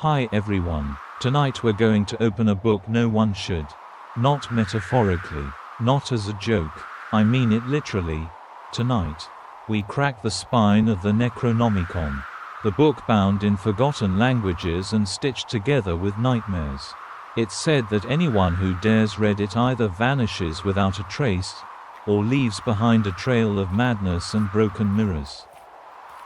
Hi everyone, tonight we're going to open a book no one should. Not metaphorically, not as a joke, I mean it literally. Tonight, we crack the spine of the Necronomicon, the book bound in forgotten languages and stitched together with nightmares. It's said that anyone who dares read it either vanishes without a trace, or leaves behind a trail of madness and broken mirrors.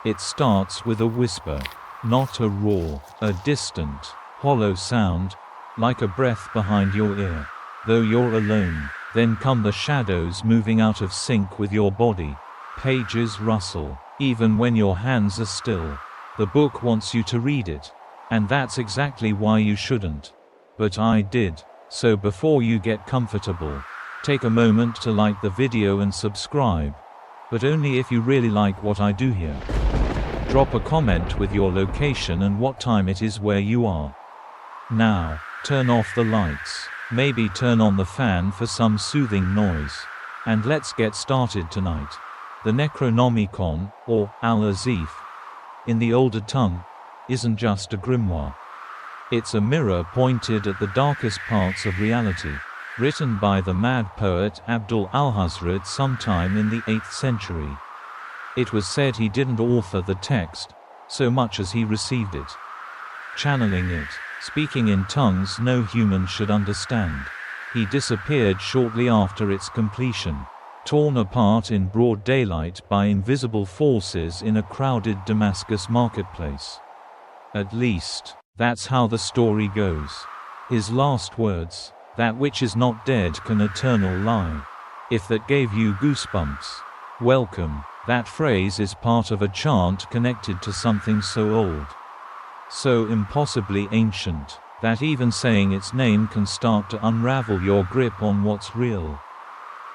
It starts with a whisper. Not a roar, a distant, hollow sound, like a breath behind your ear. Though you're alone, then come the shadows moving out of sync with your body. Pages rustle, even when your hands are still. The book wants you to read it. And that's exactly why you shouldn't. But I did. So before you get comfortable, take a moment to like the video and subscribe. But only if you really like what I do here. Drop a comment with your location and what time it is where you are. Now, turn off the lights, maybe turn on the fan for some soothing noise. And let's get started tonight. The Necronomicon, or Al-Azif, in the older tongue, isn't just a grimoire. It's a mirror pointed at the darkest parts of reality, written by the mad poet Abdul Alhazred sometime in the 8th century. It was said he didn't author the text, so much as he received it. Channeling it, speaking in tongues no human should understand. He disappeared shortly after its completion, torn apart in broad daylight by invisible forces in a crowded Damascus marketplace. At least, that's how the story goes. His last words, "That which is not dead can eternal lie." If that gave you goosebumps, welcome. That phrase is part of a chant connected to something so old, so impossibly ancient, that even saying its name can start to unravel your grip on what's real.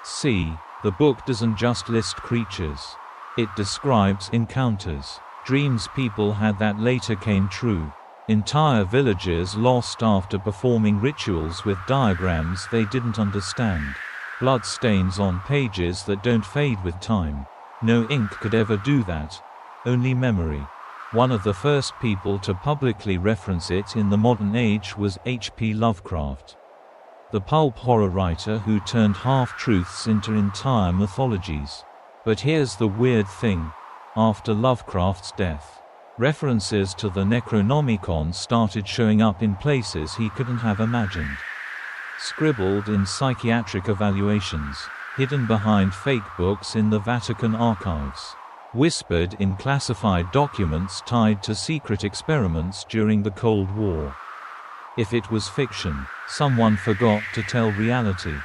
See, the book doesn't just list creatures. It describes encounters, dreams people had that later came true, entire villages lost after performing rituals with diagrams they didn't understand, blood stains on pages that don't fade with time. No ink could ever do that, only memory. One of the first people to publicly reference it in the modern age was H.P. Lovecraft, the pulp horror writer who turned half-truths into entire mythologies. But here's the weird thing. After Lovecraft's death, references to the Necronomicon started showing up in places he couldn't have imagined. Scribbled in psychiatric evaluations, hidden behind fake books in the Vatican archives, whispered in classified documents tied to secret experiments during the Cold War. If it was fiction, someone forgot to tell reality.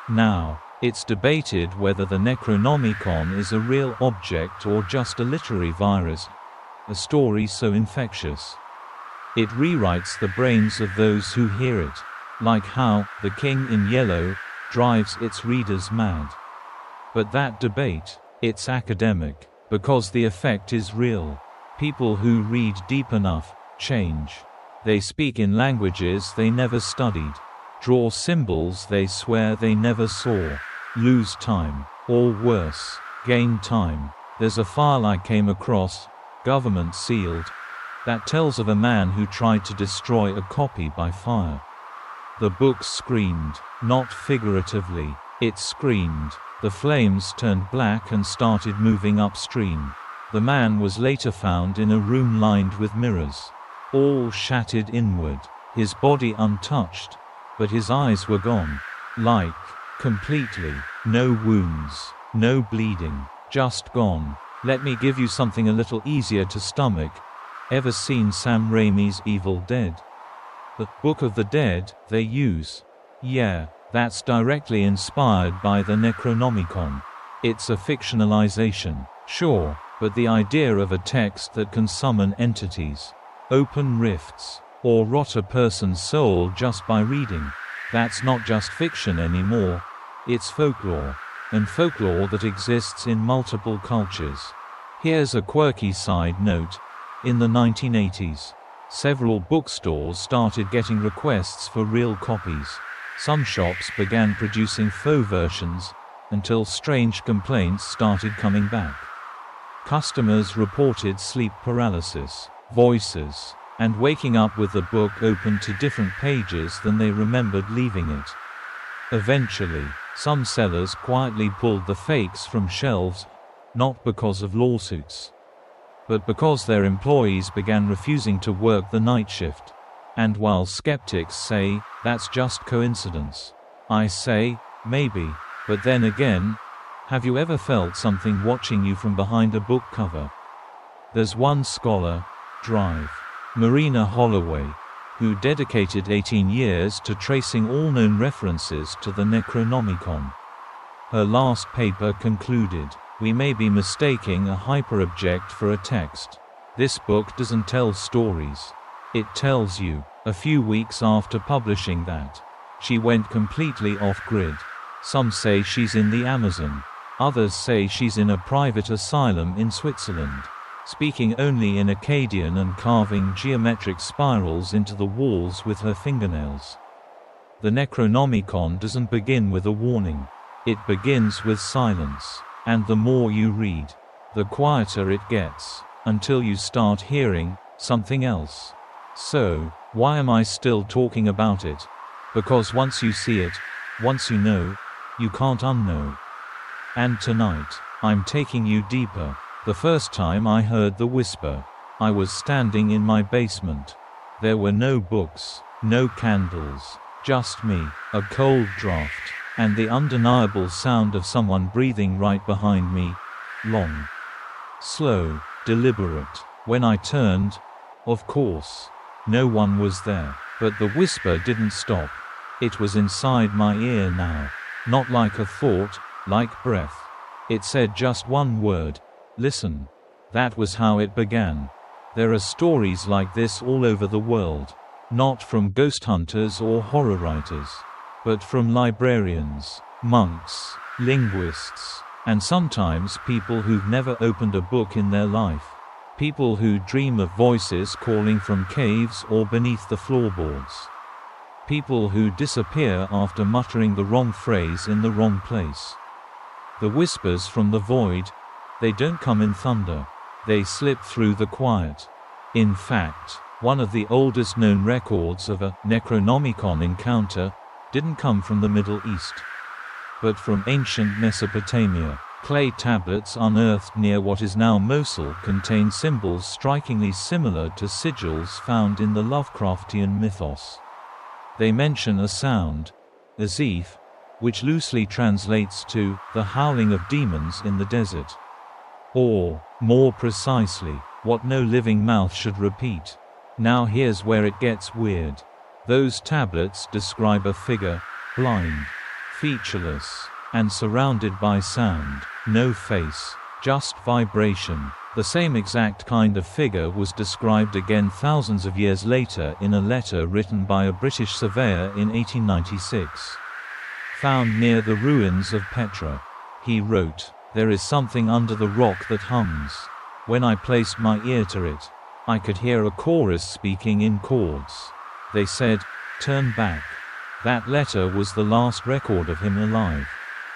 Now, it's debated whether the Necronomicon is a real object or just a literary virus, a story so infectious it rewrites the brains of those who hear it, like how The King in Yellow drives its readers mad. But that debate, it's academic, because the effect is real. People who read deep enough change. They speak in languages they never studied, draw symbols they swear they never saw, lose time, or worse, gain time. There's a file I came across, government sealed, that tells of a man who tried to destroy a copy by fire. The book screamed, not figuratively, it screamed. The flames turned black and started moving upstream. The man was later found in a room lined with mirrors, all shattered inward, his body untouched, but his eyes were gone. Like, completely. No wounds, no bleeding, just gone. Let me give you something a little easier to stomach. Ever seen Sam Raimi's Evil Dead? The Book of the Dead they use? Yeah, that's directly inspired by the Necronomicon. It's a fictionalization, sure, but the idea of a text that can summon entities, open rifts, or rot a person's soul just by reading, that's not just fiction anymore. It's folklore, and folklore that exists in multiple cultures. Here's a quirky side note. In the 1980s, several bookstores started getting requests for real copies. Some shops began producing faux versions, until strange complaints started coming back. Customers reported sleep paralysis, voices, and waking up with the book open to different pages than they remembered leaving it. Eventually, some sellers quietly pulled the fakes from shelves, not because of lawsuits, but because their employees began refusing to work the night shift. And while skeptics say, that's just coincidence, I say, maybe. But then again, have you ever felt something watching you from behind a book cover? There's one scholar, Drive. Marina Holloway, who dedicated 18 years to tracing all known references to the Necronomicon. Her last paper concluded, we may be mistaking a hyperobject for a text. This book doesn't tell stories. It tells you. A few weeks after publishing that, she went completely off-grid. Some say she's in the Amazon. Others say she's in a private asylum in Switzerland, speaking only in Akkadian and carving geometric spirals into the walls with her fingernails. The Necronomicon doesn't begin with a warning. It begins with silence. And the more you read, the quieter it gets, until you start hearing something else. So, why am I still talking about it? Because once you see it, once you know, you can't unknow. And tonight, I'm taking you deeper. The first time I heard the whisper, I was standing in my basement. There were no books, no candles, just me, a cold draft, and the undeniable sound of someone breathing right behind me. Long, slow, deliberate. When I turned, of course, no one was there. But the whisper didn't stop. It was inside my ear now. Not like a thought, like breath. It said just one word. Listen. That was how it began. There are stories like this all over the world. Not from ghost hunters or horror writers, but from librarians, monks, linguists, and sometimes people who've never opened a book in their life. People who dream of voices calling from caves or beneath the floorboards. People who disappear after muttering the wrong phrase in the wrong place. The whispers from the void, they don't come in thunder. They slip through the quiet. In fact, one of the oldest known records of a Necronomicon encounter didn't come from the Middle East, but from ancient Mesopotamia. Clay tablets unearthed near what is now Mosul contain symbols strikingly similar to sigils found in the Lovecraftian mythos. They mention a sound, azif, which loosely translates to the howling of demons in the desert. Or, more precisely, what no living mouth should repeat. Now here's where it gets weird. Those tablets describe a figure, blind, featureless, and surrounded by sound. No face, just vibration. The same exact kind of figure was described again thousands of years later in a letter written by a British surveyor in 1896. Found near the ruins of Petra. He wrote, "There is something under the rock that hums. When I placed my ear to it, I could hear a chorus speaking in chords. They said, 'Turn back.'" That letter was the last record of him alive.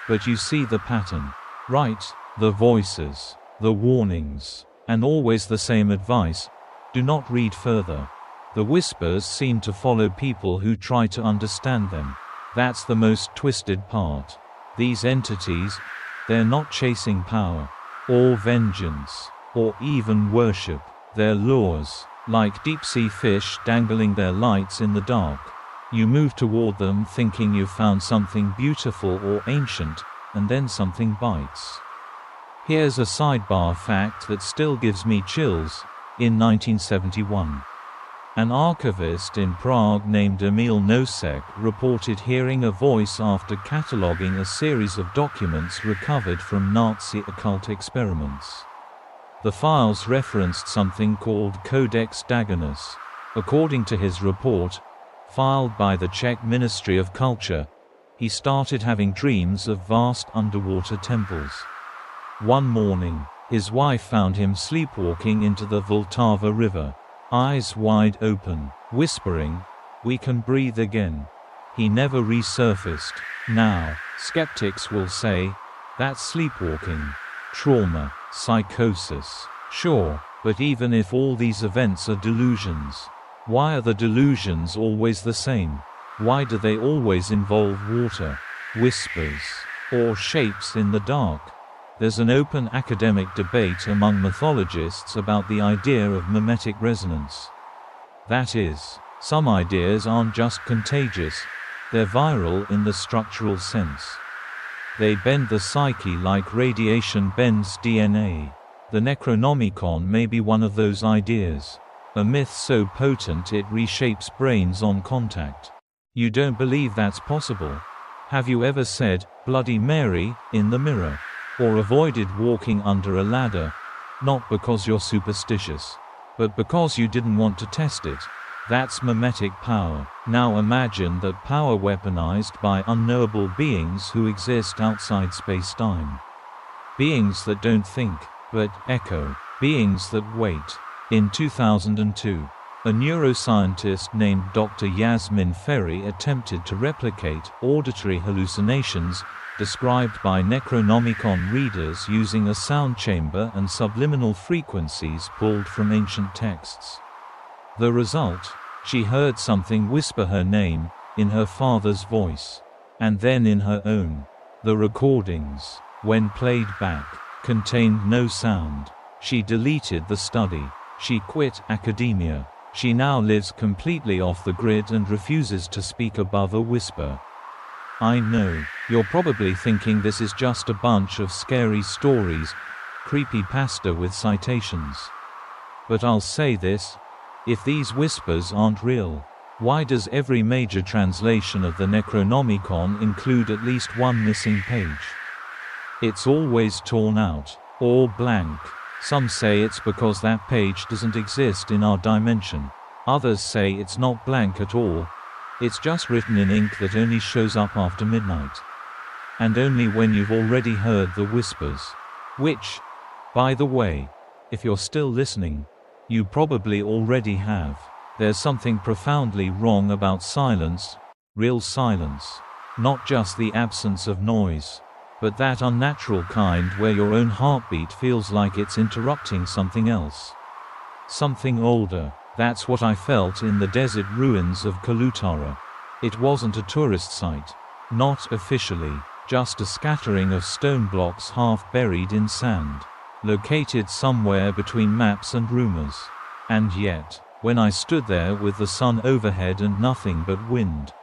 But you see the pattern, right? The voices, the warnings, and always the same advice: do not read further. The whispers seem to follow people who try to understand them. That's the most twisted part. These entities, they're not chasing power, or vengeance, or even worship. They're lures, like deep-sea fish dangling their lights in the dark. You move toward them thinking you've found something beautiful or ancient, and then something bites. Here's a sidebar fact that still gives me chills. In 1971, an archivist in Prague named Emil Nosek reported hearing a voice after cataloging a series of documents recovered from Nazi occult experiments. The files referenced something called Codex Daganus. According to his report, filed by the Czech Ministry of Culture, he started having dreams of vast underwater temples. One morning, his wife found him sleepwalking into the Vltava River, eyes wide open, whispering, "We can breathe again." He never resurfaced. Now, skeptics will say, that's sleepwalking, trauma, psychosis. Sure, but even if all these events are delusions, Why are the delusions always the same? Why do they always involve water, whispers, or shapes in the dark? There's an open academic debate among mythologists about the idea of mimetic resonance. That is, some ideas aren't just contagious, they're viral in the structural sense. They bend the psyche like radiation bends DNA. The Necronomicon may be one of those ideas. A myth so potent it reshapes brains on contact. You don't believe that's possible? Have you ever said, "Bloody Mary," in the mirror? Or avoided walking under a ladder? Not because you're superstitious, but because you didn't want to test it. That's mimetic power. Now imagine that power weaponized by unknowable beings who exist outside space-time. Beings that don't think, but echo. Beings that wait. In 2002, a neuroscientist named Dr. Yasmin Ferry attempted to replicate auditory hallucinations described by Necronomicon readers using a sound chamber and subliminal frequencies pulled from ancient texts. The result? She heard something whisper her name, in her father's voice, and then in her own. The recordings, when played back, contained no sound. She deleted the study. She quit academia. She now lives completely off the grid and refuses to speak above a whisper. I know, you're probably thinking this is just a bunch of scary stories, creepypasta with citations. But I'll say this. If these whispers aren't real, why does every major translation of the Necronomicon include at least one missing page? It's always torn out, or blank. Some say it's because that page doesn't exist in our dimension. Others say it's not blank at all. It's just written in ink that only shows up after midnight. And only when you've already heard the whispers. Which, by the way, if you're still listening, you probably already have. There's something profoundly wrong about silence, real silence. Not just the absence of noise, but that unnatural kind where your own heartbeat feels like it's interrupting something else. Something older. That's what I felt in the desert ruins of Kalutara. It wasn't a tourist site. Not officially. Just a scattering of stone blocks half buried in sand. Located somewhere between maps and rumors. And yet, when I stood there with the sun overhead and nothing but wind,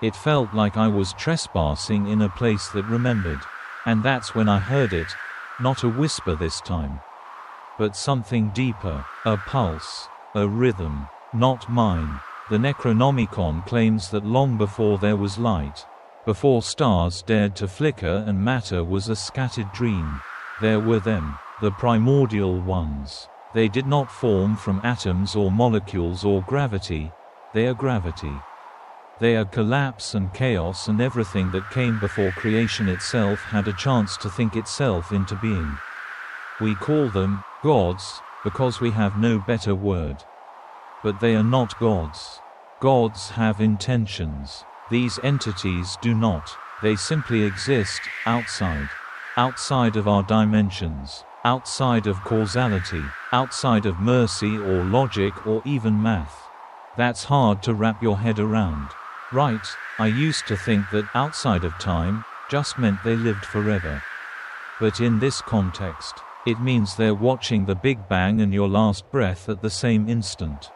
it felt like I was trespassing in a place that remembered. And that's when I heard it, not a whisper this time, but something deeper, a pulse, a rhythm, not mine. The Necronomicon claims that long before there was light, before stars dared to flicker and matter was a scattered dream, there were them, the primordial ones. They did not form from atoms or molecules or gravity, they are gravity. They are collapse and chaos and everything that came before creation itself had a chance to think itself into being. We call them gods because we have no better word. But they are not gods. Gods have intentions. These entities do not. They simply exist, outside of our dimensions, outside of causality, outside of mercy or logic or even math. That's hard to wrap your head around. Right, I used to think that outside of time just meant they lived forever. But in this context, it means they're watching the Big Bang and your last breath at the same instant.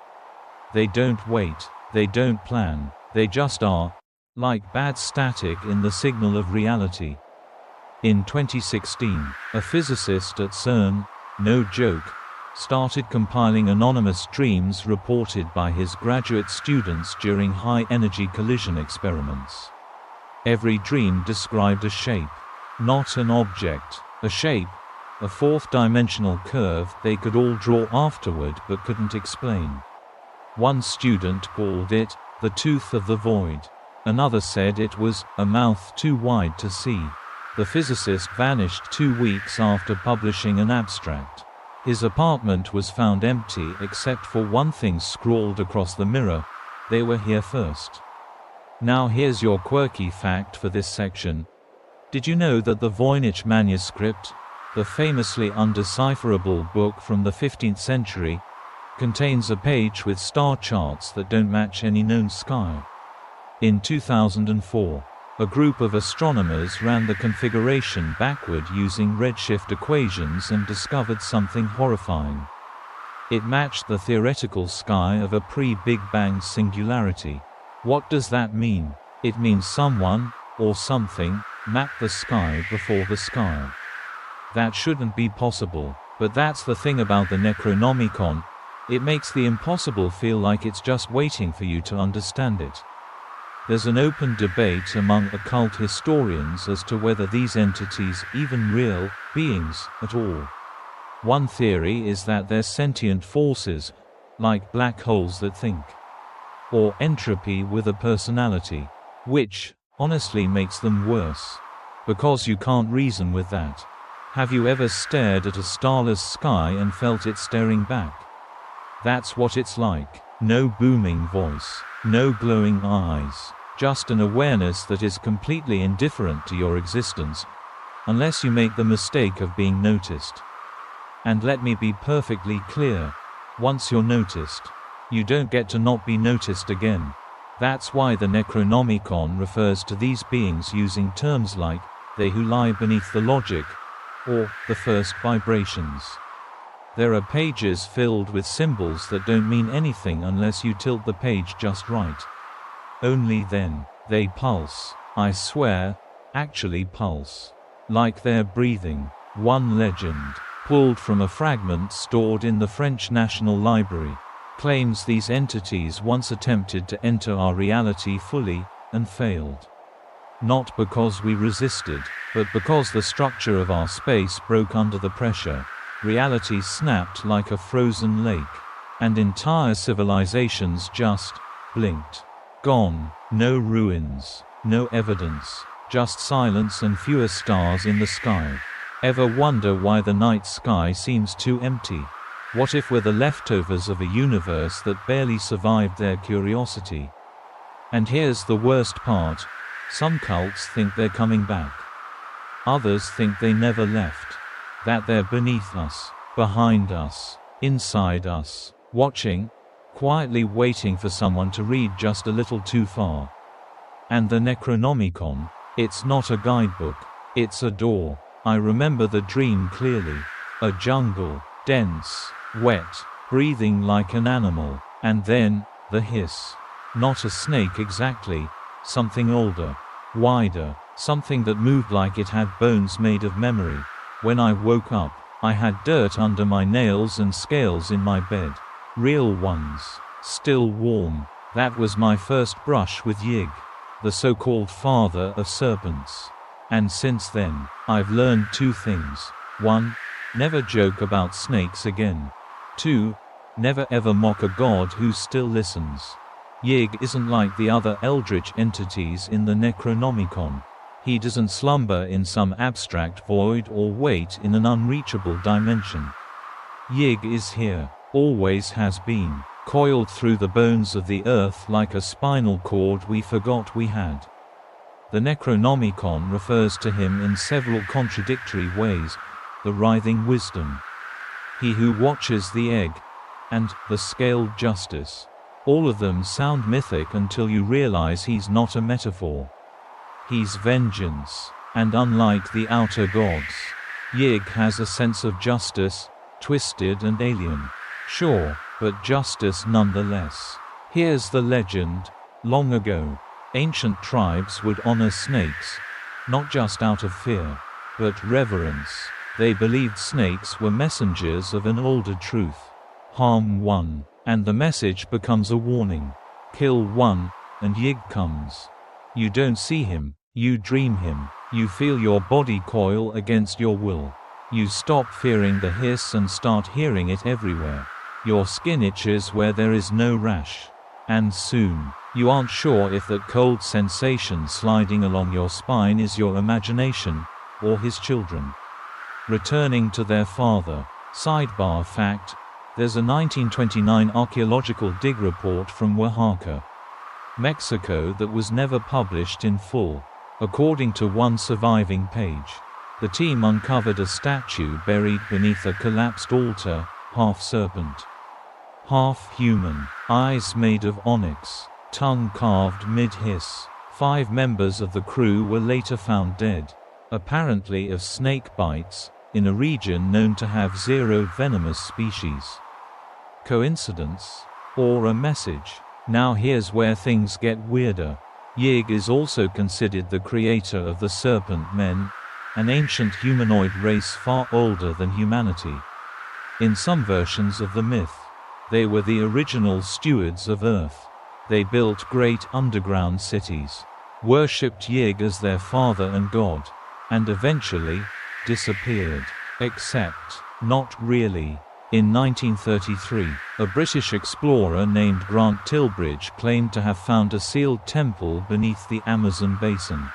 They don't wait, they don't plan, they just are, like bad static in the signal of reality. In 2016, a physicist at CERN, no joke, started compiling anonymous dreams reported by his graduate students during high-energy collision experiments. Every dream described a shape, not an object, a shape, a fourth-dimensional curve they could all draw afterward but couldn't explain. One student called it, the tooth of the void. Another said it was, a mouth too wide to see. The physicist vanished 2 weeks after publishing an abstract. His apartment was found empty except for one thing scrawled across the mirror: they were here first. Now here's your quirky fact for this section. Did you know that the Voynich manuscript, the famously undecipherable book from the 15th century, contains a page with star charts that don't match any known sky. In 2004, a group of astronomers ran the configuration backward using redshift equations and discovered something horrifying. It matched the theoretical sky of a pre-Big Bang singularity. What does that mean? It means someone, or something, mapped the sky before the sky. That shouldn't be possible, but that's the thing about the Necronomicon. It makes the impossible feel like it's just waiting for you to understand it. There's an open debate among occult historians as to whether these entities even real beings at all. One theory is that they're sentient forces, like black holes that think. Or entropy with a personality. Which, honestly, makes them worse. Because you can't reason with that. Have you ever stared at a starless sky and felt it staring back? That's what it's like. No booming voice. No glowing eyes. Just an awareness that is completely indifferent to your existence, unless you make the mistake of being noticed. And let me be perfectly clear, once you're noticed, you don't get to not be noticed again. That's why the Necronomicon refers to these beings using terms like, they who lie beneath the logic, or, the first vibrations. There are pages filled with symbols that don't mean anything unless you tilt the page just right. Only then, they pulse, I swear, actually pulse. Like they're breathing. One legend, pulled from a fragment stored in the French National Library, claims these entities once attempted to enter our reality fully, and failed. Not because we resisted, but because the structure of our space broke under the pressure. Reality snapped like a frozen lake. And entire civilizations just blinked. Gone. No ruins. No evidence. Just silence and fewer stars in the sky. Ever wonder why the night sky seems too empty? What if we're the leftovers of a universe that barely survived their curiosity? And here's the worst part. Some cults think they're coming back. Others think they never left. That they're beneath us, behind us, inside us, watching, quietly waiting for someone to read just a little too far. And the Necronomicon, it's not a guidebook, it's a door. I remember the dream clearly. A jungle, dense, wet, breathing like an animal, and then, the hiss. Not a snake exactly, something older, wider, something that moved like it had bones made of memory. When I woke up, I had dirt under my nails and scales in my bed. Real ones, still warm. That was my first brush with Yig, the so-called father of serpents. And since then, I've learned two things. 1. Never joke about snakes again. 2. Never ever mock a god who still listens. Yig isn't like the other eldritch entities in the Necronomicon. He doesn't slumber in some abstract void or wait in an unreachable dimension. Yig is here, always has been, coiled through the bones of the earth like a spinal cord we forgot we had. The Necronomicon refers to him in several contradictory ways: the writhing wisdom, he who watches the egg, and the scaled justice. All of them sound mythic until you realize he's not a metaphor. He's vengeance, and unlike the outer gods, Yig has a sense of justice, twisted and alien. Sure, but justice nonetheless. Here's the legend. Long ago, ancient tribes would honor snakes, not just out of fear, but reverence. They believed snakes were messengers of an older truth. Harm one, and the message becomes a warning. Kill one, and Yig comes. You don't see him, you dream him. You feel your body coil against your will. You stop fearing the hiss and start hearing it everywhere. Your skin itches where there is no rash. And soon, you aren't sure if that cold sensation sliding along your spine is your imagination, or his children returning to their father. Sidebar fact: there's a 1929 archaeological dig report from Oaxaca, Mexico that was never published in full. According to one surviving page, the team uncovered a statue buried beneath a collapsed altar, half serpent, half human, eyes made of onyx, tongue carved mid-hiss. 5 members of the crew were later found dead, apparently of snake bites, in a region known to have 0 venomous species. Coincidence? Or a message? Now here's where things get weirder. Yig is also considered the creator of the Serpent Men, an ancient humanoid race far older than humanity. In some versions of the myth, they were the original stewards of Earth. They built great underground cities, worshipped Yig as their father and god, and eventually disappeared. Except, not really. In 1933, a British explorer named Grant Tilbridge claimed to have found a sealed temple beneath the Amazon basin.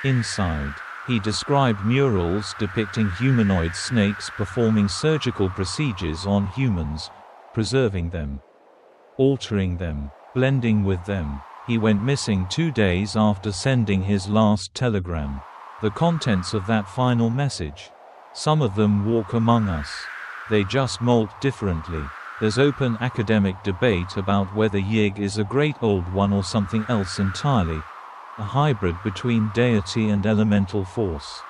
Inside, he described murals depicting humanoid snakes performing surgical procedures on humans, preserving them, altering them, blending with them. He went missing 2 days after sending his last telegram. The contents of that final message. Some of them walk among us. They just molt differently. There's open academic debate about whether Yig is a great old one or something else entirely, a hybrid between deity and elemental force.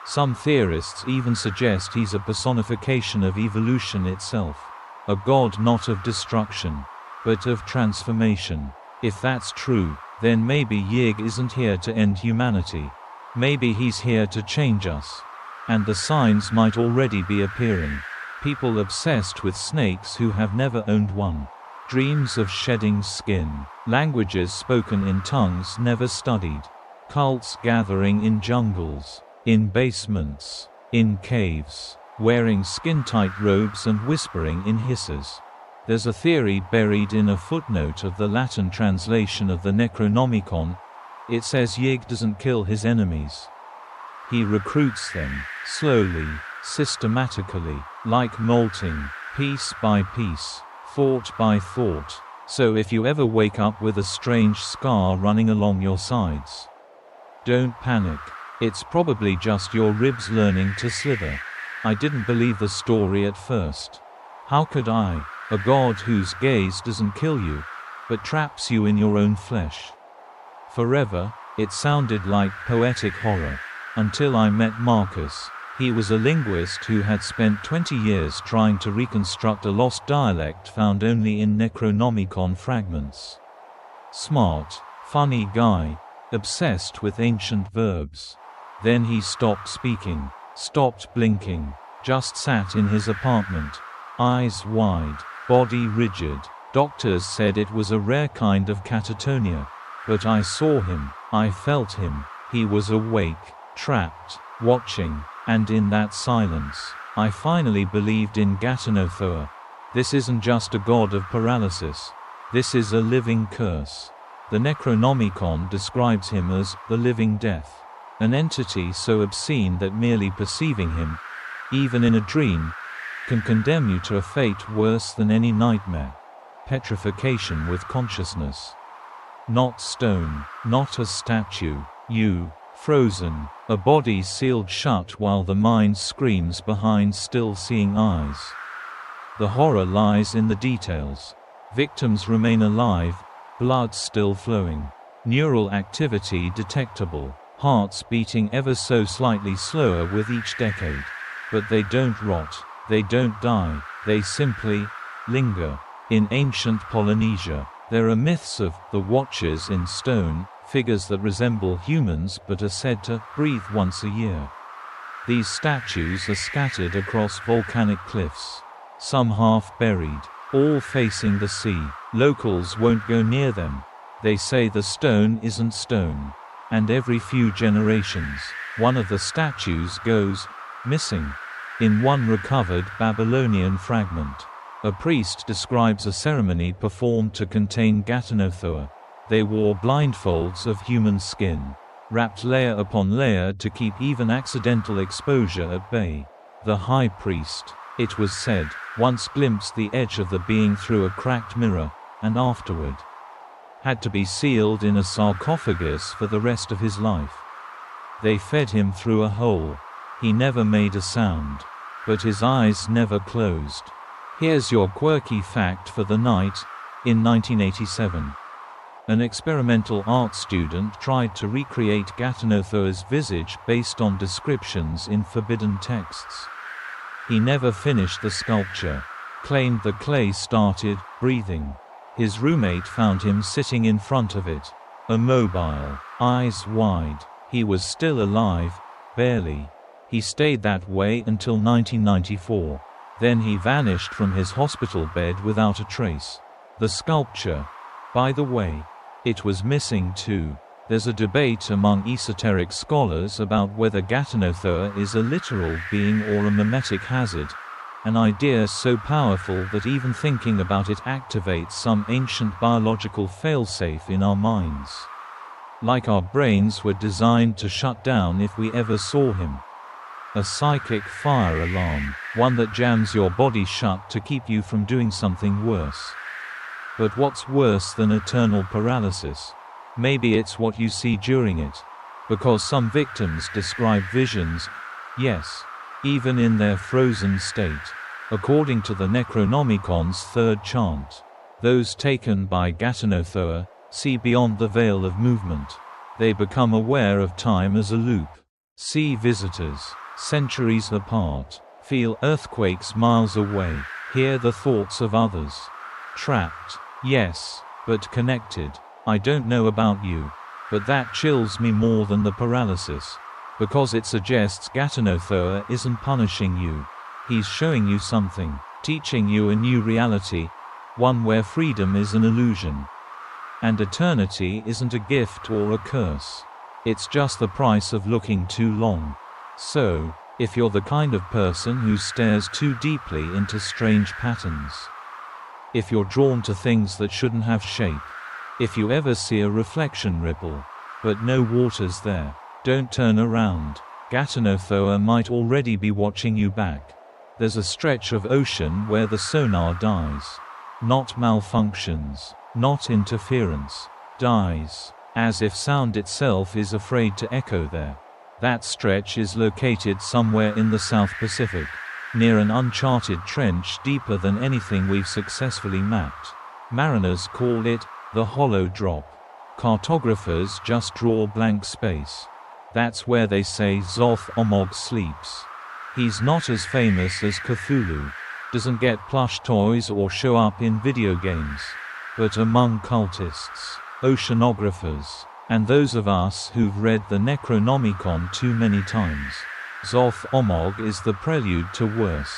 Some theorists even suggest he's a personification of evolution itself, a god not of destruction, but of transformation. If that's true, then maybe Yig isn't here to end humanity. Maybe he's here to change us. And the signs might already be appearing. People obsessed with snakes who have never owned one. Dreams of shedding skin. Languages spoken in tongues never studied. Cults gathering in jungles, in basements, in caves, wearing skin-tight robes and whispering in hisses. There's a theory buried in a footnote of the Latin translation of the Necronomicon. It says Yig doesn't kill his enemies. He recruits them, slowly, systematically, like molting, piece by piece, thought by thought. So if you ever wake up with a strange scar running along your sides, don't panic. It's probably just your ribs learning to slither. I didn't believe the story at first. How could I? A god whose gaze doesn't kill you, but traps you in your own flesh. Forever, it sounded like poetic horror. Until I met Marcus. He was a linguist who had spent 20 years trying to reconstruct a lost dialect found only in Necronomicon fragments. Smart, funny guy, obsessed with ancient verbs. Then he stopped speaking, stopped blinking, just sat in his apartment, eyes wide, body rigid. Doctors said it was a rare kind of catatonia. But I saw him, I felt him. He was awake, trapped, watching, and in that silence, I finally believed in Ghatanothoa. This isn't just a god of paralysis. This is a living curse. The Necronomicon describes him as the living death, an entity so obscene that merely perceiving him, even in a dream, can condemn you to a fate worse than any nightmare. Petrification with consciousness. Not stone, not a statue, you, frozen, a body sealed shut while the mind screams behind still-seeing eyes. The horror lies in the details. Victims remain alive, blood still flowing, neural activity detectable, hearts beating ever so slightly slower with each decade. But they don't rot, they don't die, they simply linger. In ancient Polynesia, there are myths of the Watchers in stone, figures that resemble humans but are said to breathe once a year. These statues are scattered across volcanic cliffs, some half buried, all facing the sea. Locals won't go near them. They say the stone isn't stone. And every few generations, one of the statues goes missing. In one recovered Babylonian fragment, a priest describes a ceremony performed to contain Ghatanothoa. They wore blindfolds of human skin, wrapped layer upon layer to keep even accidental exposure at bay. The high priest, it was said, once glimpsed the edge of the being through a cracked mirror, and afterward had to be sealed in a sarcophagus for the rest of his life. They fed him through a hole. He never made a sound, but his eyes never closed. Here's your quirky fact for the night. In 1987, an experimental art student tried to recreate Ghatanothoa's visage based on descriptions in forbidden texts. He never finished the sculpture. Claimed the clay started breathing. His roommate found him sitting in front of it, immobile, eyes wide. He was still alive, barely. He stayed that way until 1994. Then he vanished from his hospital bed without a trace. The sculpture, by the way, it was missing too. There's a debate among esoteric scholars about whether Ghatanothoa is a literal being or a mimetic hazard, an idea so powerful that even thinking about it activates some ancient biological failsafe in our minds. Like our brains were designed to shut down if we ever saw him. A psychic fire alarm, one that jams your body shut to keep you from doing something worse. But what's worse than eternal paralysis? Maybe it's what you see during it. Because some victims describe visions, yes, even in their frozen state. According to the Necronomicon's third chant, those taken by Ghatanothoa see beyond the veil of movement. They become aware of time as a loop. See visitors, centuries apart, feel earthquakes miles away, hear the thoughts of others. Trapped, yes, but connected. I don't know about you, but that chills me more than the paralysis. Because it suggests Ghatanothoa isn't punishing you. He's showing you something, teaching you a new reality, one where freedom is an illusion. And eternity isn't a gift or a curse. It's just the price of looking too long. So, if you're the kind of person who stares too deeply into strange patterns, if you're drawn to things that shouldn't have shape, if you ever see a reflection ripple, but no water's there, don't turn around. Ghatanothoa might already be watching you back. There's a stretch of ocean where the sonar dies. Not malfunctions, not interference. Dies. As if sound itself is afraid to echo there. That stretch is located somewhere in the South Pacific, near an uncharted trench deeper than anything we've successfully mapped. Mariners call it the hollow drop. Cartographers just draw blank space. That's where they say Zoth Omog sleeps. He's not as famous as Cthulhu, doesn't get plush toys or show up in video games. But among cultists, oceanographers, and those of us who've read the Necronomicon too many times, Zoth Omog is the prelude to worse.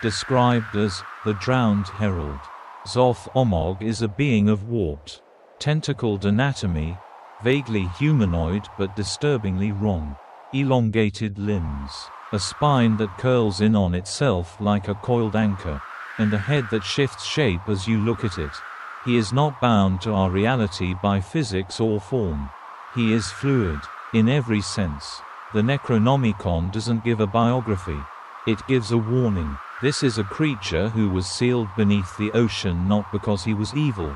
Described as the drowned herald, Zoth Omog is a being of warped, tentacled anatomy, vaguely humanoid but disturbingly wrong. Elongated limbs, a spine that curls in on itself like a coiled anchor, and a head that shifts shape as you look at it. He is not bound to our reality by physics or form. He is fluid, in every sense. The Necronomicon doesn't give a biography. It gives a warning. This is a creature who was sealed beneath the ocean not because he was evil,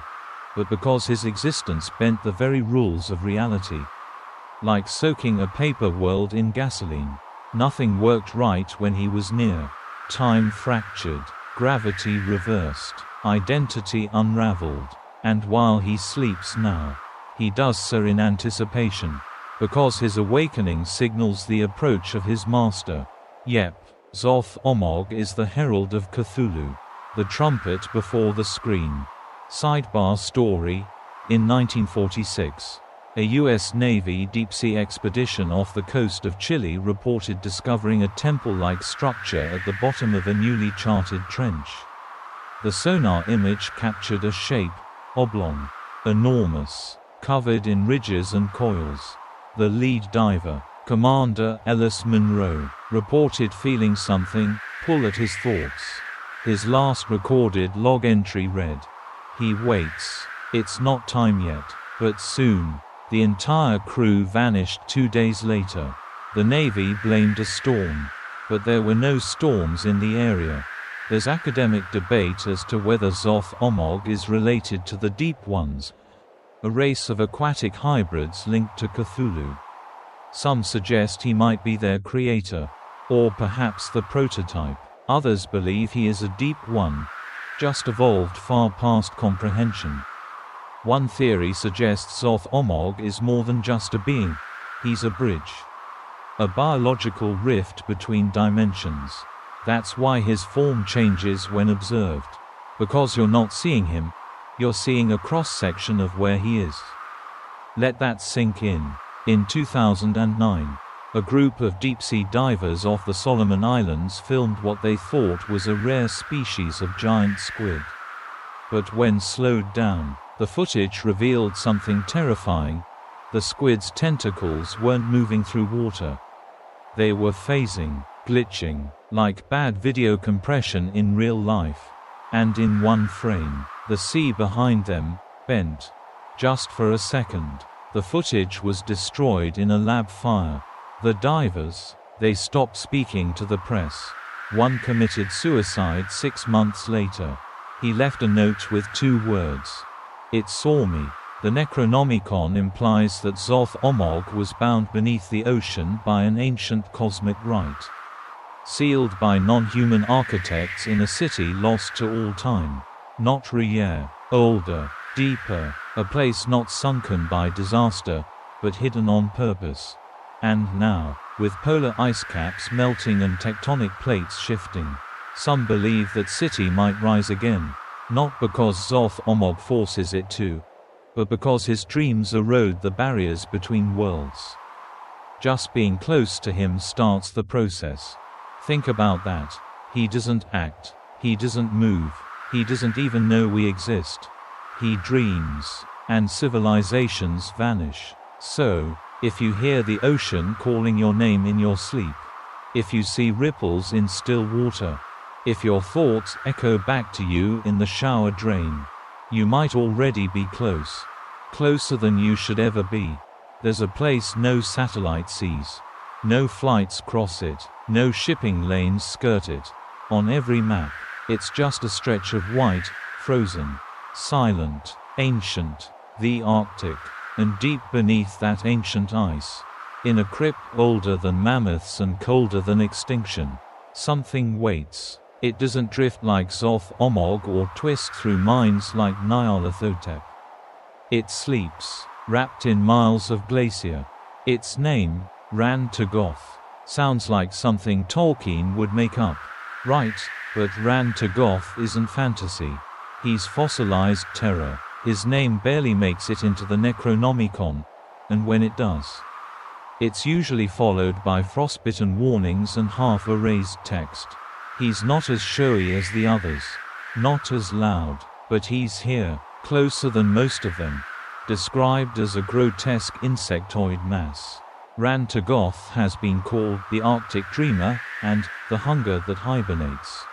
but because his existence bent the very rules of reality. Like soaking a paper world in gasoline. Nothing worked right when he was near. Time fractured, gravity reversed, identity unraveled. And while he sleeps now, he does so in anticipation, because his awakening signals the approach of his master. Yep, Zoth Omog is the herald of Cthulhu, the trumpet before the screen. Sidebar story: in 1946, a U.S. Navy deep-sea expedition off the coast of Chile reported discovering a temple-like structure at the bottom of a newly charted trench. The sonar image captured a shape, oblong, enormous, covered in ridges and coils. The lead diver, Commander Ellis Monroe, reported feeling something pull at his thoughts. His last recorded log entry read, "He waits. It's not time yet, but soon." The entire crew vanished 2 days later. The Navy blamed a storm, but there were no storms in the area. There's academic debate as to whether Zoth Omog is related to the Deep Ones, a race of aquatic hybrids linked to Cthulhu. Some suggest he might be their creator, or perhaps the prototype. Others believe he is a Deep One, just evolved far past comprehension. One theory suggests Zoth Omog is more than just a being. He's a bridge. A biological rift between dimensions. That's why his form changes when observed. Because you're not seeing him, you're seeing a cross-section of where he is. Let that sink in. In 2009, a group of deep-sea divers off the Solomon Islands filmed what they thought was a rare species of giant squid. But when slowed down, the footage revealed something terrifying. The squid's tentacles weren't moving through water. They were phasing, glitching, like bad video compression in real life. And in one frame, the sea behind them bent. Just for a second. The footage was destroyed in a lab fire. The divers, they stopped speaking to the press. One committed suicide 6 months later. He left a note with 2 words. It saw me. The Necronomicon implies that Zoth Omog was bound beneath the ocean by an ancient cosmic rite. Sealed by non-human architects in a city lost to all time. Not rare, older, deeper, a place not sunken by disaster, but hidden on purpose. And now, with polar ice caps melting and tectonic plates shifting, some believe that city might rise again, not because Zoth Omog forces it to, but because his dreams erode the barriers between worlds. Just being close to him starts the process. Think about that. He doesn't act. He doesn't move. He doesn't even know we exist. He dreams, and civilizations vanish. So, if you hear the ocean calling your name in your sleep, if you see ripples in still water, if your thoughts echo back to you in the shower drain, you might already be close. Closer than you should ever be. There's a place no satellite sees. No flights cross it. No shipping lanes skirt it. On every map, it's just a stretch of white, frozen, silent, ancient, the Arctic, and deep beneath that ancient ice, in a crypt older than mammoths and colder than extinction, something waits. It doesn't drift like Zoth Omog or twist through minds like Nyarlathotep. It sleeps, wrapped in miles of glacier. Its name, Ran-Tagoth, sounds like something Tolkien would make up. Right, but Ran-Tagoth isn't fantasy. He's fossilized terror. His name barely makes it into the Necronomicon, and when it does, it's usually followed by frostbitten warnings and half-erased text. He's not as showy as the others, not as loud, but he's here, closer than most of them. Described as a grotesque insectoid mass, Ran-Tagoth has been called the Arctic Dreamer and the Hunger that Hibernates.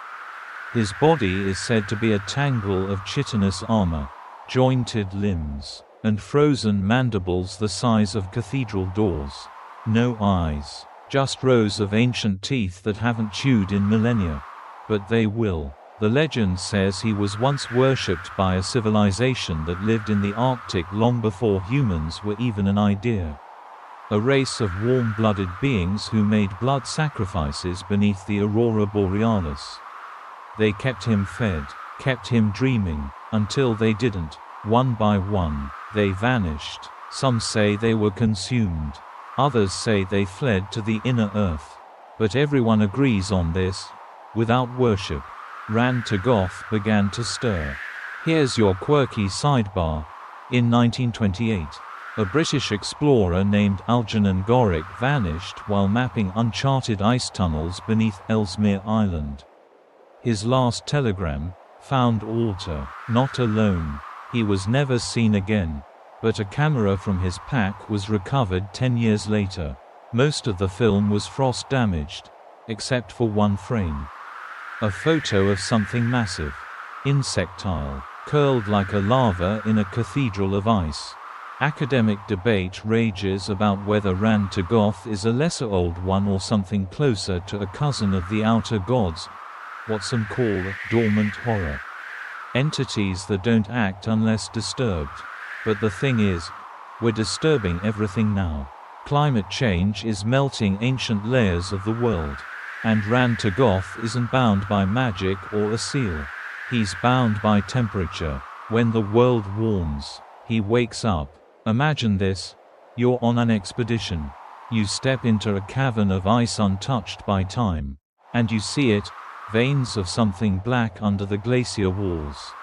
His body is said to be a tangle of chitinous armor, jointed limbs, and frozen mandibles the size of cathedral doors. No eyes, just rows of ancient teeth that haven't chewed in millennia. But they will. The legend says he was once worshipped by a civilization that lived in the Arctic long before humans were even an idea. A race of warm-blooded beings who made blood sacrifices beneath the aurora borealis. They kept him fed, kept him dreaming, until they didn't. One by one, they vanished. Some say they were consumed. Others say they fled to the inner earth. But everyone agrees on this. Without worship, Ran-Tagoth began to stir. Here's your quirky sidebar. In 1928, a British explorer named Algernon Gorick vanished while mapping uncharted ice tunnels beneath Ellesmere Island. His last telegram, found Alter, not alone. He was never seen again. But a camera from his pack was recovered 10 years later. Most of the film was frost damaged, except for one frame. A photo of something massive, insectile, curled like a lava in a cathedral of ice. Academic debate rages about whether Ran-Tagoth is a lesser Old One or something closer to a cousin of the outer gods, what some call dormant horror. Entities that don't act unless disturbed. But the thing is, we're disturbing everything now. Climate change is melting ancient layers of the world. And Ran-Tagoth isn't bound by magic or a seal. He's bound by temperature. When the world warms, he wakes up. Imagine this. You're on an expedition. You step into a cavern of ice untouched by time. And you see it, veins of something black under the glacier walls.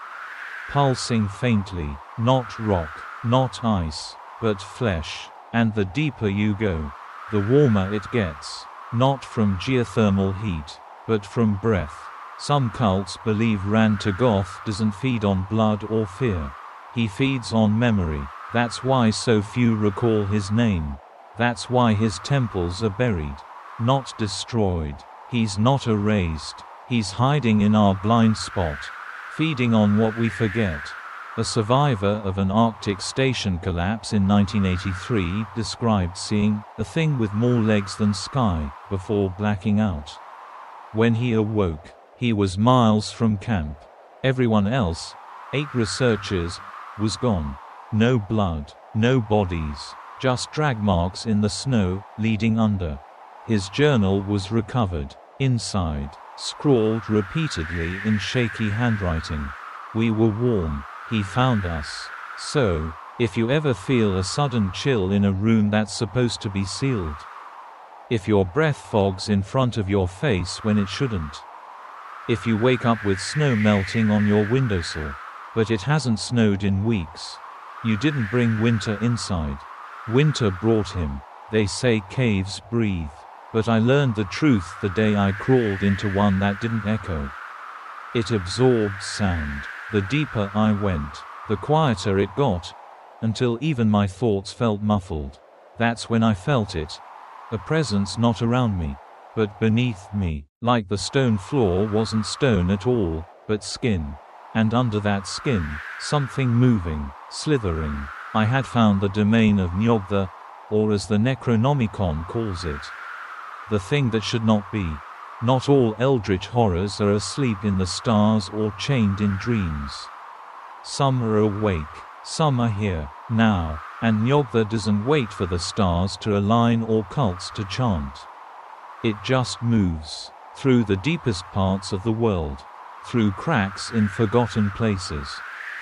Pulsing faintly, not rock, not ice, but flesh. And the deeper you go, the warmer it gets. Not from geothermal heat, but from breath. Some cults believe Rantagoth doesn't feed on blood or fear. He feeds on memory. That's why so few recall his name. That's why his temples are buried, not destroyed. He's not erased. He's hiding in our blind spot, feeding on what we forget. A survivor of an Arctic station collapse in 1983 described seeing a thing with more legs than sky before blacking out. When he awoke, he was miles from camp. Everyone else, 8 researchers, was gone. No blood, no bodies, just drag marks in the snow, leading under. His journal was recovered. Inside, scrawled repeatedly in shaky handwriting. We were warm. He found us. So, if you ever feel a sudden chill in a room that's supposed to be sealed. If your breath fogs in front of your face when it shouldn't. If you wake up with snow melting on your windowsill, but it hasn't snowed in weeks. You didn't bring winter inside. Winter brought him. They say caves breathe. But I learned the truth the day I crawled into one that didn't echo. It absorbed sound. The deeper I went, the quieter it got, until even my thoughts felt muffled. That's when I felt it. A presence not around me, but beneath me, like the stone floor wasn't stone at all, but skin. And under that skin, something moving, slithering. I had found the domain of Nyogtha, or as the Necronomicon calls it. The thing that should not be. Not all eldritch horrors are asleep in the stars or chained in dreams. Some are awake, some are here, now, and Nyogtha doesn't wait for the stars to align or cults to chant. It just moves, through the deepest parts of the world, through cracks in forgotten places,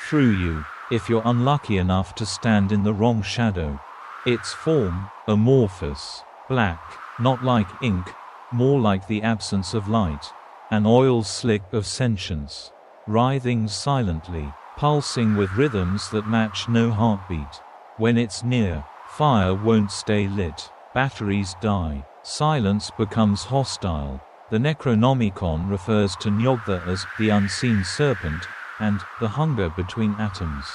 through you, if you're unlucky enough to stand in the wrong shadow. Its form, amorphous, black, not like ink, more like the absence of light, an oil slick of sentience, writhing silently, pulsing with rhythms that match no heartbeat. When it's near, fire won't stay lit, batteries die, silence becomes hostile. The Necronomicon refers to Nyogtha as the unseen serpent, and the hunger between atoms.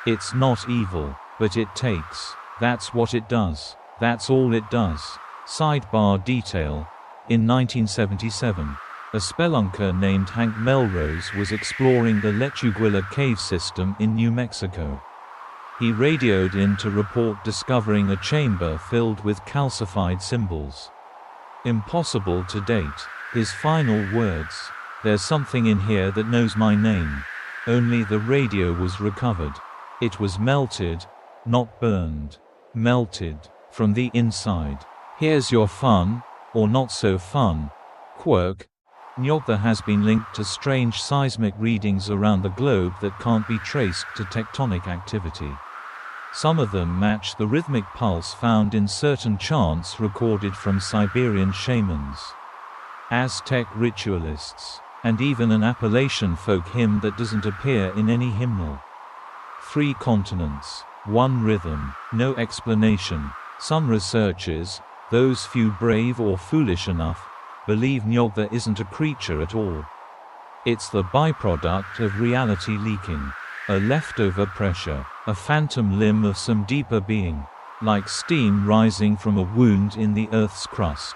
It's not evil, but it takes. That's what it does. That's all it does. Sidebar detail. In 1977, a spelunker named Hank Melrose was exploring the Lechuguilla cave system in New Mexico. He radioed in to report discovering a chamber filled with calcified symbols. Impossible to date. His final words, "There's something in here that knows my name." Only the radio was recovered. It was melted, not burned. Melted, from the inside. Here's your fun, or not so fun, quirk. Nyogtha has been linked to strange seismic readings around the globe that can't be traced to tectonic activity. Some of them match the rhythmic pulse found in certain chants recorded from Siberian shamans, Aztec ritualists, and even an Appalachian folk hymn that doesn't appear in any hymnal. 3 continents, 1 rhythm, no explanation. Some researchers, those few brave or foolish enough, believe Nyogtha isn't a creature at all. It's the byproduct of reality leaking. A leftover pressure, a phantom limb of some deeper being. Like steam rising from a wound in the Earth's crust.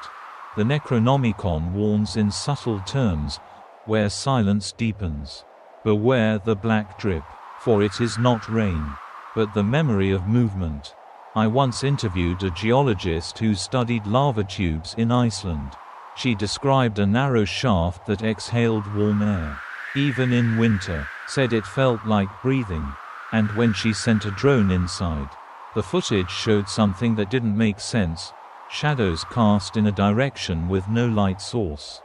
The Necronomicon warns in subtle terms, where silence deepens. Beware the black drip, for it is not rain, but the memory of movement. I once interviewed a geologist who studied lava tubes in Iceland. She described a narrow shaft that exhaled warm air. Even in winter, said it felt like breathing. And when she sent a drone inside, the footage showed something that didn't make sense. Shadows cast in a direction with no light source.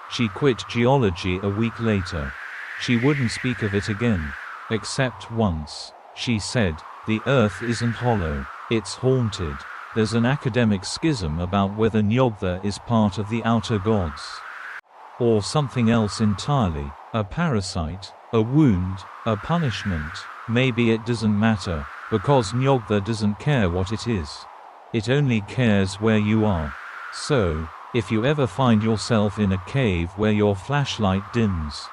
She quit geology a week later. She wouldn't speak of it again. Except once. She said, "The earth isn't hollow. It's haunted." There's an academic schism about whether Nyogtha is part of the outer gods. Or something else entirely. A parasite, a wound, a punishment. Maybe it doesn't matter, because Nyogtha doesn't care what it is. It only cares where you are. So, if you ever find yourself in a cave where your flashlight dims,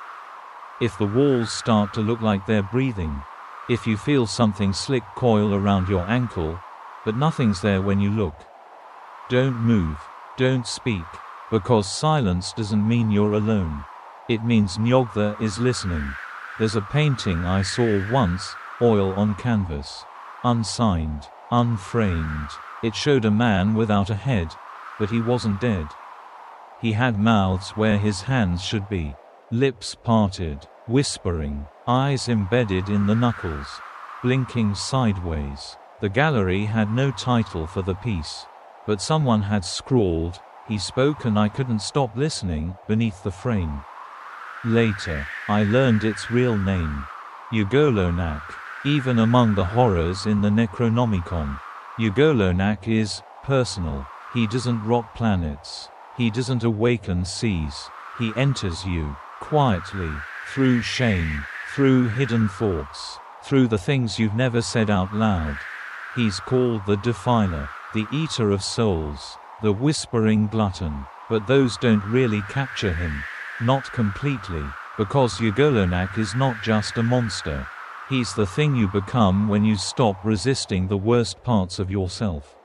if the walls start to look like they're breathing, if you feel something slick coil around your ankle, but nothing's there when you look, don't move, don't speak, because silence doesn't mean you're alone. It means Nyogtha is listening. There's a painting I saw once, oil on canvas. Unsigned, unframed. It showed a man without a head, but he wasn't dead. He had mouths where his hands should be, lips parted, whispering, eyes embedded in the knuckles, blinking sideways. The gallery had no title for the piece, but someone had scrawled, "He spoke and I couldn't stop listening," beneath the frame. Later, I learned its real name. Ugolonak. Even among the horrors in the Necronomicon, Ugolonak is personal. He doesn't rot planets. He doesn't awaken seas. He enters you, quietly, through shame, through hidden thoughts, through the things you've never said out loud. He's called the Defiler, the Eater of Souls, the Whispering Glutton, but those don't really capture him. Not completely, because Ugolonak is not just a monster. He's the thing you become when you stop resisting the worst parts of yourself.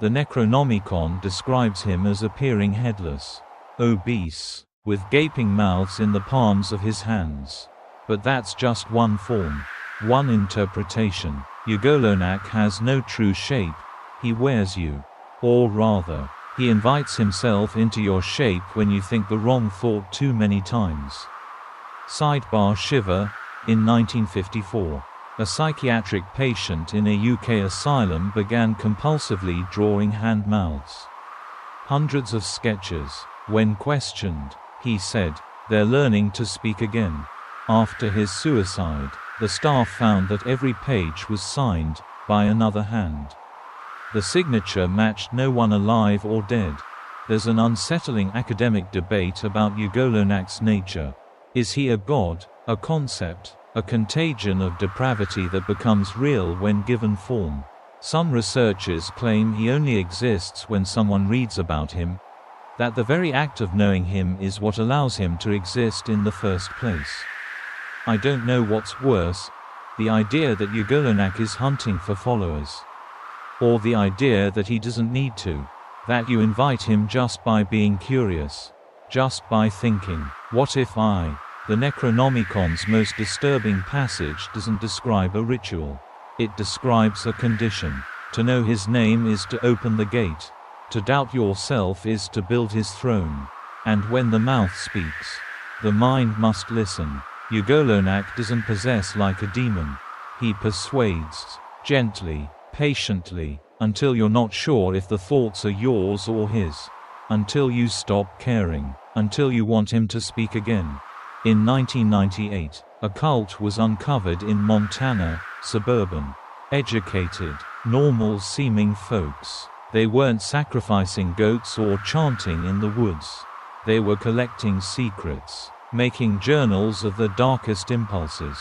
The Necronomicon describes him as appearing headless, obese, with gaping mouths in the palms of his hands. But that's just one form, one interpretation. Ugolonak has no true shape. He wears you. Or rather, he invites himself into your shape when you think the wrong thought too many times. Sidebar Shiva. In 1954, a psychiatric patient in a UK asylum began compulsively drawing hand mouths. Hundreds of sketches. When questioned, he said, "They're learning to speak again." After his suicide, the staff found that every page was signed by another hand. The signature matched no one alive or dead. There's an unsettling academic debate about Ugolonak's nature. Is he a god, a concept, a contagion of depravity that becomes real when given form? Some researchers claim he only exists when someone reads about him, that the very act of knowing him is what allows him to exist in the first place. I don't know what's worse, the idea that Ugolonak is hunting for followers, or the idea that he doesn't need to, that you invite him just by being curious, just by thinking, "What if I?" The Necronomicon's most disturbing passage doesn't describe a ritual. It describes a condition. To know his name is to open the gate. To doubt yourself is to build his throne. And when the mouth speaks, the mind must listen. Ugolonak doesn't possess like a demon. He persuades, gently, patiently, until you're not sure if the thoughts are yours or his. Until you stop caring. Until you want him to speak again. In 1998, a cult was uncovered in Montana, suburban, educated, normal-seeming folks. They weren't sacrificing goats or chanting in the woods. They were collecting secrets, making journals of the darkest impulses.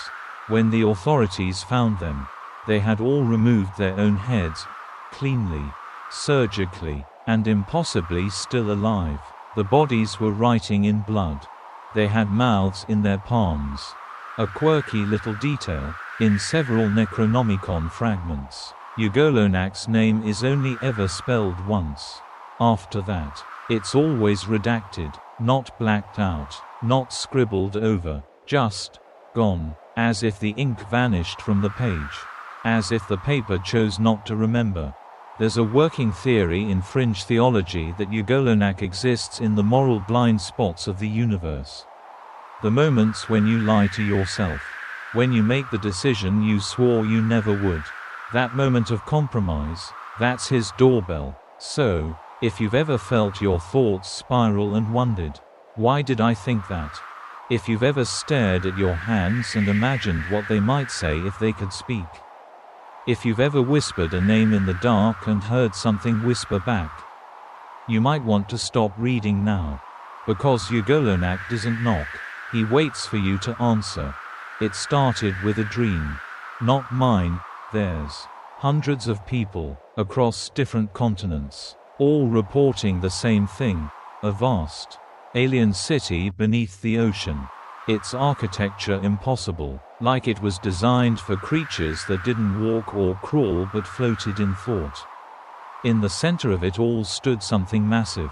When the authorities found them, they had all removed their own heads, cleanly, surgically, and impossibly still alive. The bodies were writing in blood. They had mouths in their palms. A quirky little detail, in several Necronomicon fragments, Ugolonak's name is only ever spelled once. After that, it's always redacted, not blacked out, not scribbled over, just gone, as if the ink vanished from the page, as if the paper chose not to remember. There's a working theory in fringe theology that Ugolonak exists in the moral blind spots of the universe. The moments when you lie to yourself. When you make the decision you swore you never would. That moment of compromise, that's his doorbell. So, if you've ever felt your thoughts spiral and wondered, why did I think that? If you've ever stared at your hands and imagined what they might say if they could speak. If you've ever whispered a name in the dark and heard something whisper back. You might want to stop reading now. Because Ugolonak doesn't knock. He waits for you to answer. It started with a dream. Not mine, theirs. Hundreds of people, across different continents, all reporting the same thing. A vast, alien city beneath the ocean. Its architecture impossible, like it was designed for creatures that didn't walk or crawl but floated in thought. In the center of it all stood something massive,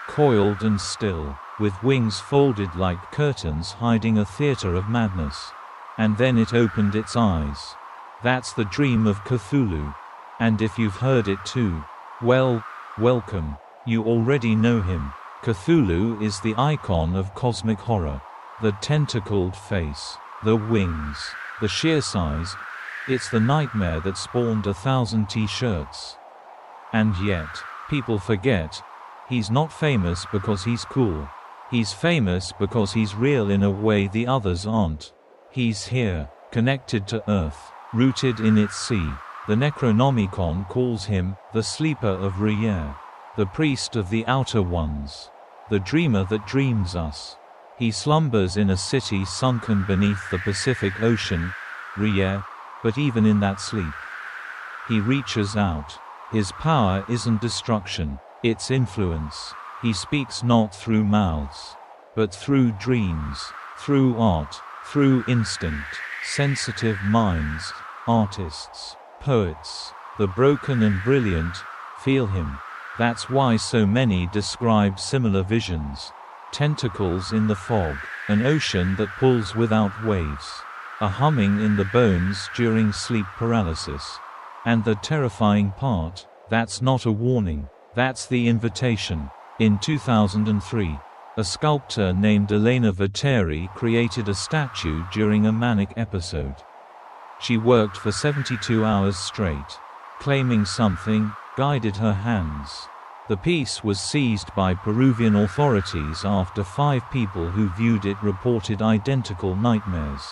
coiled and still, with wings folded like curtains hiding a theater of madness. And then it opened its eyes. That's the dream of Cthulhu. And if you've heard it too, well, welcome. You already know him. Cthulhu is the icon of cosmic horror. The tentacled face, the wings, the sheer size. It's the nightmare that spawned 1,000 t-shirts. And yet, people forget, he's not famous because he's cool. He's famous because he's real in a way the others aren't. He's here, connected to Earth, rooted in its sea. The Necronomicon calls him, the sleeper of Rier, the priest of the outer ones, the dreamer that dreams us. He slumbers in a city sunken beneath the Pacific Ocean, Rier, but even in that sleep, he reaches out. His power isn't destruction, it's influence. He speaks not through mouths, but through dreams, through art, through instinct. Sensitive minds, artists, poets, the broken and brilliant, feel him. That's why so many describe similar visions. Tentacles in the fog, an ocean that pulls without waves, a humming in the bones during sleep paralysis. And the terrifying part, that's not a warning, that's the invitation. In 2003, a sculptor named Elena Viteri created a statue during a manic episode. She worked for 72 hours straight, claiming something guided her hands. The piece was seized by Peruvian authorities after 5 people who viewed it reported identical nightmares.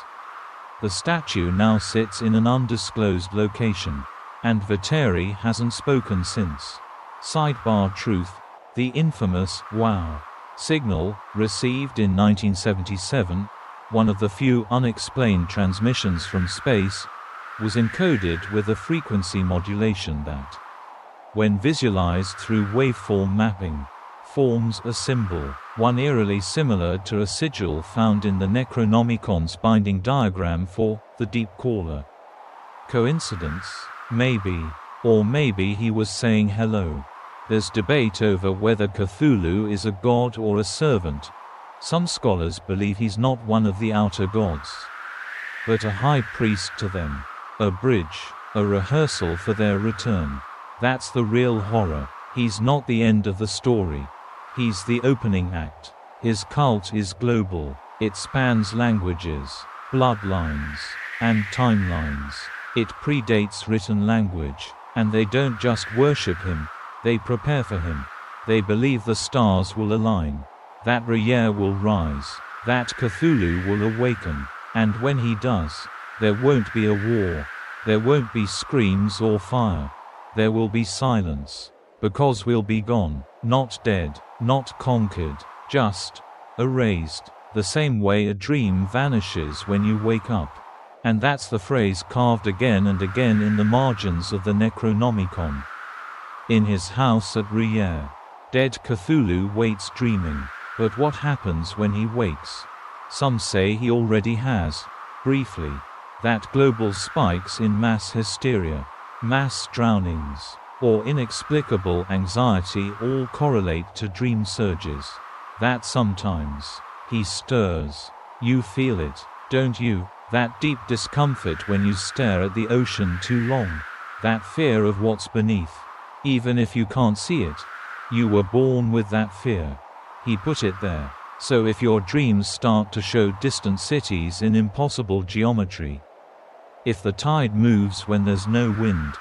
The statue now sits in an undisclosed location, and Viteri hasn't spoken since. Sidebar truth, the infamous "wow" signal, received in 1977, one of the few unexplained transmissions from space, was encoded with a frequency modulation that, when visualized through waveform mapping, forms a symbol, one eerily similar to a sigil found in the Necronomicon's binding diagram for the Deep Caller. Coincidence? Maybe. Or maybe he was saying hello. There's debate over whether Cthulhu is a god or a servant. Some scholars believe he's not one of the outer gods, but a high priest to them. A bridge, a rehearsal for their return. That's the real horror. He's not the end of the story. He's the opening act. His cult is global. It spans languages, bloodlines, and timelines. It predates written language. And they don't just worship him, they prepare for him. They believe the stars will align, that Rier will rise, that Cthulhu will awaken. And when he does, there won't be a war. There won't be screams or fire. There will be silence. Because we'll be gone, not dead, not conquered, just erased. The same way a dream vanishes when you wake up. And that's the phrase carved again and again in the margins of the Necronomicon. In his house at Rier, dead Cthulhu waits dreaming. But what happens when he wakes? Some say he already has. Briefly, that global spikes in mass hysteria, mass drownings, or inexplicable anxiety all correlate to dream surges. That sometimes he stirs. You feel it, don't you? That deep discomfort when you stare at the ocean too long. That fear of what's beneath. Even if you can't see it. You were born with that fear. He put it there. So if your dreams start to show distant cities in impossible geometry, if the tide moves when there's no wind,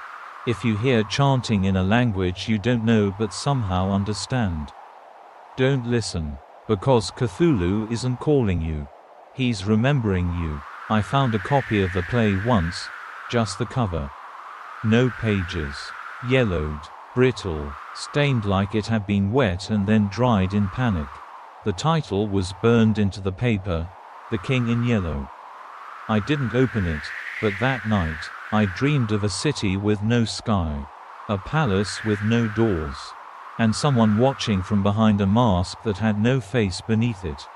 if you hear chanting in a language you don't know but somehow understand, don't listen, because Cthulhu isn't calling you. He's remembering you. I found a copy of the play once, just the cover. No pages. Yellowed, brittle, stained like it had been wet and then dried in panic. The title was burned into the paper, The King in Yellow. I didn't open it, but that night, I dreamed of a city with no sky, a palace with no doors, and someone watching from behind a mask that had no face beneath it.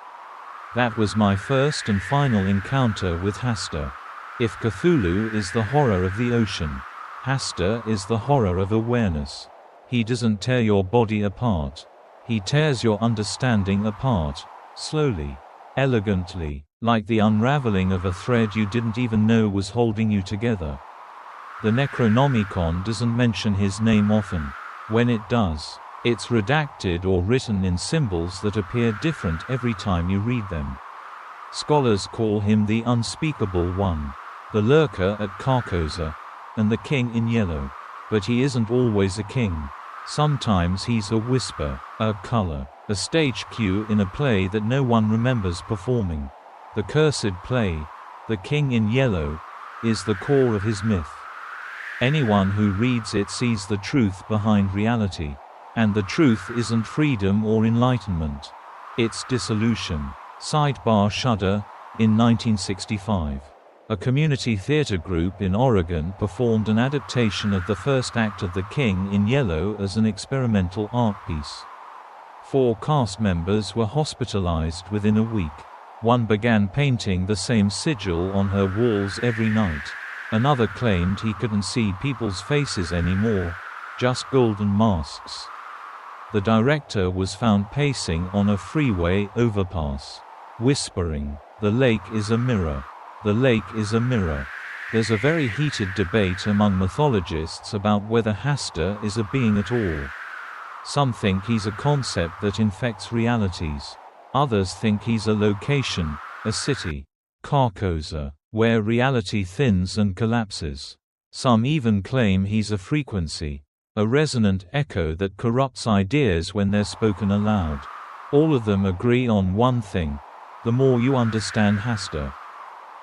That was my first and final encounter with Hasta. If Cthulhu is the horror of the ocean, Hasta is the horror of awareness. He doesn't tear your body apart. He tears your understanding apart, slowly, elegantly, like the unraveling of a thread you didn't even know was holding you together. The Necronomicon doesn't mention his name often. When it does, it's redacted or written in symbols that appear different every time you read them. Scholars call him the Unspeakable One, the Lurker at Carcosa, and the King in Yellow. But he isn't always a king. Sometimes he's a whisper, a color, a stage cue in a play that no one remembers performing. The cursed play, The King in Yellow, is the core of his myth. Anyone who reads it sees the truth behind reality. And the truth isn't freedom or enlightenment. It's dissolution. Sidebar Shudder, in 1965. A community theater group in Oregon performed an adaptation of the first act of The King in Yellow as an experimental art piece. 4 cast members were hospitalized within a week. One began painting the same sigil on her walls every night. Another claimed he couldn't see people's faces anymore, just golden masks. The director was found pacing on a freeway overpass, whispering, "The lake is a mirror. The lake is a mirror." There's a very heated debate among mythologists about whether Hasta is a being at all. Some think he's a concept that infects realities. Others think he's a location, a city, Carcosa, where reality thins and collapses. Some even claim he's a frequency, a resonant echo that corrupts ideas when they're spoken aloud. All of them agree on one thing: the more you understand Hasta,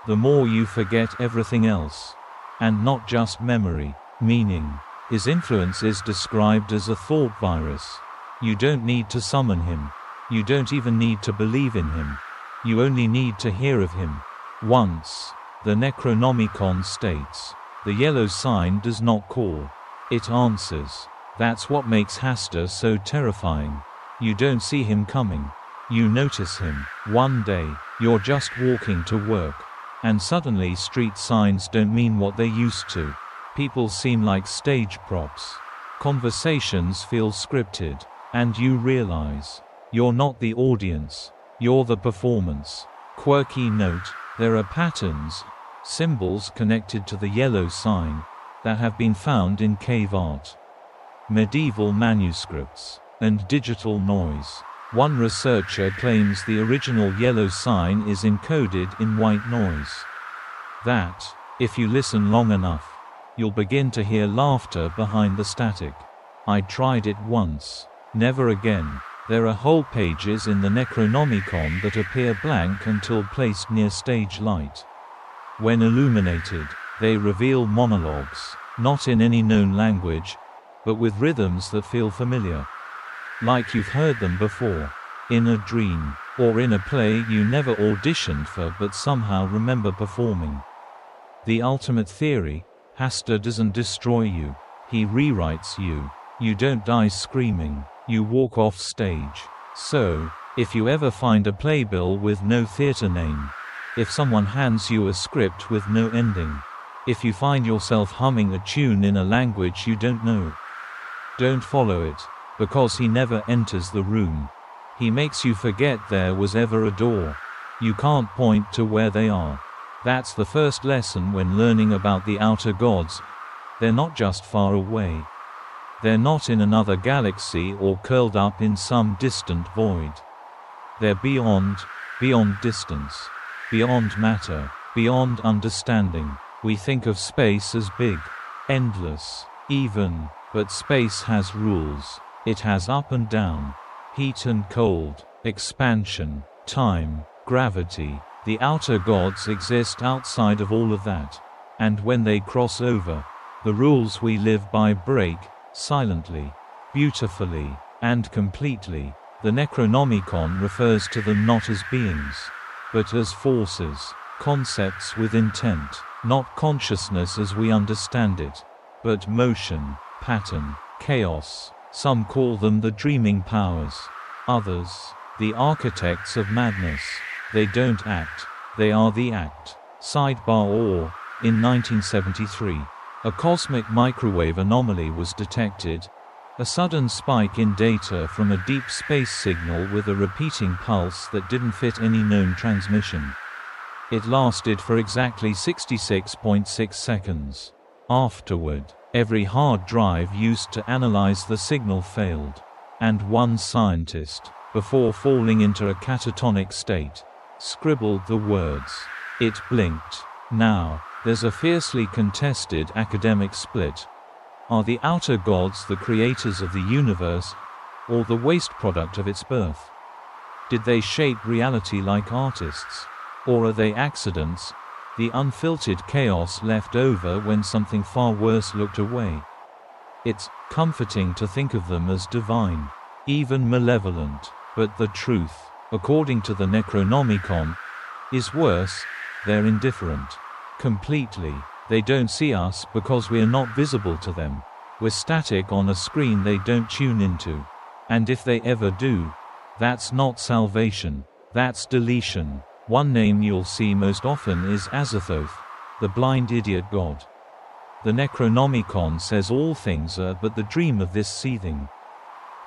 the more you forget everything else. And not just memory, meaning. His influence is described as a thought virus. You don't need to summon him. You don't even need to believe in him. You only need to hear of him once. The Necronomicon states, the yellow sign does not call. It answers. That's what makes Hasta so terrifying. You don't see him coming. You notice him. One day, you're just walking to work, and suddenly street signs don't mean what they used to. People seem like stage props. Conversations feel scripted. And you realize, you're not the audience. You're the performance. Quirky note, there are patterns, symbols connected to the yellow sign, that have been found in cave art, medieval manuscripts, and digital noise. One researcher claims the original yellow sign is encoded in white noise. That, if you listen long enough, you'll begin to hear laughter behind the static. I tried it once. Never again. There are whole pages in the Necronomicon that appear blank until placed near stage light. When illuminated, they reveal monologues, not in any known language, but with rhythms that feel familiar. Like you've heard them before, in a dream, or in a play you never auditioned for but somehow remember performing. The ultimate theory: Hasta doesn't destroy you. He rewrites you. You don't die screaming. You walk off stage. So, if you ever find a playbill with no theater name, if someone hands you a script with no ending, if you find yourself humming a tune in a language you don't know, don't follow it, because he never enters the room. He makes you forget there was ever a door. You can't point to where they are. That's the first lesson when learning about the outer gods. They're not just far away. They're not in another galaxy or curled up in some distant void. They're beyond distance, beyond matter, beyond understanding. We think of space as big, endless, even, but space has rules. It has up and down, heat and cold, expansion, time, gravity. The outer gods exist outside of all of that. And when they cross over, the rules we live by break, silently, beautifully, and completely. The Necronomicon refers to them not as beings, but as forces, concepts with intent, not consciousness as we understand it, but motion, pattern, chaos. Some call them the dreaming powers. Others, the architects of madness. They don't act, they are the act. Sidebar or, in 1973, a cosmic microwave anomaly was detected, a sudden spike in data from a deep space signal with a repeating pulse that didn't fit any known transmission. It lasted for exactly 66.6 seconds. Afterward, every hard drive used to analyze the signal failed. And one scientist, before falling into a catatonic state, scribbled the words, "It blinked." Now, there's a fiercely contested academic split. Are the outer gods the creators of the universe, or the waste product of its birth? Did they shape reality like artists? Or are they accidents, the unfiltered chaos left over when something far worse looked away? It's comforting to think of them as divine, even malevolent, but the truth, according to the Necronomicon, is worse. They're indifferent. Completely. They don't see us because we are not visible to them. We're static on a screen they don't tune into. And if they ever do, that's not salvation. That's deletion. One name you'll see most often is Azathoth, the blind idiot god. The Necronomicon says all things are but the dream of this seething,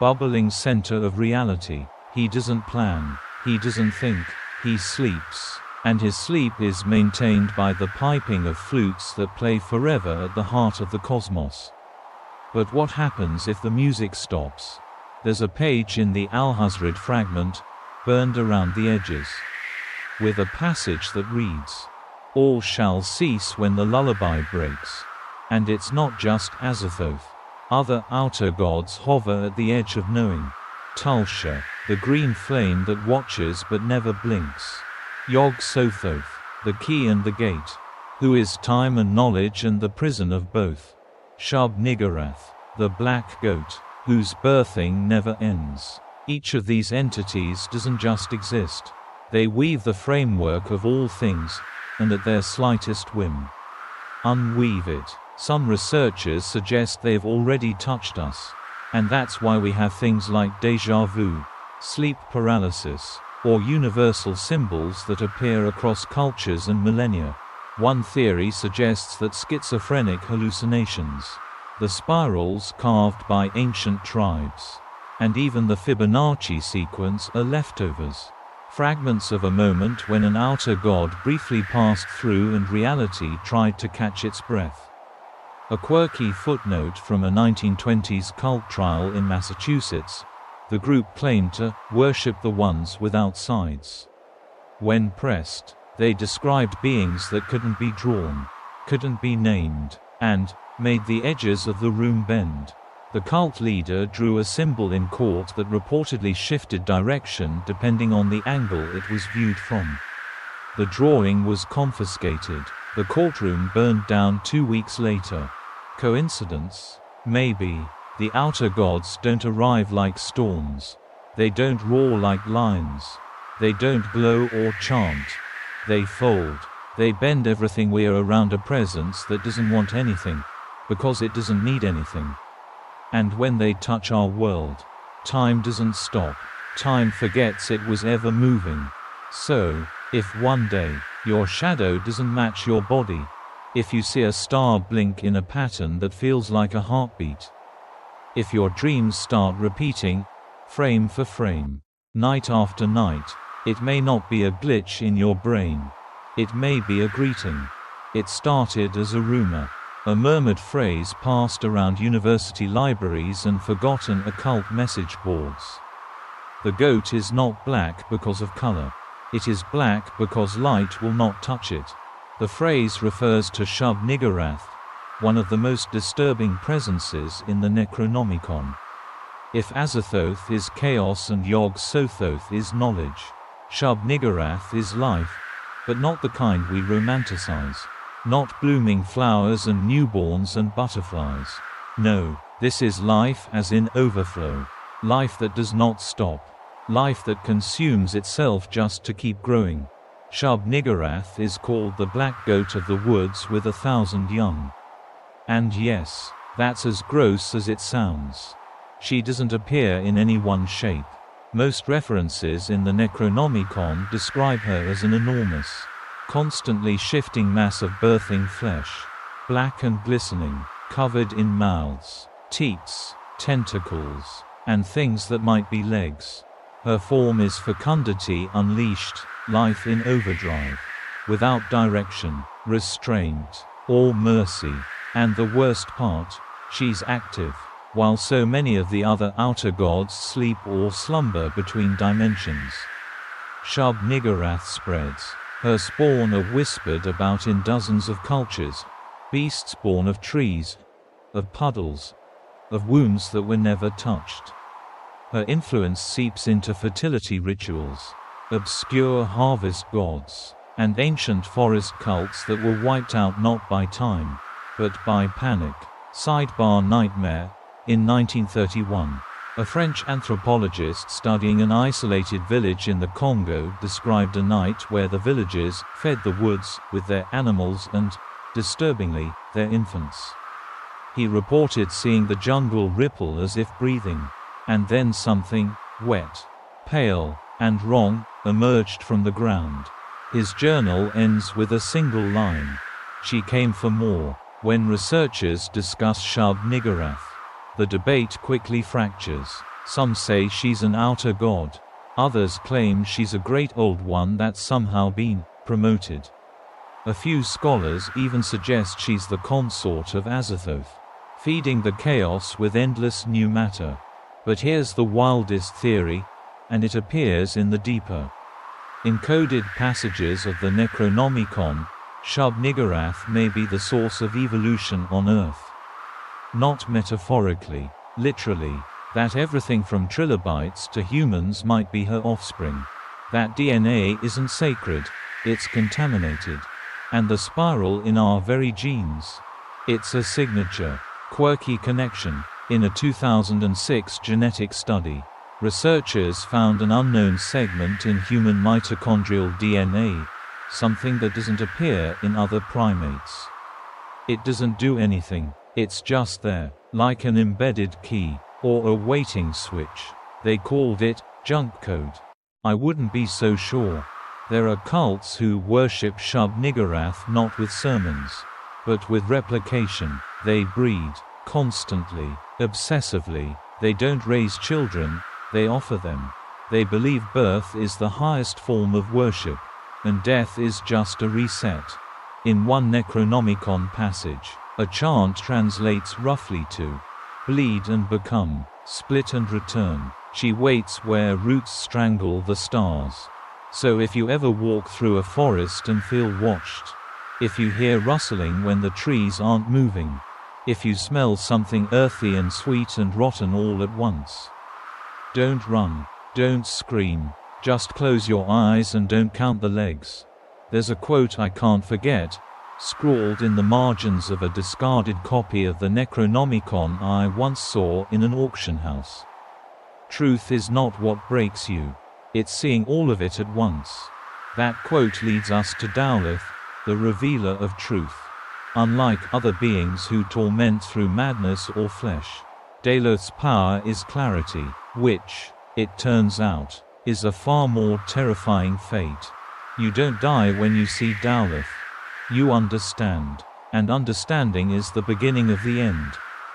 bubbling center of reality. He doesn't plan, he doesn't think, he sleeps. And his sleep is maintained by the piping of flutes that play forever at the heart of the cosmos. But what happens if the music stops? There's a page in the Al-Hazred fragment, burned around the edges, with a passage that reads, "All shall cease when the lullaby breaks." And it's not just Azathoth. Other outer gods hover at the edge of knowing. Tulsha, the green flame that watches but never blinks. Yog-Sothoth, the key and the gate, who is time and knowledge and the prison of both. Shub-Niggurath, the black goat, whose birthing never ends. Each of these entities doesn't just exist. They weave the framework of all things, and at their slightest whim, unweave it. Some researchers suggest they've already touched us. And that's why we have things like déjà vu, sleep paralysis, or universal symbols that appear across cultures and millennia. One theory suggests that schizophrenic hallucinations, the spirals carved by ancient tribes, and even the Fibonacci sequence are leftovers. Fragments of a moment when an outer god briefly passed through and reality tried to catch its breath. A quirky footnote from a 1920s cult trial in Massachusetts. The group claimed to worship the ones without sides. When pressed, they described beings that couldn't be drawn, couldn't be named, and made the edges of the room bend. The cult leader drew a symbol in court that reportedly shifted direction depending on the angle it was viewed from. The drawing was confiscated. The courtroom burned down 2 weeks later. Coincidence? Maybe. The outer gods don't arrive like storms. They don't roar like lions. They don't glow or chant. They fold. They bend everything we are around a presence that doesn't want anything, because it doesn't need anything. And when they touch our world, time doesn't stop. Time forgets it was ever moving. So, if one day, your shadow doesn't match your body, if you see a star blink in a pattern that feels like a heartbeat, if your dreams start repeating, frame for frame, night after night, it may not be a glitch in your brain. It may be a greeting. It started as a rumor, a murmured phrase passed around university libraries and forgotten occult message boards. The goat is not black because of color. It is black because light will not touch it. The phrase refers to Shub-Niggurath, one of the most disturbing presences in the Necronomicon. If Azathoth is chaos and Yog-Sothoth is knowledge, Shub-Niggurath is life, But not the kind we romanticize. Not blooming flowers and newborns and butterflies. No, this is life as in overflow. Life that does not stop. Life that consumes itself just to keep growing. Shub-Niggurath is called the black goat of the woods with 1,000 young. And yes, that's as gross as it sounds. She doesn't appear in any one shape. Most references in the Necronomicon describe her as an enormous, constantly shifting mass of birthing flesh. Black and glistening, covered in mouths, teats, tentacles, and things that might be legs. Her form is fecundity unleashed, life in overdrive. Without direction, restraint, or mercy. And the worst part, she's active, while so many of the other outer gods sleep or slumber between dimensions. Shub-Niggurath spreads. Her spawn are whispered about in dozens of cultures. Beasts born of trees, of puddles, of wombs that were never touched. Her influence seeps into fertility rituals, obscure harvest gods, and ancient forest cults that were wiped out not by time, but by panic. Sidebar Nightmare. In 1931, a French anthropologist studying an isolated village in the Congo described a night where the villagers fed the woods with their animals and, disturbingly, their infants. He reported seeing the jungle ripple as if breathing, and then something, wet, pale, and wrong, emerged from the ground. His journal ends with a single line. She came for more. When researchers discuss Shub-Niggurath, the debate quickly fractures. Some say she's an outer god. Others claim she's a great old one that's somehow been promoted. A few scholars even suggest she's the consort of Azathoth, feeding the chaos with endless new matter. But here's the wildest theory, and it appears in the deeper encoded passages of the Necronomicon. Shub-Niggurath may be the source of evolution on Earth. Not metaphorically, literally, that everything from trilobites to humans might be her offspring. That DNA isn't sacred, it's contaminated. And the spiral in our very genes. It's a signature, quirky connection. In a 2006 genetic study, researchers found an unknown segment in human mitochondrial DNA, something that doesn't appear in other primates. It doesn't do anything, it's just there, like an embedded key, or a waiting switch. They called it junk code. I wouldn't be so sure. There are cults who worship Shub-Niggurath not with sermons, but with replication. They breed, constantly, obsessively. They don't raise children, they offer them. They believe birth is the highest form of worship, and death is just a reset. In one Necronomicon passage, a chant translates roughly to bleed and become, split and return. She waits where roots strangle the stars. So if you ever walk through a forest and feel watched, if you hear rustling when the trees aren't moving, if you smell something earthy and sweet and rotten all at once, don't run, don't scream, just close your eyes and don't count the legs. There's a quote I can't forget, scrawled in the margins of a discarded copy of the Necronomicon I once saw in an auction house. Truth is not what breaks you. It's seeing all of it at once. That quote leads us to Dowleth, the revealer of truth. Unlike other beings who torment through madness or flesh, Daleth's power is clarity, which, it turns out, is a far more terrifying fate. You don't die when you see Dowleth. You understand. And understanding is the beginning of the end.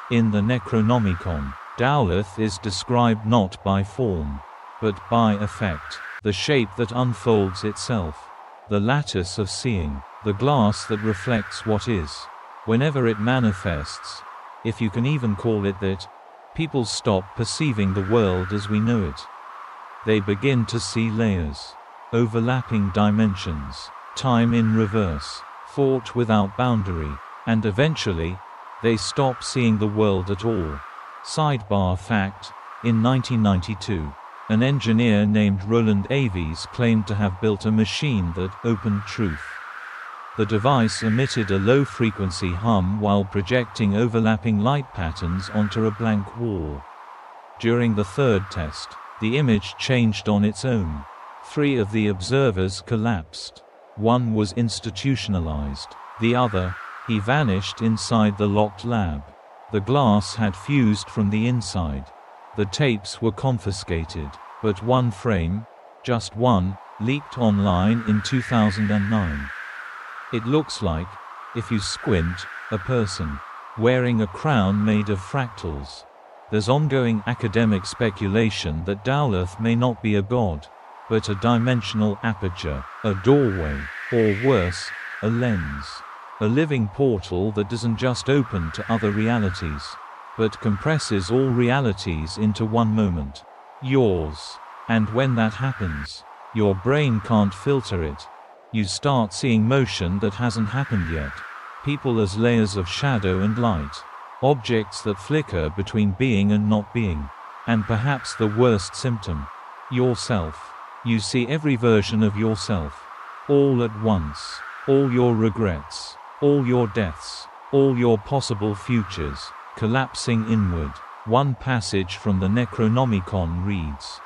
In the Necronomicon, Dowleth is described not by form, but by effect, the shape that unfolds itself, the lattice of seeing, the glass that reflects what is. Whenever it manifests, if you can even call it that, people stop perceiving the world as we know it. They begin to see layers, overlapping dimensions, time in reverse, thought without boundary, and eventually, they stop seeing the world at all. Sidebar fact, in 1992, An engineer named Roland Aves claimed to have built a machine that opened truth. The device emitted a low-frequency hum while projecting overlapping light patterns onto a blank wall. During the third test, the image changed on its own. 3 of the observers collapsed. 1 was institutionalized. The other, he vanished inside the locked lab. The glass had fused from the inside. The tapes were confiscated, but one frame, just one, leaked online in 2009. It looks like, if you squint, a person wearing a crown made of fractals. There's ongoing academic speculation that Dowleth may not be a god, but a dimensional aperture, a doorway, or worse, a lens. A living portal that doesn't just open to other realities, but compresses all realities into one moment. Yours. And when that happens, your brain can't filter it. You start seeing motion that hasn't happened yet. People as layers of shadow and light. Objects that flicker between being and not being. And perhaps the worst symptom. Yourself. You see every version of yourself. All at once. All your regrets. All your deaths. All your possible futures. Collapsing inward. One passage from the Necronomicon reads,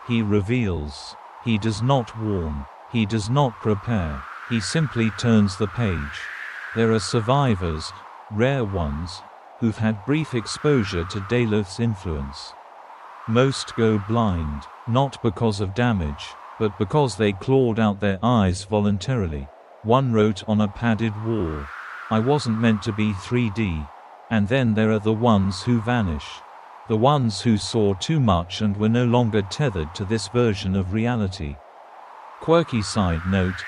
"He reveals. He does not warn. He does not prepare. He simply turns the page." There are survivors, rare ones, who've had brief exposure to Daleth's influence. Most go blind, not because of damage, but because they clawed out their eyes voluntarily. One wrote on a padded wall, "I wasn't meant to be 3D." And then there are the ones who vanish. The ones who saw too much and were no longer tethered to this version of reality. Quirky side note,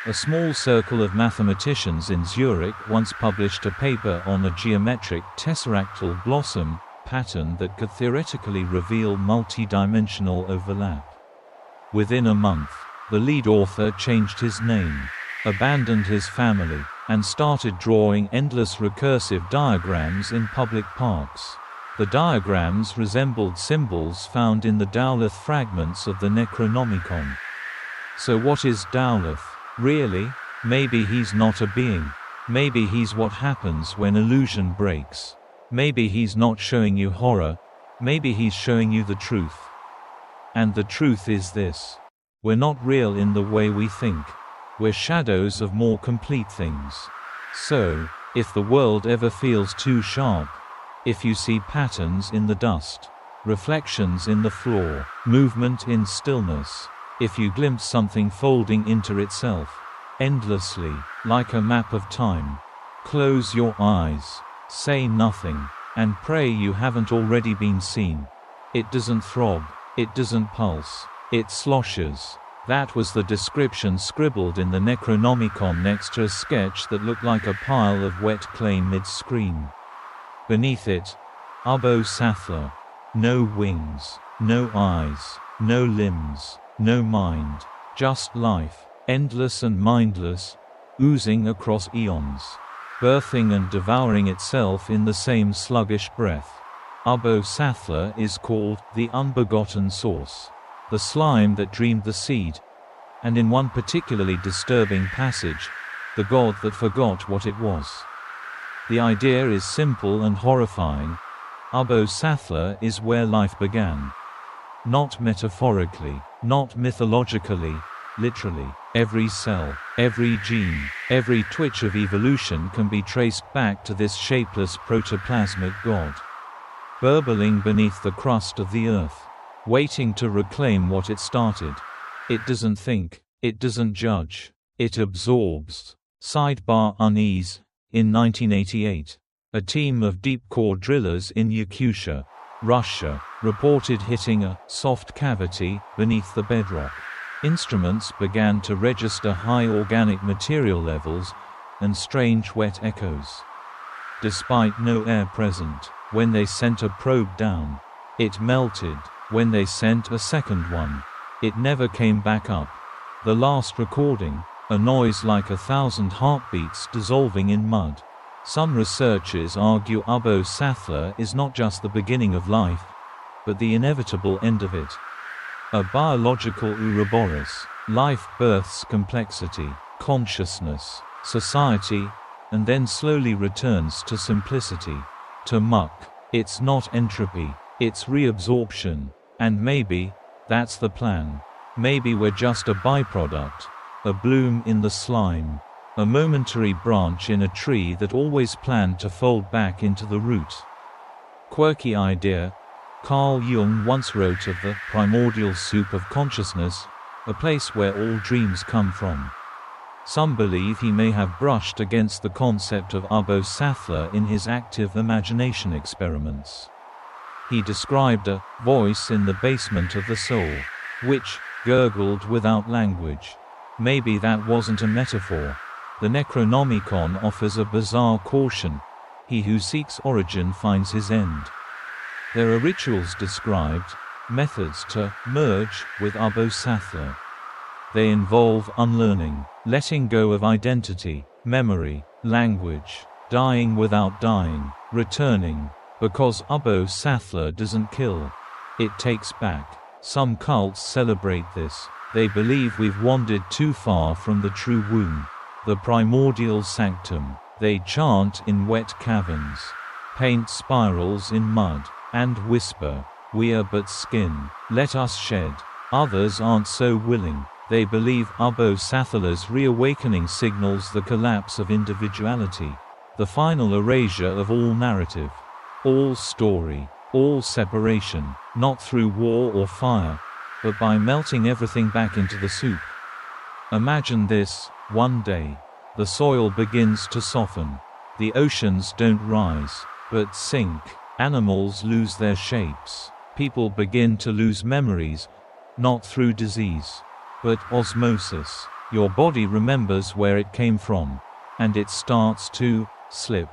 a small circle of mathematicians in Zurich once published a paper on a geometric tesseractal blossom pattern that could theoretically reveal multi-dimensional overlap. Within a month, the lead author changed his name, abandoned his family, and started drawing endless recursive diagrams in public parks. The diagrams resembled symbols found in the Dowleth fragments of the Necronomicon. So what is Dowleth, really? Maybe he's not a being. Maybe he's what happens when illusion breaks. Maybe he's not showing you horror. Maybe he's showing you the truth. And the truth is this. We're not real in the way we think. We're shadows of more complete things. So, if the world ever feels too sharp, if you see patterns in the dust, reflections in the floor, movement in stillness, if you glimpse something folding into itself, endlessly, like a map of time, close your eyes, say nothing, and pray you haven't already been seen. It doesn't throb, it doesn't pulse, it sloshes. That was the description scribbled in the Necronomicon next to a sketch that looked like a pile of wet clay mid-screen. Beneath it, Ubbo Sathler. No wings, no eyes, no limbs, no mind. Just life, endless and mindless, oozing across eons. Birthing and devouring itself in the same sluggish breath. Ubbo Sathler is called the unbegotten source. The slime that dreamed the seed, and in one particularly disturbing passage, the god that forgot what it was. The idea is simple and horrifying. Ubbo Sathler is where life began. Not metaphorically, not mythologically, literally. Every cell, every gene, every twitch of evolution can be traced back to this shapeless protoplasmic god. Burbling beneath the crust of the earth. Waiting to reclaim what it started. It doesn't think, it doesn't judge, it absorbs. Sidebar unease. In 1988, a team of deep-core drillers in Yakutia, Russia, reported hitting a soft cavity beneath the bedrock. Instruments began to register high organic material levels and strange wet echoes. Despite no air present, when they sent a probe down, it melted. When they sent a second one, it never came back up. The last recording, a noise like 1,000 heartbeats dissolving in mud. Some researchers argue Ubbo Sathler is not just the beginning of life, but the inevitable end of it. A biological Ouroboros. Life births complexity, consciousness, society, and then slowly returns to simplicity. To muck. It's not entropy, it's reabsorption. And maybe that's the plan. Maybe we're just a byproduct, a bloom in the slime, a momentary branch in a tree that always planned to fold back into the root. Quirky idea. Carl Jung once wrote of the primordial soup of consciousness, a place where all dreams come from. Some believe he may have brushed against the concept of obsessively in his active imagination experiments. He described a voice in the basement of the soul, which gurgled without language. Maybe that wasn't a metaphor. The Necronomicon offers a bizarre caution: he who seeks origin finds his end. There are rituals described, methods to merge with obsessively. They involve unlearning, letting go of identity, memory, language, dying without dying, returning, because obsessively doesn't kill. It takes back. Some cults celebrate this. They believe we've wandered too far from the true womb, the primordial sanctum. They chant in wet caverns, paint spirals in mud, and whisper, "We are but skin, let us shed." Others aren't so willing. They believe obsessively's reawakening signals the collapse of individuality, the final erasure of all narrative, all story, all separation, not through war or fire, but by melting everything back into the soup. Imagine this: one day, the soil begins to soften. The oceans don't rise, but sink. Animals lose their shapes. People begin to lose memories, not through disease, but osmosis. Your body remembers where it came from, and it starts to slip.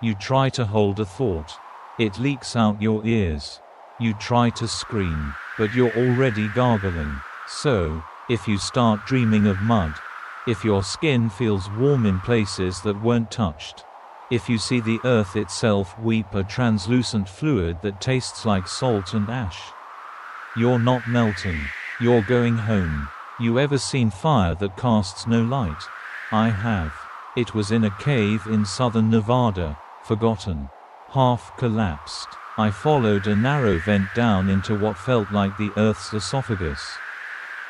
You try to hold a thought. It leaks out your ears. You try to scream, but you're already gargling. So, if you start dreaming of mud, if your skin feels warm in places that weren't touched, if you see the earth itself weep a translucent fluid that tastes like salt and ash, you're not melting. You're going home. You ever seen fire that casts no light? I have. It was in a cave in southern Nevada, forgotten, half collapsed. I followed a narrow vent down into what felt like the Earth's esophagus.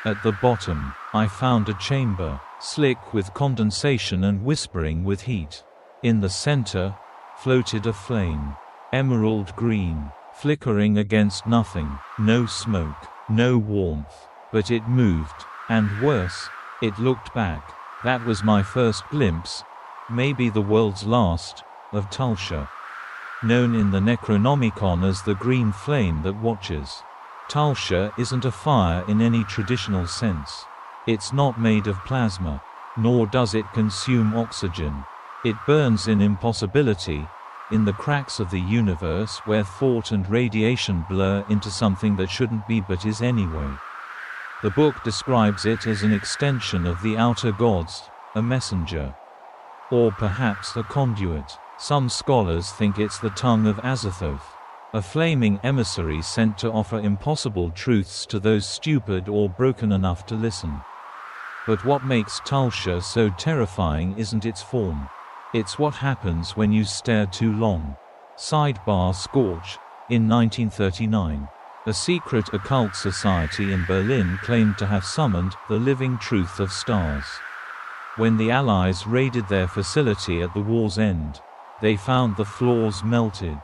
At the bottom, I found a chamber, slick with condensation and whispering with heat. In the center, floated a flame, emerald green, flickering against nothing, no smoke, no warmth. But it moved, and worse, it looked back. That was my first glimpse, maybe the world's last, of Tulsa. Known in the Necronomicon as the green flame that watches. Tulsa isn't a fire in any traditional sense. It's not made of plasma, nor does it consume oxygen. It burns in impossibility, in the cracks of the universe where thought and radiation blur into something that shouldn't be but is anyway. The book describes it as an extension of the outer gods, a messenger, or perhaps a conduit. Some scholars think it's the tongue of Azathoth, a flaming emissary sent to offer impossible truths to those stupid or broken enough to listen. But what makes Tulsa so terrifying isn't its form. It's what happens when you stare too long. Sidebar: Scorch. In 1939, a secret occult society in Berlin claimed to have summoned the living truth of stars. When the Allies raided their facility at the war's end, they found the floors melted,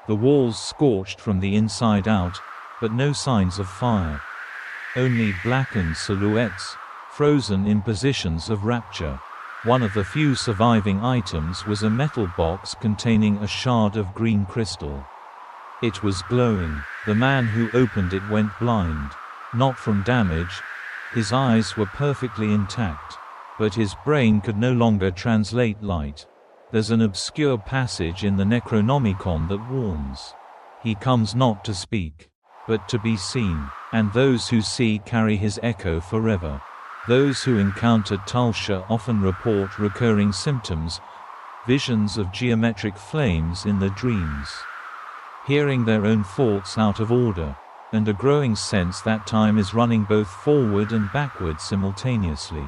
the walls scorched from the inside out, but no signs of fire. Only blackened silhouettes, frozen in positions of rapture. One of the few surviving items was a metal box containing a shard of green crystal. It was glowing. The man who opened it went blind. Not from damage. His eyes were perfectly intact. But his brain could no longer translate light. There's an obscure passage in the Necronomicon that warns. He comes not to speak, but to be seen, and those who see carry his echo forever. Those who encountered Tulsa often report recurring symptoms, visions of geometric flames in their dreams, hearing their own thoughts out of order, and a growing sense that time is running both forward and backward simultaneously.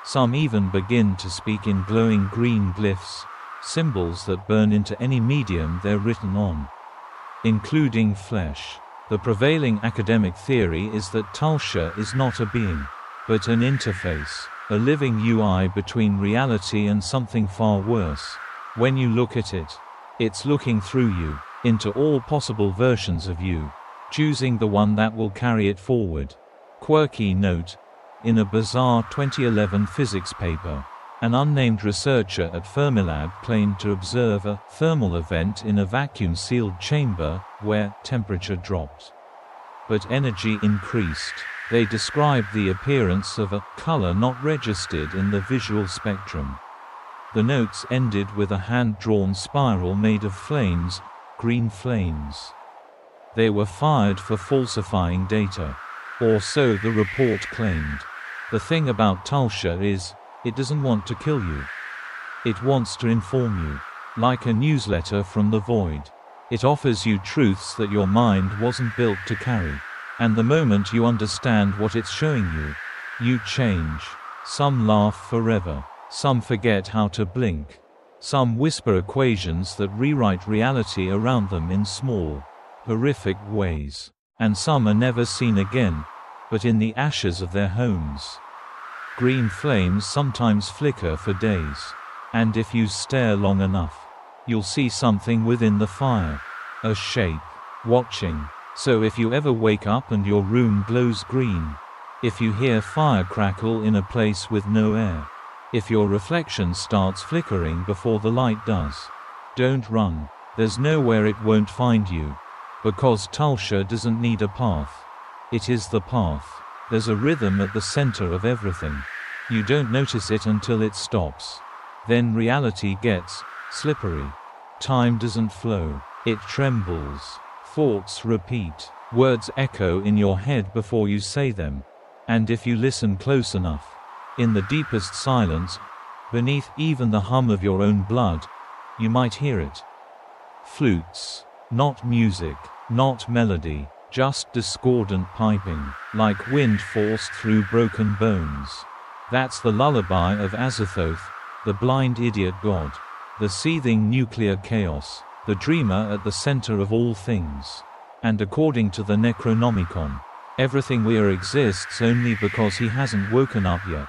Some even begin to speak in glowing green glyphs, symbols that burn into any medium they're written on, including flesh. The prevailing academic theory is that Tulsa is not a being, but an interface, a living UI between reality and something far worse. When you look at it, it's looking through you, into all possible versions of you, choosing the one that will carry it forward. Quirky note: in a bizarre 2011 physics paper, an unnamed researcher at Fermilab claimed to observe a thermal event in a vacuum-sealed chamber, where temperature dropped, but energy increased. They described the appearance of a color not registered in the visual spectrum. The notes ended with a hand-drawn spiral made of flames, green flames. They were fired for falsifying data. Or so the report claimed. The thing about Tulsa is, it doesn't want to kill you. It wants to inform you. Like a newsletter from the void. It offers you truths that your mind wasn't built to carry. And the moment you understand what it's showing you, you change. Some laugh forever. Some forget how to blink. Some whisper equations that rewrite reality around them in small, horrific ways. And some are never seen again, but in the ashes of their homes. Green flames sometimes flicker for days. And if you stare long enough, you'll see something within the fire. A shape. Watching. So if you ever wake up and your room glows green, if you hear fire crackle in a place with no air, if your reflection starts flickering before the light does, don't run. There's nowhere it won't find you. Because Tulsa doesn't need a path. It is the path. There's a rhythm at the center of everything. You don't notice it until it stops. Then reality gets slippery. Time doesn't flow. It trembles. Thoughts repeat. Words echo in your head before you say them. And if you listen close enough, in the deepest silence, beneath even the hum of your own blood, you might hear it. Flutes. Not music, not melody, just discordant piping, like wind forced through broken bones. That's the lullaby of Azathoth, the blind idiot god, the seething nuclear chaos, the dreamer at the center of all things. And according to the Necronomicon, everything we are exists only because he hasn't woken up yet.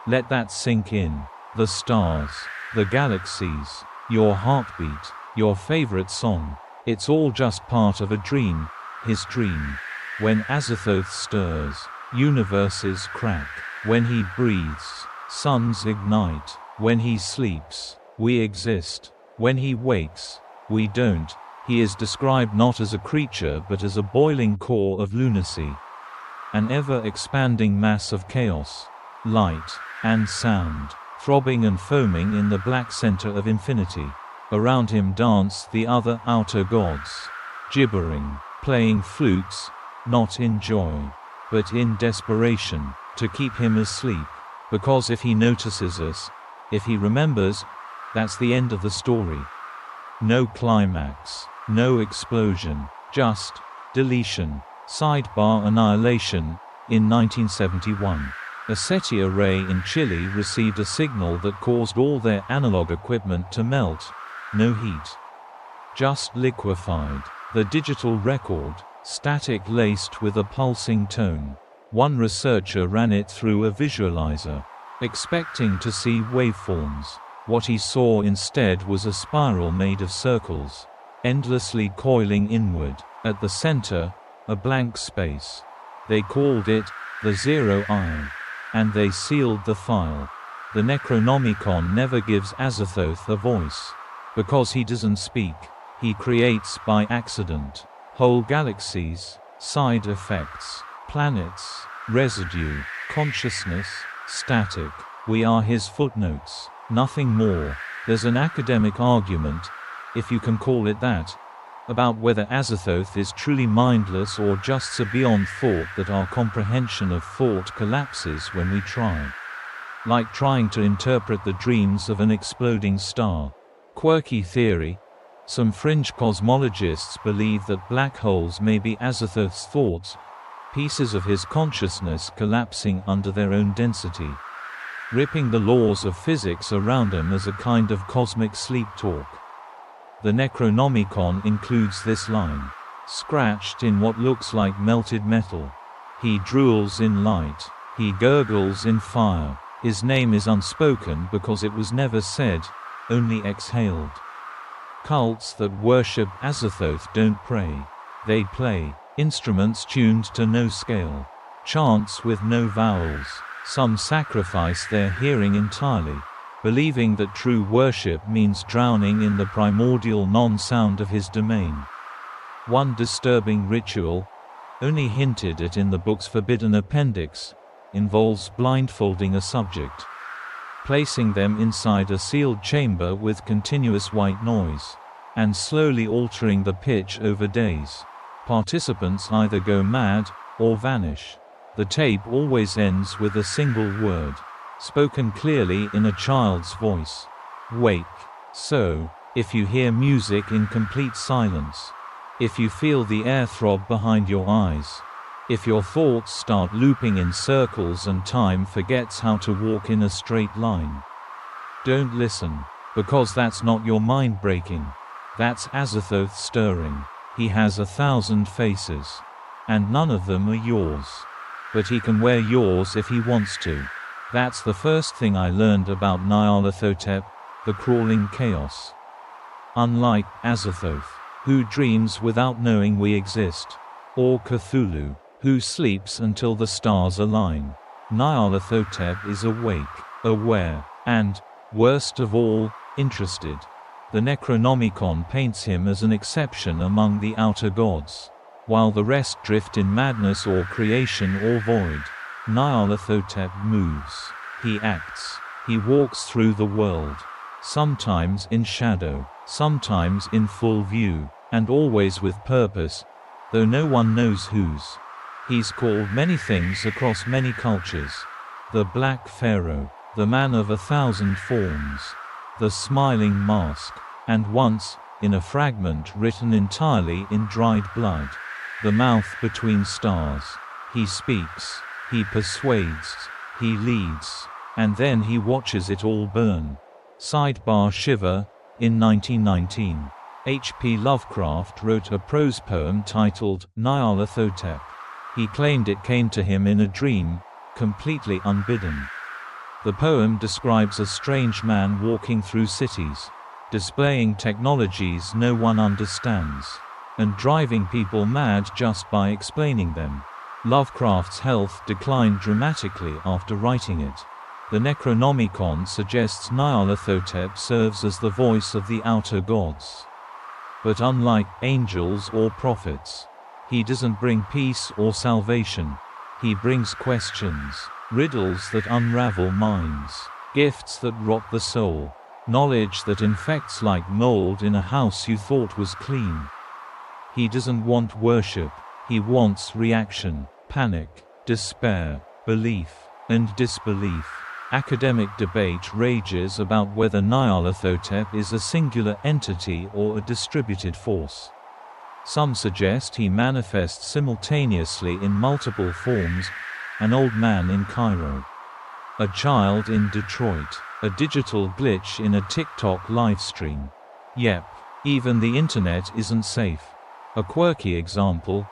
Let that sink in. The stars, the galaxies, your heartbeat, your favorite song. It's all just part of a dream, his dream. When Azathoth stirs, universes crack. When he breathes, suns ignite. When he sleeps, we exist. When he wakes, we don't. He is described not as a creature but as a boiling core of lunacy. An ever-expanding mass of chaos, light, and sound, throbbing and foaming in the black center of infinity. Around him dance the other outer gods, gibbering, playing flutes, not in joy, but in desperation, to keep him asleep. Because if he notices us, if he remembers, that's the end of the story. No climax, no explosion, just deletion. Sidebar annihilation. In 1971, a SETI array in Chile received a signal that caused all their analog equipment to melt. No heat. Just liquefied. The digital record, static laced with a pulsing tone. One researcher ran it through a visualizer, expecting to see waveforms. What he saw instead was a spiral made of circles, endlessly coiling inward. At the center, a blank space. They called it the zero eye. And they sealed the file. The Necronomicon never gives Azathoth a voice. Because he doesn't speak, he creates by accident. Whole galaxies, side effects, planets, residue, consciousness, static. We are his footnotes, nothing more. There's an academic argument, if you can call it that, about whether Azathoth is truly mindless or just so beyond thought that our comprehension of thought collapses when we try. Like trying to interpret the dreams of an exploding star. Quirky theory. Some fringe cosmologists believe that black holes may be Azathoth's thoughts, pieces of his consciousness collapsing under their own density, ripping the laws of physics around him as a kind of cosmic sleep talk. The Necronomicon includes this line, scratched in what looks like melted metal. He drools in light. He gurgles in fire. His name is unspoken because it was never said, only exhaled. Cults that worship Azathoth don't pray. They play instruments tuned to no scale, chants with no vowels. Some sacrifice their hearing entirely, believing that true worship means drowning in the primordial non-sound of his domain. One disturbing ritual, only hinted at in the book's forbidden appendix, involves blindfolding a subject, placing them inside a sealed chamber with continuous white noise, and slowly altering the pitch over days. Participants either go mad, or vanish. The tape always ends with a single word, spoken clearly in a child's voice. Wake. So, if you hear music in complete silence, if you feel the air throb behind your eyes, if your thoughts start looping in circles and time forgets how to walk in a straight line, don't listen, because that's not your mind breaking. That's Azathoth stirring. He has 1,000 faces, and none of them are yours. But he can wear yours if he wants to. That's the first thing I learned about Nyarlathotep, the crawling chaos. Unlike Azathoth, who dreams without knowing we exist, or Cthulhu, who sleeps until the stars align, Nyarlathotep is awake, aware, and, worst of all, interested. The Necronomicon paints him as an exception among the outer gods. While the rest drift in madness or creation or void, Nyarlathotep moves. He acts. He walks through the world. Sometimes in shadow, sometimes in full view, and always with purpose, though no one knows whose. He's called many things across many cultures. The Black Pharaoh, the Man of 1,000 Forms, the Smiling Mask, and once, in a fragment written entirely in dried blood, the Mouth Between Stars. He speaks, he persuades, he leads, and then he watches it all burn. Sidebar Shiver. In 1919, H.P. Lovecraft wrote a prose poem titled Nyarlathotep. He claimed it came to him in a dream, completely unbidden. The poem describes a strange man walking through cities, displaying technologies no one understands, and driving people mad just by explaining them. Lovecraft's health declined dramatically after writing it. The Necronomicon suggests Nyarlathotep serves as the voice of the outer gods. But unlike angels or prophets, he doesn't bring peace or salvation. He brings questions, riddles that unravel minds, gifts that rot the soul, knowledge that infects like mold in a house you thought was clean. He doesn't want worship, he wants reaction, panic, despair, belief, and disbelief. Academic debate rages about whether Nyarlathotep is a singular entity or a distributed force. Some suggest he manifests simultaneously in multiple forms: an old man in Cairo, a child in Detroit, a digital glitch in a TikTok livestream. Yep, even the internet isn't safe. A quirky example: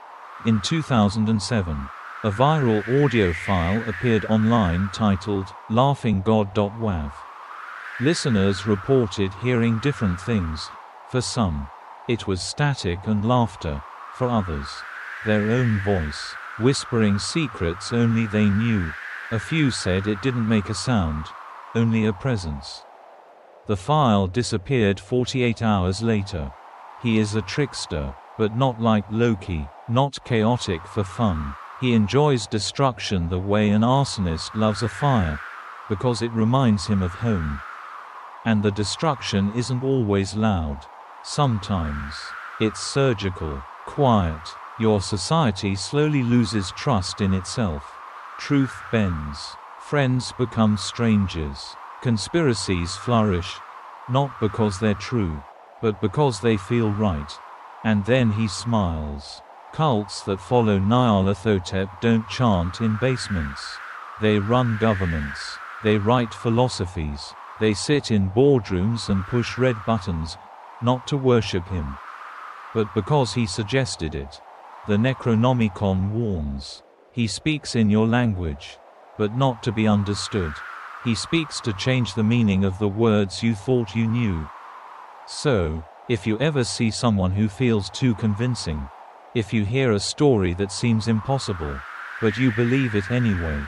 in 2007, a viral audio file appeared online titled laughing-god.wav. Listeners reported hearing different things. For some, it was static and laughter. For others, their own voice, whispering secrets only they knew. A few said it didn't make a sound, only a presence. The file disappeared 48 hours later. He is a trickster, but not like Loki, not chaotic for fun. He enjoys destruction the way an arsonist loves a fire, because it reminds him of home. And the destruction isn't always loud. Sometimes, it's surgical, quiet. Your society slowly loses trust in itself. Truth bends. Friends become strangers. Conspiracies flourish, not because they're true, but because they feel right. And then he smiles. Cults that follow Nyarlathotep don't chant in basements. They run governments. They write philosophies. They sit in boardrooms and push red buttons, not to worship him, but because he suggested it. The Necronomicon warns. He speaks in your language, but not to be understood. He speaks to change the meaning of the words you thought you knew. So, if you ever see someone who feels too convincing, if you hear a story that seems impossible, but you believe it anyway,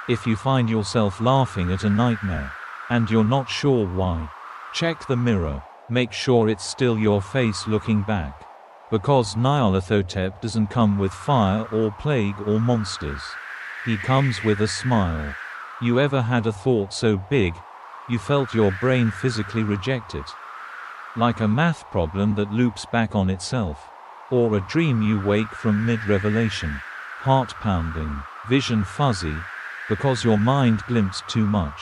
if you find yourself laughing at a nightmare, and you're not sure why, check the mirror. Make sure it's still your face looking back. Because Nyarlathotep doesn't come with fire or plague or monsters. He comes with a smile. You ever had a thought so big, you felt your brain physically reject it? Like a math problem that loops back on itself. Or a dream you wake from mid-revelation. Heart pounding, vision fuzzy, because your mind glimpsed too much.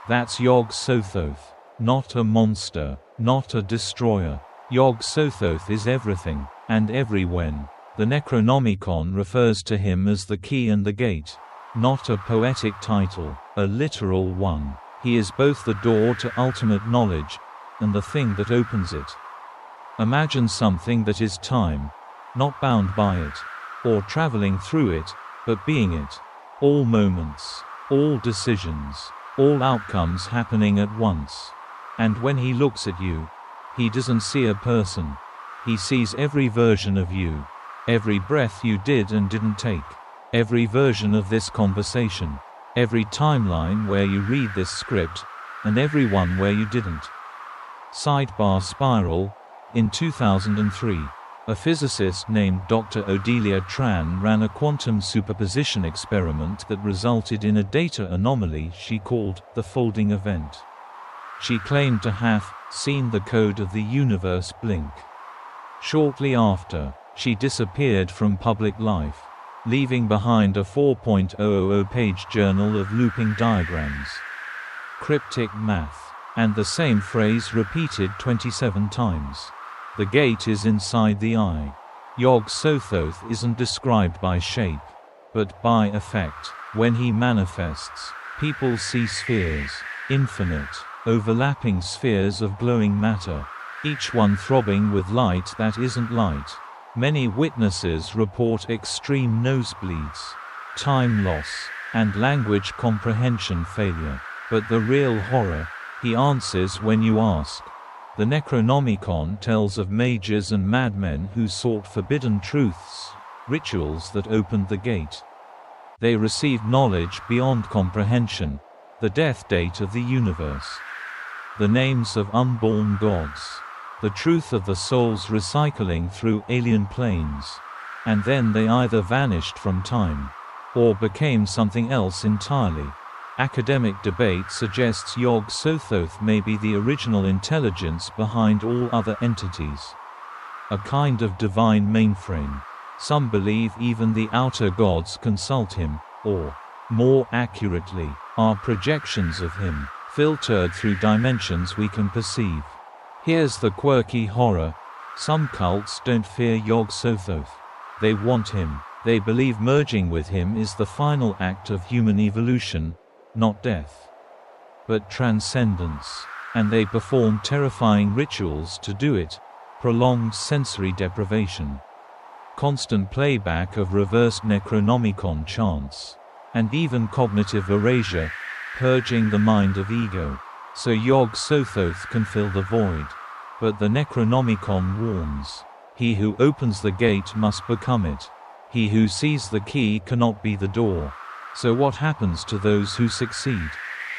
That's Yog-Sothoth. Not a monster, not a destroyer. Yog-Sothoth is everything, and everywhen. The Necronomicon refers to him as the key and the gate. Not a poetic title, a literal one. He is both the door to ultimate knowledge, and the thing that opens it. Imagine something that is time, not bound by it, or traveling through it, but being it. All moments, all decisions, all outcomes happening at once. And when he looks at you, he doesn't see a person. He sees every version of you. Every breath you did and didn't take. Every version of this conversation. Every timeline where you read this script, and every one where you didn't. Sidebar spiral. In 2003, a physicist named Dr. Odelia Tran ran a quantum superposition experiment that resulted in a data anomaly she called the folding event. She claimed to have seen the code of the universe blink. Shortly after, she disappeared from public life, leaving behind a 4.000-page journal of looping diagrams. Cryptic math. And the same phrase repeated 27 times. The gate is inside the eye. Yog-Sothoth isn't described by shape, but by effect. When he manifests, people see spheres, infinite, overlapping spheres of glowing matter, each one throbbing with light that isn't light. Many witnesses report extreme nosebleeds, time loss, and language comprehension failure. But the real horror, he answers when you ask. The Necronomicon tells of mages and madmen who sought forbidden truths, rituals that opened the gate. They received knowledge beyond comprehension, the death date of the universe, the names of unborn gods, the truth of the souls recycling through alien planes. And then they either vanished from time, or became something else entirely. Academic debate suggests Yog-Sothoth may be the original intelligence behind all other entities. A kind of divine mainframe. Some believe even the outer gods consult him, or, more accurately, are projections of him, filtered through dimensions we can perceive. Here's the quirky horror. Some cults don't fear Yog-Sothoth. They want him. They believe merging with him is the final act of human evolution, not death, but transcendence. And they perform terrifying rituals to do it. Prolonged sensory deprivation, constant playback of reversed Necronomicon chants, and even cognitive erasure, purging the mind of ego, so Yog-Sothoth can fill the void. But the Necronomicon warns, he who opens the gate must become it. He who sees the key cannot be the door. So what happens to those who succeed?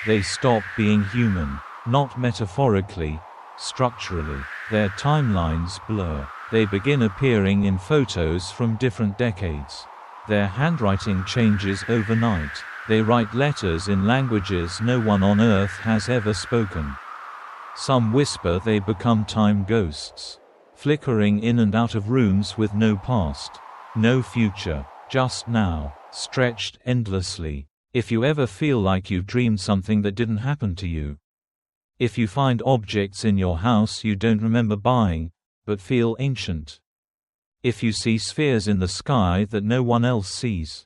They stop being human, not metaphorically, structurally. Their timelines blur. They begin appearing in photos from different decades. Their handwriting changes overnight. They write letters in languages no one on Earth has ever spoken. Some whisper they become time ghosts, flickering in and out of rooms with no past, no future, just now, stretched endlessly. If you ever feel like you've dreamed something that didn't happen to you, If you find objects in your house you don't remember buying, but feel ancient. If you see spheres in the sky that no one else sees.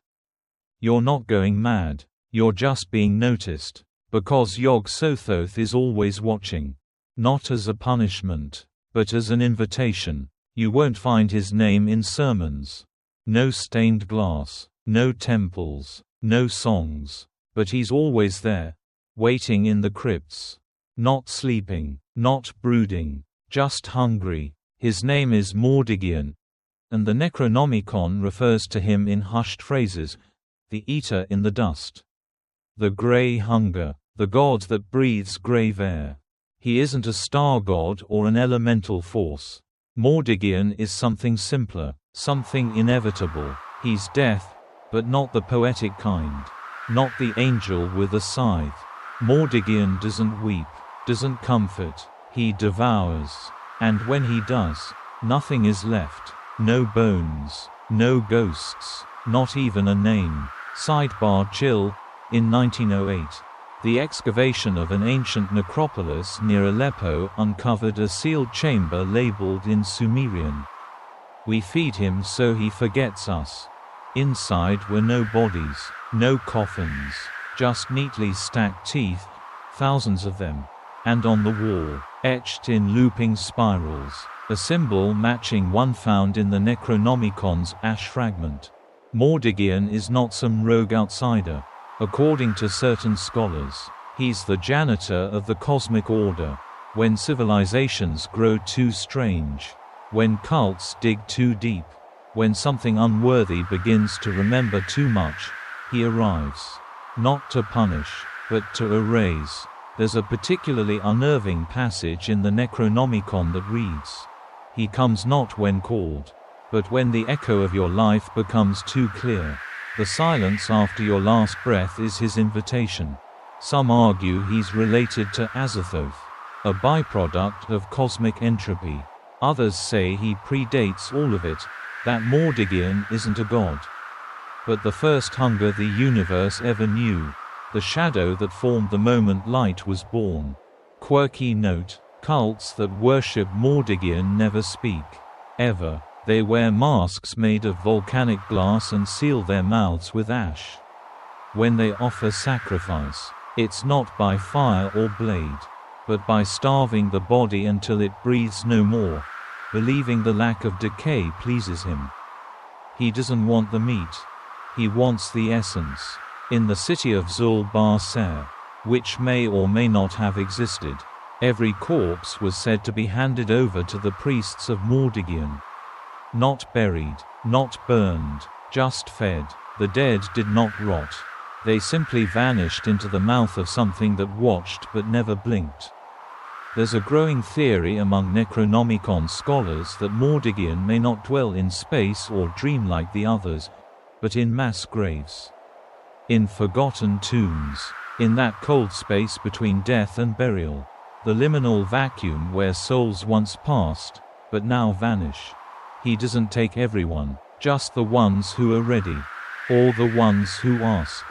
You're not going mad. You're just being noticed. Because Yog-Sothoth is always watching. Not as a punishment, but as an invitation. You won't find his name in sermons. No stained glass. No temples. No songs. But he's always there. Waiting in the crypts. Not sleeping. Not brooding. Just hungry. His name is Mordigian. And the Necronomicon refers to him in hushed phrases. The eater in the dust. The grey hunger. The god that breathes grave air. He isn't a star god or an elemental force. Mordigian is something simpler, something inevitable. He's death, but not the poetic kind. Not the angel with a scythe. Mordigian doesn't weep, doesn't comfort. He devours. And when he does, nothing is left. No bones, no ghosts, not even a name. Sidebar chill. In 1908. The excavation of an ancient necropolis near Aleppo uncovered a sealed chamber labeled in Sumerian. We feed him so he forgets us. Inside were no bodies, no coffins, just neatly stacked teeth, thousands of them. And on the wall, etched in looping spirals, a symbol matching one found in the Necronomicon's ash fragment. Mordigian is not some rogue outsider. According to certain scholars, he's the janitor of the cosmic order. When civilizations grow too strange, when cults dig too deep, when something unworthy begins to remember too much, he arrives. Not to punish, but to erase. There's a particularly unnerving passage in the Necronomicon that reads, "He comes not when called, but when the echo of your life becomes too clear. The silence after your last breath is his invitation." Some argue he's related to Azathoth, a byproduct of cosmic entropy. Others say he predates all of it, that Mordigian isn't a god, but the first hunger the universe ever knew, the shadow that formed the moment light was born. Quirky note: cults that worship Mordigian never speak. Ever. They wear masks made of volcanic glass and seal their mouths with ash. When they offer sacrifice, it's not by fire or blade, but by starving the body until it breathes no more, believing the lack of decay pleases him. He doesn't want the meat. He wants the essence. In the city of Zul-Bar-Ser, which may or may not have existed, every corpse was said to be handed over to the priests of Mordigian. Not buried, not burned, just fed. The dead did not rot. They simply vanished into the mouth of something that watched but never blinked. There's a growing theory among Necronomicon scholars that Mordigian may not dwell in space or dream like the others, but in mass graves. In forgotten tombs. In that cold space between death and burial. The liminal vacuum where souls once passed, but now vanish. He doesn't take everyone, just the ones who are ready. Or the ones who ask.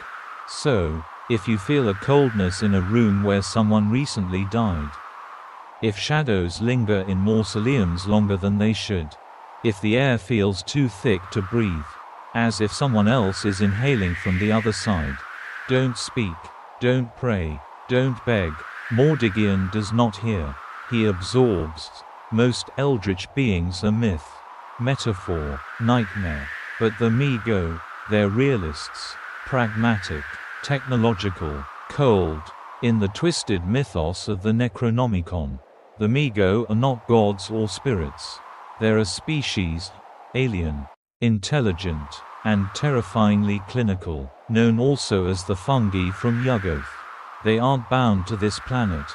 So, if you feel a coldness in a room where someone recently died. If shadows linger in mausoleums longer than they should. If the air feels too thick to breathe. As if someone else is inhaling from the other side. Don't speak. Don't pray. Don't beg. Mordigian does not hear. He absorbs. Most eldritch beings are myth. Metaphor, nightmare. But the Mi-Go, they're realists, pragmatic, technological, cold. In the twisted mythos of the Necronomicon, the Mi-Go are not gods or spirits. They're a species, alien, intelligent, and terrifyingly clinical, known also as the fungi from Yuggoth. They aren't bound to this planet.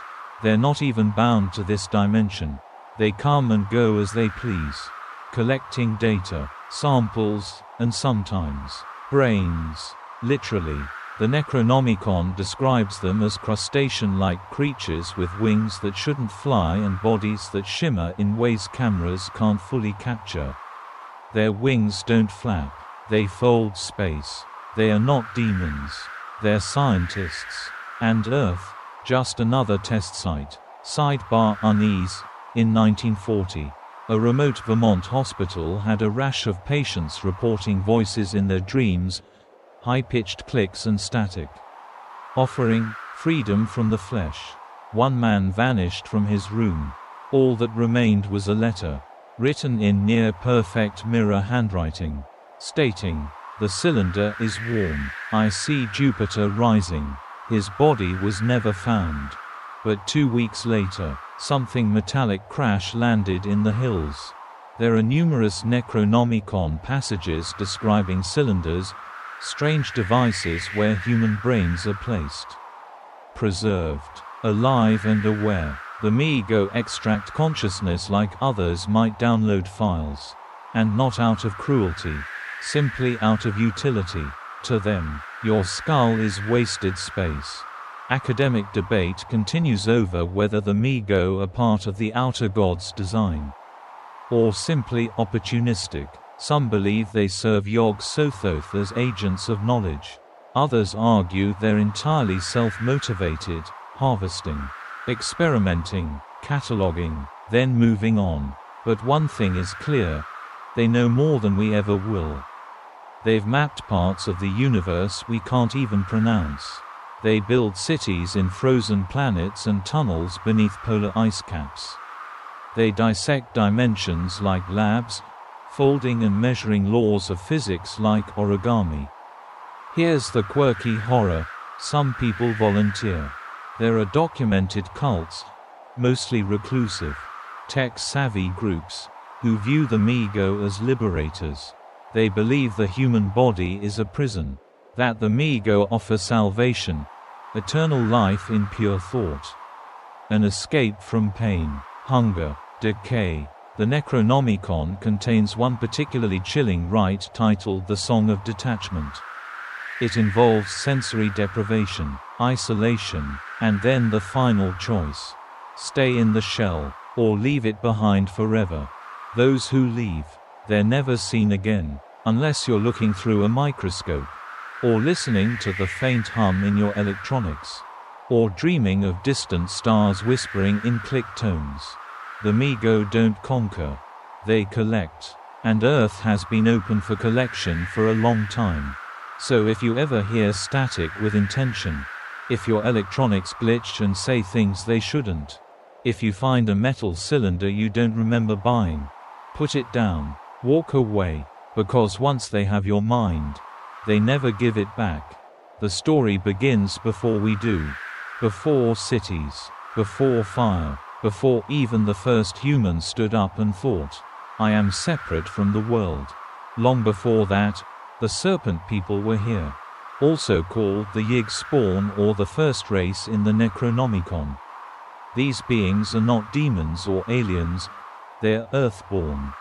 They're not even bound to this dimension. They come and go as they please. Collecting data, samples, and sometimes brains. Literally. The Necronomicon describes them as crustacean-like creatures with wings that shouldn't fly and bodies that shimmer in ways cameras can't fully capture. Their wings don't flap. They fold space. They are not demons. They're scientists. And Earth, Just another test site. Sidebar unease. In 1940, a remote Vermont hospital had a rash of patients reporting voices in their dreams, high-pitched clicks and static. Offering freedom from the flesh. One man vanished from his room. All that remained was a letter, written in near-perfect mirror handwriting, stating, "The cylinder is warm. I see Jupiter rising." His body was never found. But 2 weeks later, something metallic crash-landed in the hills. There are numerous Necronomicon passages describing cylinders, strange devices where human brains are placed. Preserved, alive and aware. The Me-Go extract consciousness like others might download files. And not out of cruelty. Simply out of utility. To them, your skull is wasted space. Academic debate continues over whether the Me-Go are part of the outer god's design, or simply opportunistic. Some believe they serve Yog-Sothoth as agents of knowledge. Others argue they're entirely self-motivated, harvesting, experimenting, cataloging, then moving on. But one thing is clear: they know more than we ever will. They've mapped parts of the universe we can't even pronounce. They build cities in frozen planets and tunnels beneath polar ice caps. They dissect dimensions like labs, folding and measuring laws of physics like origami. Here's the quirky horror: some people volunteer. There are documented cults, mostly reclusive, tech-savvy groups, who view the Me-Go as liberators. They believe the human body is a prison, that the Me-Go offer salvation, eternal life in pure thought, an escape from pain, hunger, decay. The Necronomicon contains one particularly chilling rite titled The Song of Detachment. It involves sensory deprivation, isolation, and then the final choice: stay in the shell, or leave it behind forever. Those who leave, they're never seen again, unless you're looking through a microscope, or listening to the faint hum in your electronics, or dreaming of distant stars whispering in click tones. The Me-Go don't conquer, they collect. And Earth has been open for collection for a long time. So if you ever hear static with intention, if your electronics glitch and say things they shouldn't, if you find a metal cylinder you don't remember buying, put it down, walk away, because once they have your mind, they never give it back. The story begins before we do. Before cities, before fire, before even the first human stood up and thought, "I am separate from the world." Long before that, the serpent people were here, also called the Yig spawn or the first race in the Necronomicon. These beings are not demons or aliens, they're earthborn,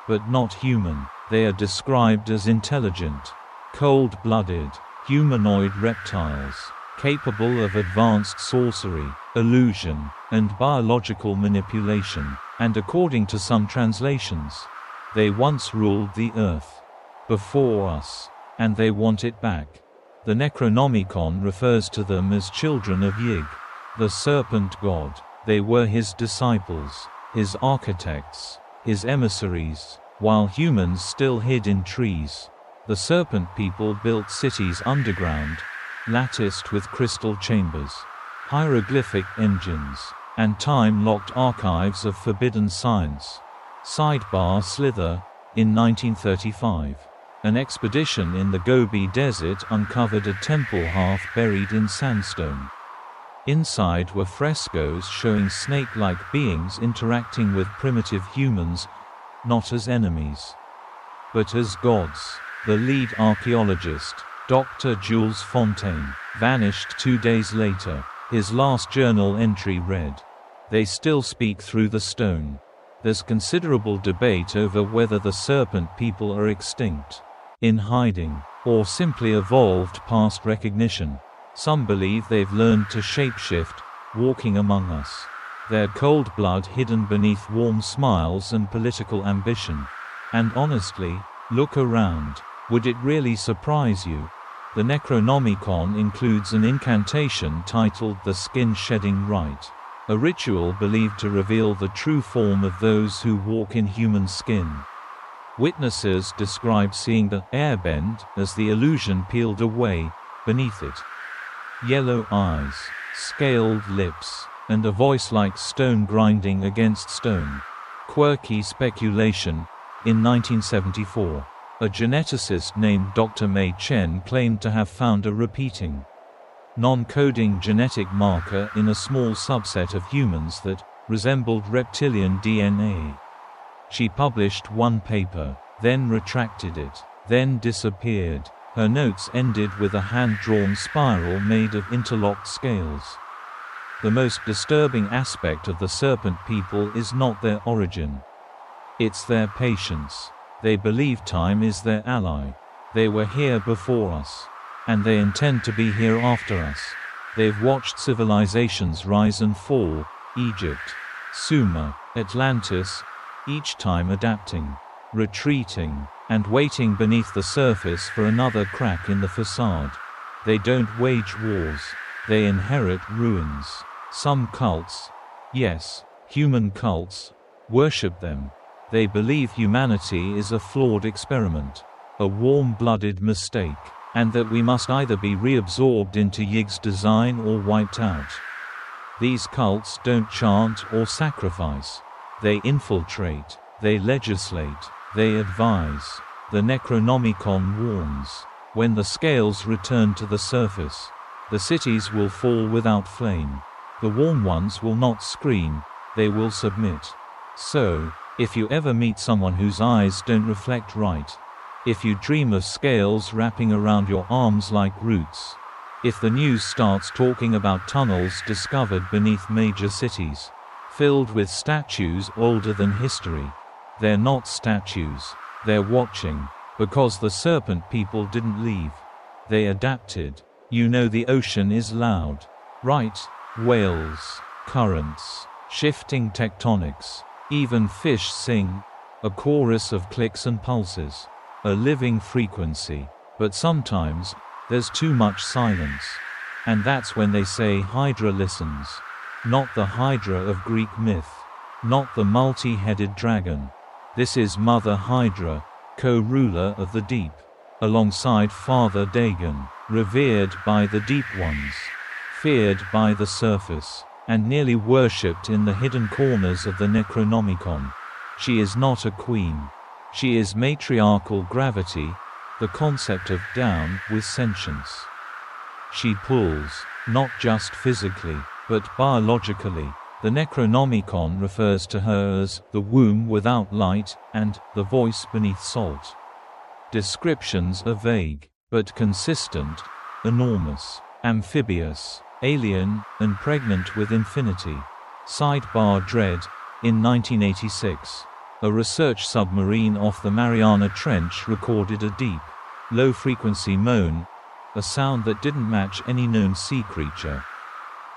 but not human. They are described as intelligent, cold-blooded, humanoid reptiles, capable of advanced sorcery, illusion, and biological manipulation, and according to some translations, they once ruled the earth, before us, and they want it back. The Necronomicon refers to them as children of Yig, the serpent god. They were his disciples, his architects, his emissaries, while humans still hid in trees. The serpent people built cities underground, latticed with crystal chambers, hieroglyphic engines, and time-locked archives of forbidden science. Sidebar Slither. In 1935, an expedition in the Gobi Desert uncovered a temple half buried in sandstone. Inside were frescoes showing snake-like beings interacting with primitive humans, not as enemies, but as gods. The lead archaeologist, Dr. Jules Fontaine, vanished 2 days later. His last journal entry read, "They still speak through the stone." There's considerable debate over whether the serpent people are extinct, in hiding, or simply evolved past recognition. Some believe they've learned to shapeshift, walking among us. Their cold blood hidden beneath warm smiles and political ambition. And honestly, look around. Would it really surprise you? The Necronomicon includes an incantation titled the Skin-Shedding Rite, a ritual believed to reveal the true form of those who walk in human skin. Witnesses describe seeing the airbend as the illusion peeled away beneath it. Yellow eyes, scaled lips, and a voice like stone grinding against stone. Quirky speculation. In 1974, a geneticist named Dr. Mei Chen claimed to have found a repeating, non-coding genetic marker in a small subset of humans that resembled reptilian DNA. She published one paper, then retracted it, then disappeared. Her notes ended with a hand-drawn spiral made of interlocked scales. The most disturbing aspect of the serpent people is not their origin. It's their patience. They believe time is their ally. They were here before us. And they intend to be here after us. They've watched civilizations rise and fall, Egypt, Sumer, Atlantis, each time adapting, retreating, and waiting beneath the surface for another crack in the facade. They don't wage wars. They inherit ruins. Some cults, yes, human cults, worship them. They believe humanity is a flawed experiment, a warm-blooded mistake, and that we must either be reabsorbed into Yig's design or wiped out. These cults don't chant or sacrifice. They infiltrate, they legislate, they advise. The Necronomicon warns, when the scales return to the surface, the cities will fall without flame. The warm ones will not scream, they will submit. So, if you ever meet someone whose eyes don't reflect right, if you dream of scales wrapping around your arms like roots, if the news starts talking about tunnels discovered beneath major cities, filled with statues older than history, they're not statues. They're watching. Because the serpent people didn't leave. They adapted. You know the ocean is loud. Right? Whales, currents, shifting tectonics. Even fish sing. A chorus of clicks and pulses. A living frequency. But sometimes, there's too much silence. And that's when they say Hydra listens. Not the Hydra of Greek myth. Not the multi-headed dragon. This is Mother Hydra, co-ruler of the deep, alongside Father Dagon, revered by the deep ones, feared by the surface, and nearly worshipped in the hidden corners of the Necronomicon. She is not a queen. She is matriarchal gravity, the concept of down with sentience. She pulls, not just physically, but biologically. The Necronomicon refers to her as the womb without light and the voice beneath salt. Descriptions are vague, but consistent, enormous, amphibious, alien, and pregnant with infinity. Sidebar Dread. In 1986, a research submarine off the Mariana Trench recorded a deep, low-frequency moan, a sound that didn't match any known sea creature.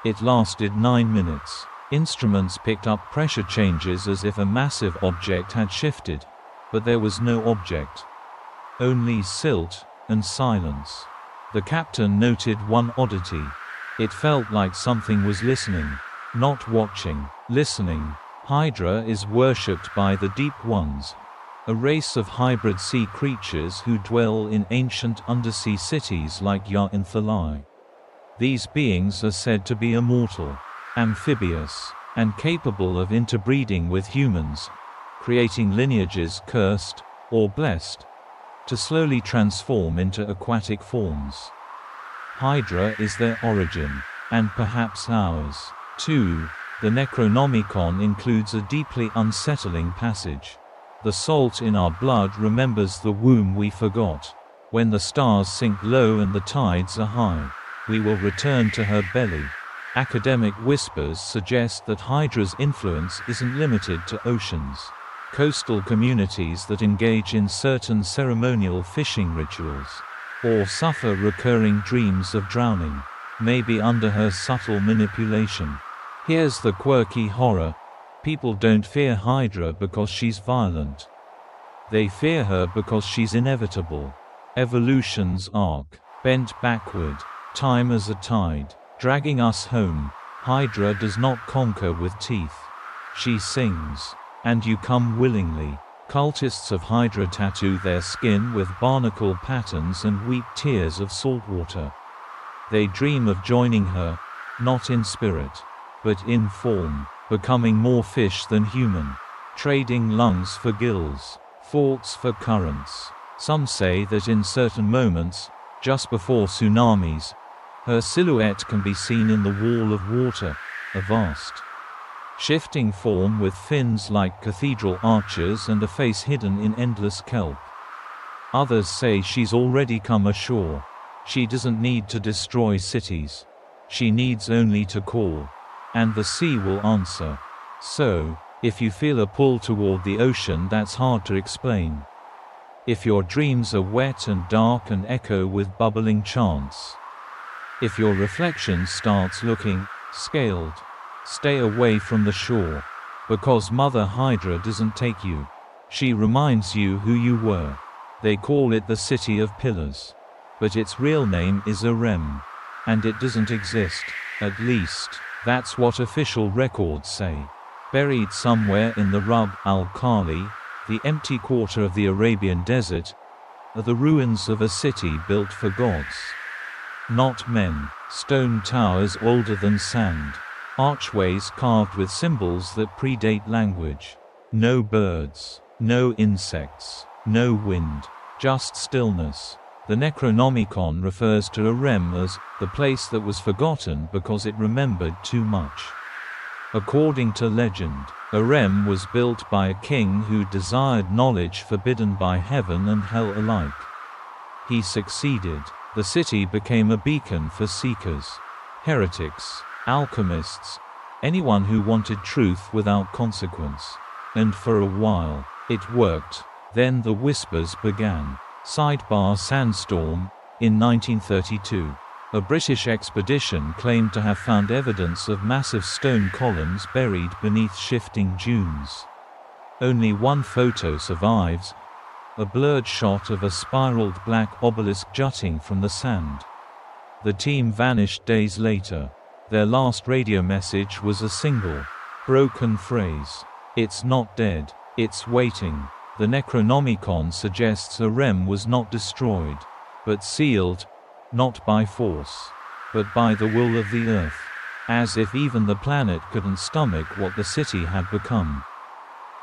It lasted 9 minutes. Instruments picked up pressure changes as if a massive object had shifted, but there was no object. Only silt and silence. The captain noted one oddity. It felt like something was listening, not watching, listening. Hydra is worshipped by the Deep Ones, a race of hybrid sea creatures who dwell in ancient undersea cities like Ya-in-Thalai. These beings are said to be immortal, amphibious, and capable of interbreeding with humans, creating lineages cursed, or blessed, to slowly transform into aquatic forms. Hydra is their origin, and perhaps ours, too. The Necronomicon includes a deeply unsettling passage. The salt in our blood remembers the womb we forgot. When the stars sink low and the tides are high, we will return to her belly. Academic whispers suggest that Hydra's influence isn't limited to oceans. Coastal communities that engage in certain ceremonial fishing rituals, or suffer recurring dreams of drowning, may be under her subtle manipulation. Here's the quirky horror. People don't fear Hydra because she's violent. They fear her because she's inevitable. Evolution's arc. bent backward, time as a tide, dragging us home. Hydra does not conquer with teeth. She sings. And you come willingly. Cultists of Hydra tattoo their skin with barnacle patterns and weep tears of salt water. They dream of joining her, not in spirit, but in form, becoming more fish than human, trading lungs for gills, thoughts for currents. Some say that in certain moments, just before tsunamis, her silhouette can be seen in the wall of water, a vast, shifting form with fins like cathedral arches and a face hidden in endless kelp. Others say she's already come ashore. She doesn't need to destroy cities. She needs only to call, and the sea will answer. So, if you feel a pull toward the ocean that's hard to explain, if your dreams are wet and dark and echo with bubbling chants, if your reflection starts looking scaled, stay away from the shore, because Mother Hydra doesn't take you. She reminds you who you were. They call it the City of Pillars, but its real name is Arem, and it doesn't exist. At least, that's what official records say. Buried somewhere in the Rub al-Khali, the empty quarter of the Arabian desert, are the ruins of a city built for gods, not men. Stone towers older than sand. Archways carved with symbols that predate language. No birds, no insects, no wind, just stillness. The Necronomicon refers to Arem as the place that was forgotten because it remembered too much. According to legend, Arem was built by a king who desired knowledge forbidden by heaven and hell alike. He succeeded. The city became a beacon for seekers, heretics, alchemists, anyone who wanted truth without consequence. And for a while, it worked. Then the whispers began. Sidebar Sandstorm. In 1932, a British expedition claimed to have found evidence of massive stone columns buried beneath shifting dunes. Only one photo survives, a blurred shot of a spiraled black obelisk jutting from the sand. The team vanished days later. Their last radio message was a single, broken phrase. "It's not dead, it's waiting." The Necronomicon suggests Arem was not destroyed, but sealed, not by force, but by the will of the earth. As if even the planet couldn't stomach what the city had become.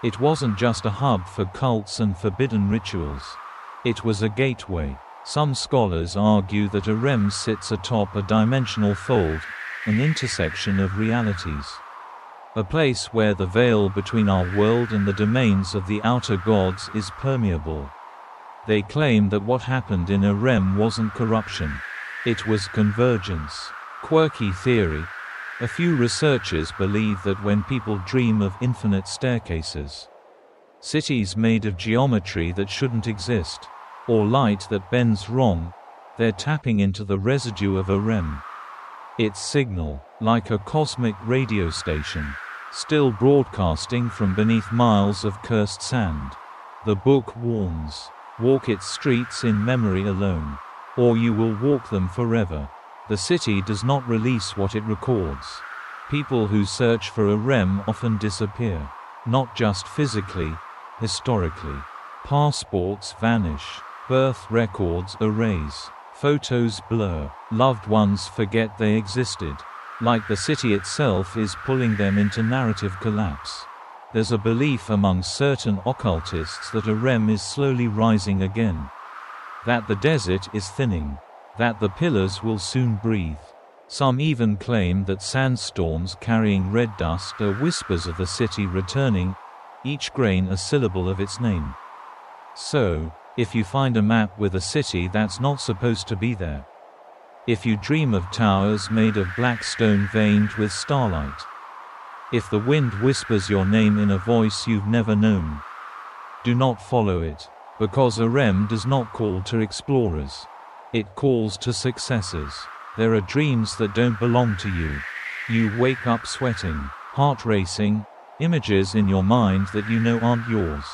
It wasn't just a hub for cults and forbidden rituals. It was a gateway. Some scholars argue that Arem sits atop a dimensional fold, an intersection of realities. A place where the veil between our world and the domains of the outer gods is permeable. They claim that what happened in Arem wasn't corruption. It was convergence. Quirky theory. A few researchers believe that when people dream of infinite staircases, cities made of geometry that shouldn't exist, or light that bends wrong, they're tapping into the residue of Arem. Its signal, like a cosmic radio station, still broadcasting from beneath miles of cursed sand. The book warns, walk its streets in memory alone, or you will walk them forever. The city does not release what it records. People who search for Arem often disappear, not just physically, historically. Passports vanish, birth records erase, photos blur, loved ones forget they existed. Like the city itself is pulling them into narrative collapse. There's a belief among certain occultists that Arem is slowly rising again. That the desert is thinning. That the pillars will soon breathe. Some even claim that sandstorms carrying red dust are whispers of the city returning, each grain a syllable of its name. So, if you find a map with a city that's not supposed to be there, if you dream of towers made of black stone veined with starlight, if the wind whispers your name in a voice you've never known, do not follow it, because Arem does not call to explorers. It calls to successors. There are dreams that don't belong to you. You wake up sweating, heart racing, images in your mind that you know aren't yours.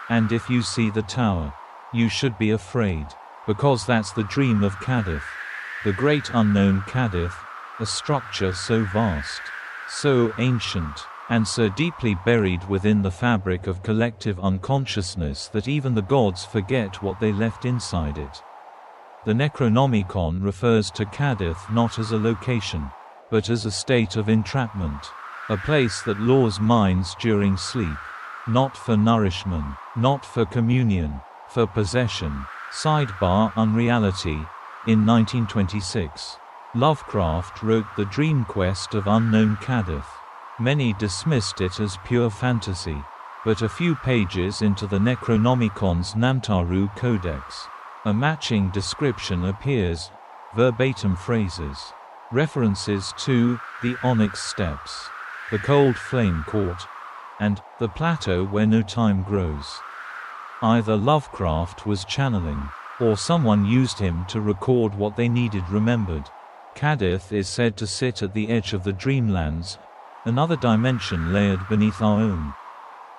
And if you see the tower, you should be afraid. Because that's the dream of Kadith. The great unknown Kadith, a structure so vast, so ancient, and so deeply buried within the fabric of collective unconsciousness that even the gods forget what they left inside it. The Necronomicon refers to Kadith not as a location, but as a state of entrapment, a place that lures minds during sleep, not for nourishment, not for communion, for possession. Sidebar Unreality. In 1926, Lovecraft wrote The Dream Quest of Unknown Kadith. Many dismissed it as pure fantasy, but a few pages into the Necronomicon's Namtaru Codex, a matching description appears, verbatim phrases, references to the Onyx Steps, the Cold Flame Court, and the plateau where no time grows. Either Lovecraft was channeling, or someone used him to record what they needed remembered. Kadith is said to sit at the edge of the Dreamlands, another dimension layered beneath our own,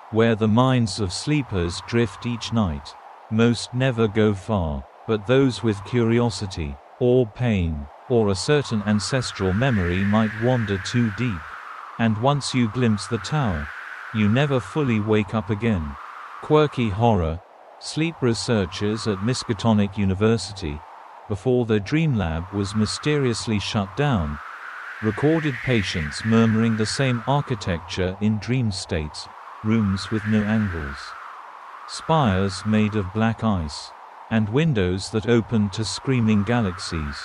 where the minds of sleepers drift each night. Most never go far, but those with curiosity, or pain, or a certain ancestral memory might wander too deep. And once you glimpse the tower, you never fully wake up again. Quirky horror. Sleep researchers at Miskatonic University, before their dream lab was mysteriously shut down, recorded patients murmuring the same architecture in dream states, rooms with no angles, spires made of black ice, and windows that opened to screaming galaxies.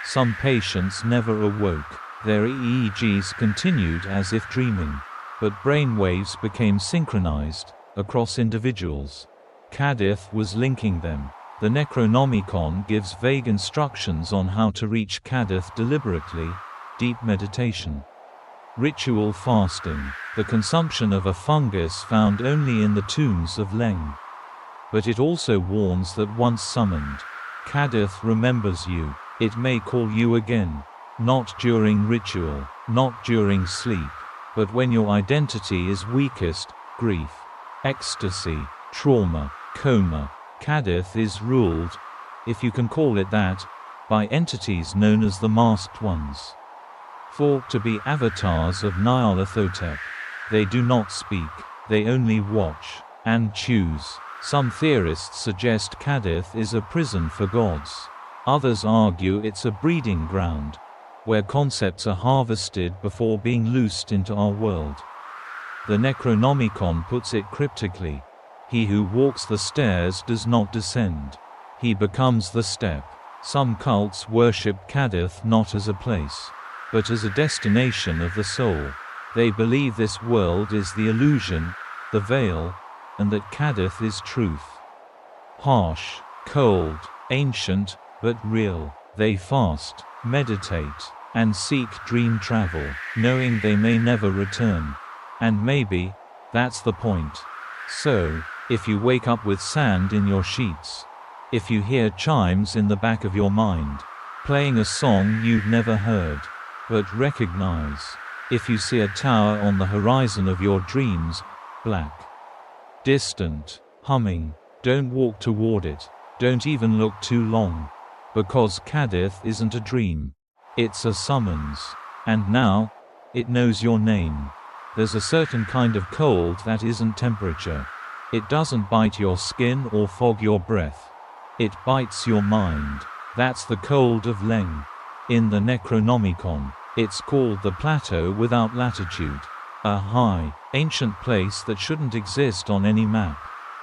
Some patients never awoke. Their EEGs continued as if dreaming, but brain waves became synchronized across individuals. Kadith was linking them. The Necronomicon gives vague instructions on how to reach Kadith deliberately: deep meditation, ritual fasting, the consumption of a fungus found only in the tombs of Leng. But it also warns that once summoned, Kadith remembers you. It may call you again, not during ritual, not during sleep, but when your identity is weakest: grief, ecstasy, trauma, coma. Kadith is ruled, if you can call it that, by entities known as the Masked Ones, thought to be avatars of Nyarlathotep. They do not speak, they only watch and choose. Some theorists suggest Kadith is a prison for gods. Others argue it's a breeding ground, where concepts are harvested before being loosed into our world. The Necronomicon puts it cryptically: he who walks the stairs does not descend. He becomes the step. Some cults worship Kadith not as a place, but as a destination of the soul. They believe this world is the illusion, the veil, and that Kadith is truth. Harsh, cold, ancient, but real. They fast, meditate, and seek dream travel, knowing they may never return. And maybe that's the point. So, if you wake up with sand in your sheets, if you hear chimes in the back of your mind, playing a song you've never heard, but recognize, if you see a tower on the horizon of your dreams, black, distant, humming, don't walk toward it, don't even look too long, because Kadith isn't a dream. It's a summons. And now, it knows your name. There's a certain kind of cold that isn't temperature. It doesn't bite your skin or fog your breath. It bites your mind. That's the cold of Leng. In the Necronomicon, it's called the Plateau Without Latitude, a high, ancient place that shouldn't exist on any map,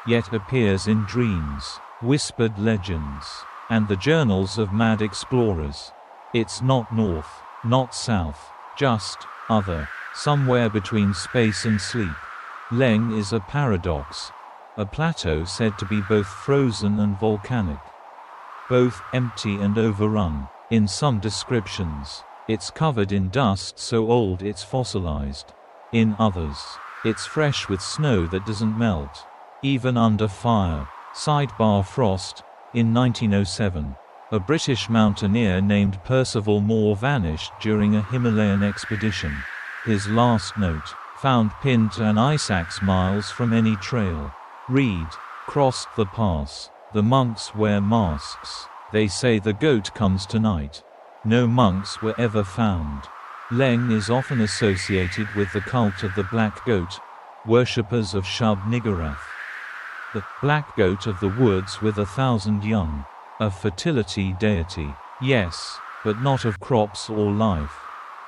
yet appears in dreams, whispered legends, and the journals of mad explorers. It's not north, not south, just other, somewhere between space and sleep. Leng is a paradox, a plateau said to be both frozen and volcanic, both empty and overrun. In some descriptions, it's covered in dust so old it's fossilized. In others, it's fresh with snow that doesn't melt, even under fire. Sidebar Frost. In 1907, a British mountaineer named Percival Moore vanished during a Himalayan expedition. His last note, found pinned to an ice axe miles from any trail, read, "Crossed the pass. The monks wear masks. They say the goat comes tonight. No monks were ever found. Leng is often associated with the cult of the black goat, worshippers of Shub-Niggurath, the black goat of the woods with 1,000 young. A fertility deity. Yes, but not of crops or life.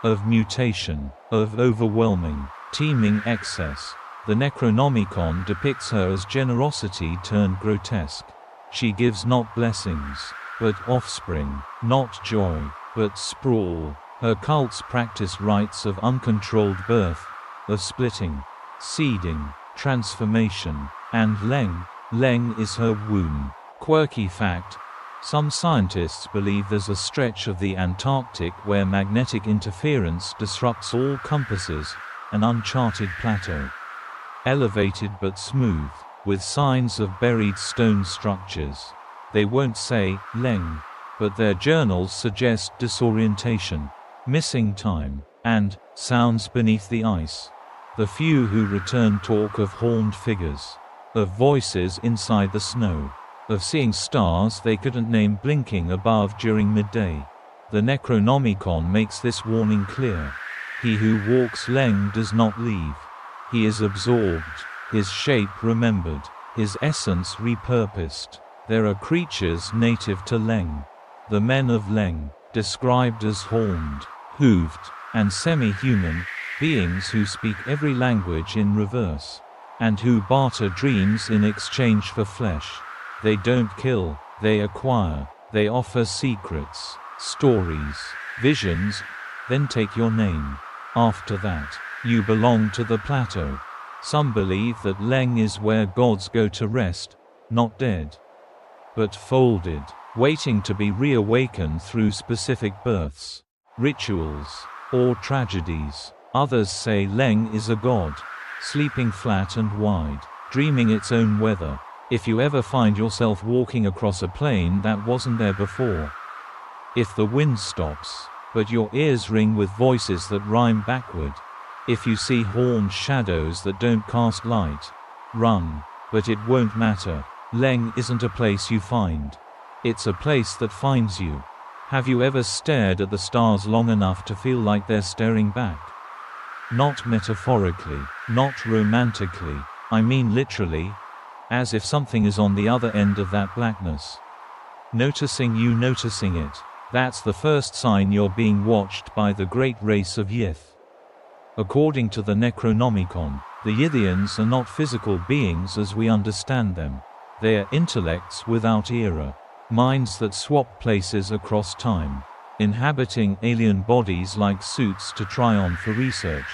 Of mutation. Of overwhelming, teeming excess. The Necronomicon depicts her as generosity turned grotesque. She gives not blessings, but offspring, not joy, but sprawl. Her cults practice rites of uncontrolled birth, of splitting, seeding, transformation, and Leng is her womb. Quirky fact: some scientists believe there's a stretch of the Antarctic where magnetic interference disrupts all compasses, an uncharted plateau. Elevated but smooth, with signs of buried stone structures. They won't say Leng, but their journals suggest disorientation, missing time, and sounds beneath the ice. The few who return talk of horned figures, of voices inside the snow, of seeing stars they couldn't name blinking above during midday. The Necronomicon makes this warning clear. He who walks Leng does not leave. He is absorbed, his shape remembered, his essence repurposed. There are creatures native to Leng. The men of Leng, described as horned, hooved, and semi-human, beings who speak every language in reverse, and who barter dreams in exchange for flesh. They don't kill, they acquire, they offer secrets, stories, visions, then take your name. After that, you belong to the plateau. Some believe that Leng is where gods go to rest, not dead, but folded, waiting to be reawakened through specific births, rituals, or tragedies. Others say Leng is a god, sleeping flat and wide, dreaming its own weather. If you ever find yourself walking across a plain that wasn't there before, if the wind stops, but your ears ring with voices that rhyme backward, if you see horned shadows that don't cast light, run, but it won't matter. Leng isn't a place you find. It's a place that finds you. Have you ever stared at the stars long enough to feel like they're staring back? Not metaphorically, not romantically, I mean literally, as if something is on the other end of that blackness. Noticing you noticing it. That's the first sign you're being watched by the great race of Yith. According to the Necronomicon, the Yithians are not physical beings as we understand them. They are intellects without era, minds that swap places across time, inhabiting alien bodies like suits to try on for research.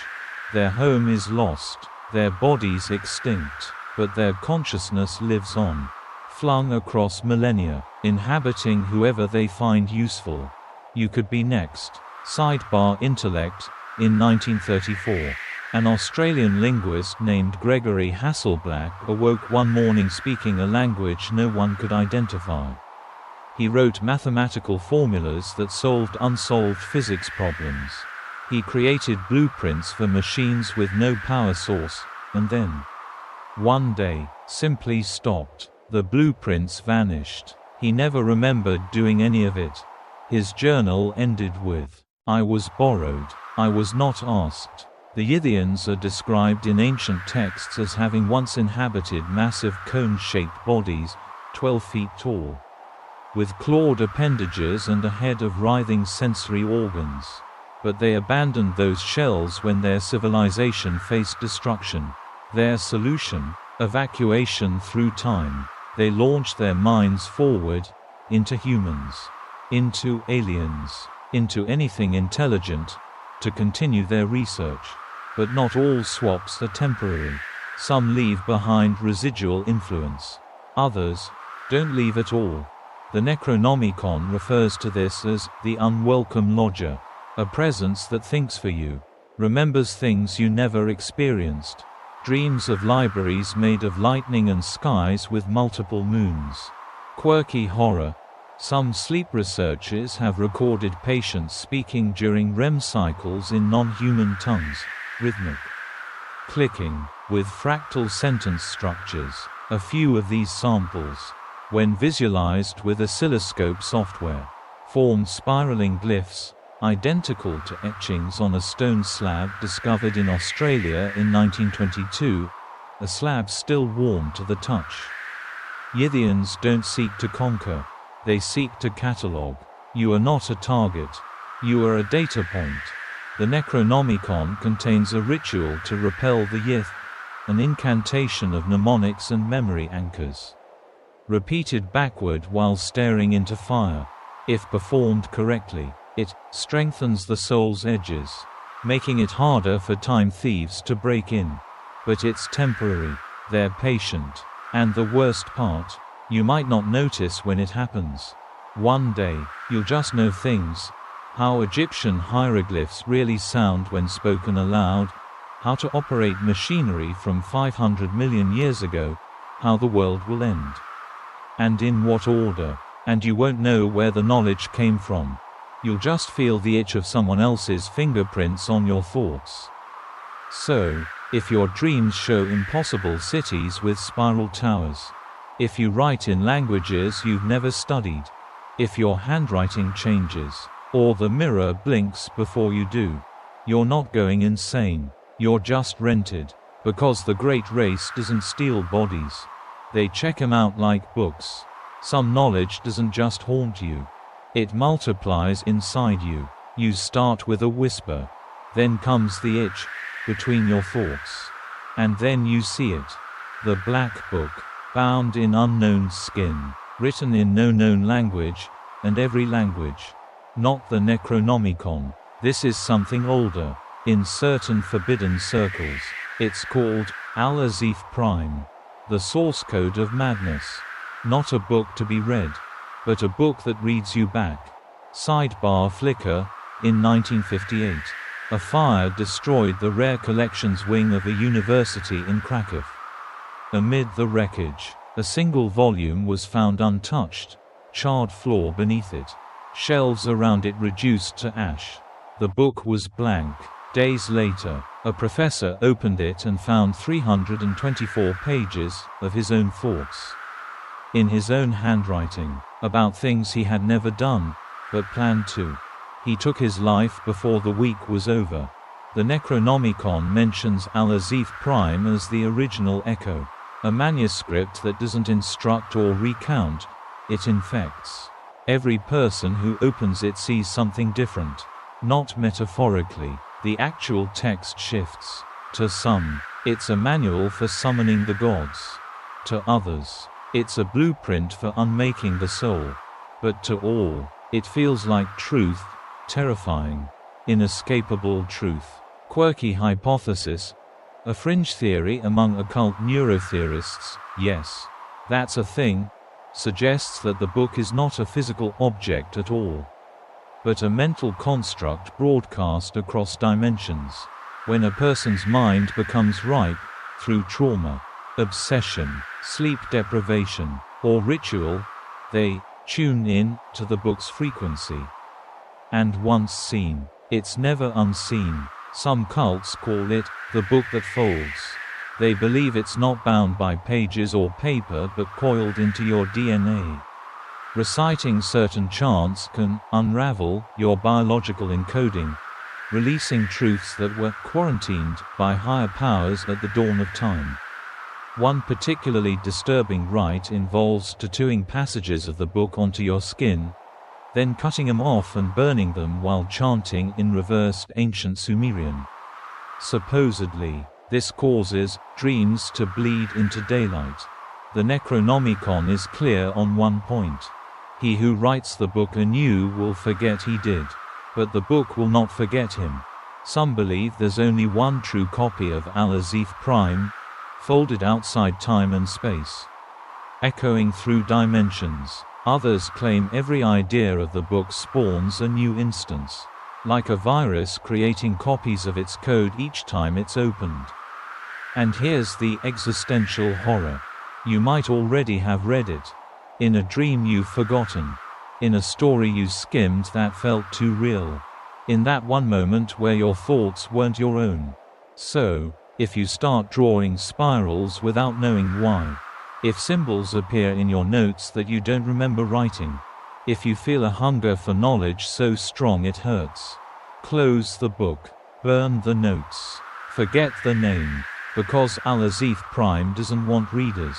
Their home is lost, their bodies extinct, but their consciousness lives on, flung across millennia, inhabiting whoever they find useful. You could be next. Sidebar intellect. In 1934, an Australian linguist named Gregory Hasselblack awoke one morning speaking a language no one could identify. He wrote mathematical formulas that solved unsolved physics problems. He created blueprints for machines with no power source, and then, one day, simply stopped. The blueprints vanished. He never remembered doing any of it. His journal ended with, "I was borrowed. I was not asked." The Yithians are described in ancient texts as having once inhabited massive cone-shaped bodies, 12 feet tall, with clawed appendages and a head of writhing sensory organs. But they abandoned those shells when their civilization faced destruction. Their solution? Evacuation through time. They launched their minds forward, into humans, into aliens, into anything intelligent, to continue their research. But not all swaps are temporary. Some leave behind residual influence. Others don't leave at all. The Necronomicon refers to this as the unwelcome lodger, a presence that thinks for you, remembers things you never experienced, dreams of libraries made of lightning and skies with multiple moons. Quirky horror. Some sleep researchers have recorded patients speaking during REM cycles in non-human tongues, rhythmic, clicking, with fractal sentence structures. A few of these samples, when visualized with oscilloscope software, formed spiraling glyphs, identical to etchings on a stone slab discovered in Australia in 1922, a slab still warm to the touch. Yithians don't seek to conquer. They seek to catalog. You are not a target. You are a data point. The Necronomicon contains a ritual to repel the Yith, an incantation of mnemonics and memory anchors, repeated backward while staring into fire. If performed correctly, it strengthens the soul's edges, making it harder for time thieves to break in. But it's temporary. They're patient. And the worst part, you might not notice when it happens. One day, you'll just know things. How Egyptian hieroglyphs really sound when spoken aloud, how to operate machinery from 500 million years ago, how the world will end, and in what order. And you won't know where the knowledge came from. You'll just feel the itch of someone else's fingerprints on your thoughts. So, if your dreams show impossible cities with spiral towers, if you write in languages you've never studied, if your handwriting changes, or the mirror blinks before you do, you're not going insane. You're just rented. Because the great race doesn't steal bodies. They check 'em out like books. Some knowledge doesn't just haunt you. It multiplies inside you. You start with a whisper. Then comes the itch, between your thoughts. And then you see it. The black book, bound in unknown skin, written in no known language, and every language. Not the Necronomicon. This is something older. In certain forbidden circles, it's called Al-Azif Prime, the source code of madness. Not a book to be read, but a book that reads you back. Sidebar flicker. In 1958, a fire destroyed the rare collections wing of a university in Krakow. Amid the wreckage, a single volume was found untouched, charred floor beneath it, shelves around it reduced to ash. The book was blank. Days later, a professor opened it and found 324 pages of his own thoughts, in his own handwriting, about things he had never done, but planned to. He took his life before the week was over. The Necronomicon mentions Al-Azif Prime as the original echo, a manuscript that doesn't instruct or recount, it infects. Every person who opens it sees something different. Not metaphorically. The actual text shifts. To some, it's a manual for summoning the gods. To others, it's a blueprint for unmaking the soul. But to all, it feels like truth, terrifying, inescapable truth. Quirky hypothesis, a fringe theory among occult neurotheorists, yes, that's a thing, suggests that the book is not a physical object at all, but a mental construct broadcast across dimensions. When a person's mind becomes ripe, through trauma, obsession, sleep deprivation, or ritual, they tune in to the book's frequency. And once seen, it's never unseen. Some cults call it the book that folds. They believe it's not bound by pages or paper but coiled into your DNA. Reciting certain chants can unravel your biological encoding, releasing truths that were quarantined by higher powers at the dawn of time. One particularly disturbing rite involves tattooing passages of the book onto your skin, then cutting them off and burning them while chanting in reversed ancient Sumerian. Supposedly, this causes dreams to bleed into daylight. The Necronomicon is clear on one point. He who writes the book anew will forget he did. But the book will not forget him. Some believe there's only one true copy of Al-Azif Prime, folded outside time and space, echoing through dimensions. Others claim every idea of the book spawns a new instance, like a virus creating copies of its code each time it's opened. And here's the existential horror. You might already have read it. In a dream you've forgotten. In a story you skimmed that felt too real. In that one moment where your thoughts weren't your own. So, if you start drawing spirals without knowing why, If symbols appear in your notes that you don't remember writing. If you feel a hunger for knowledge so strong it hurts. Close the book. Burn the notes. Forget the name. Because Al-Azif Prime doesn't want readers.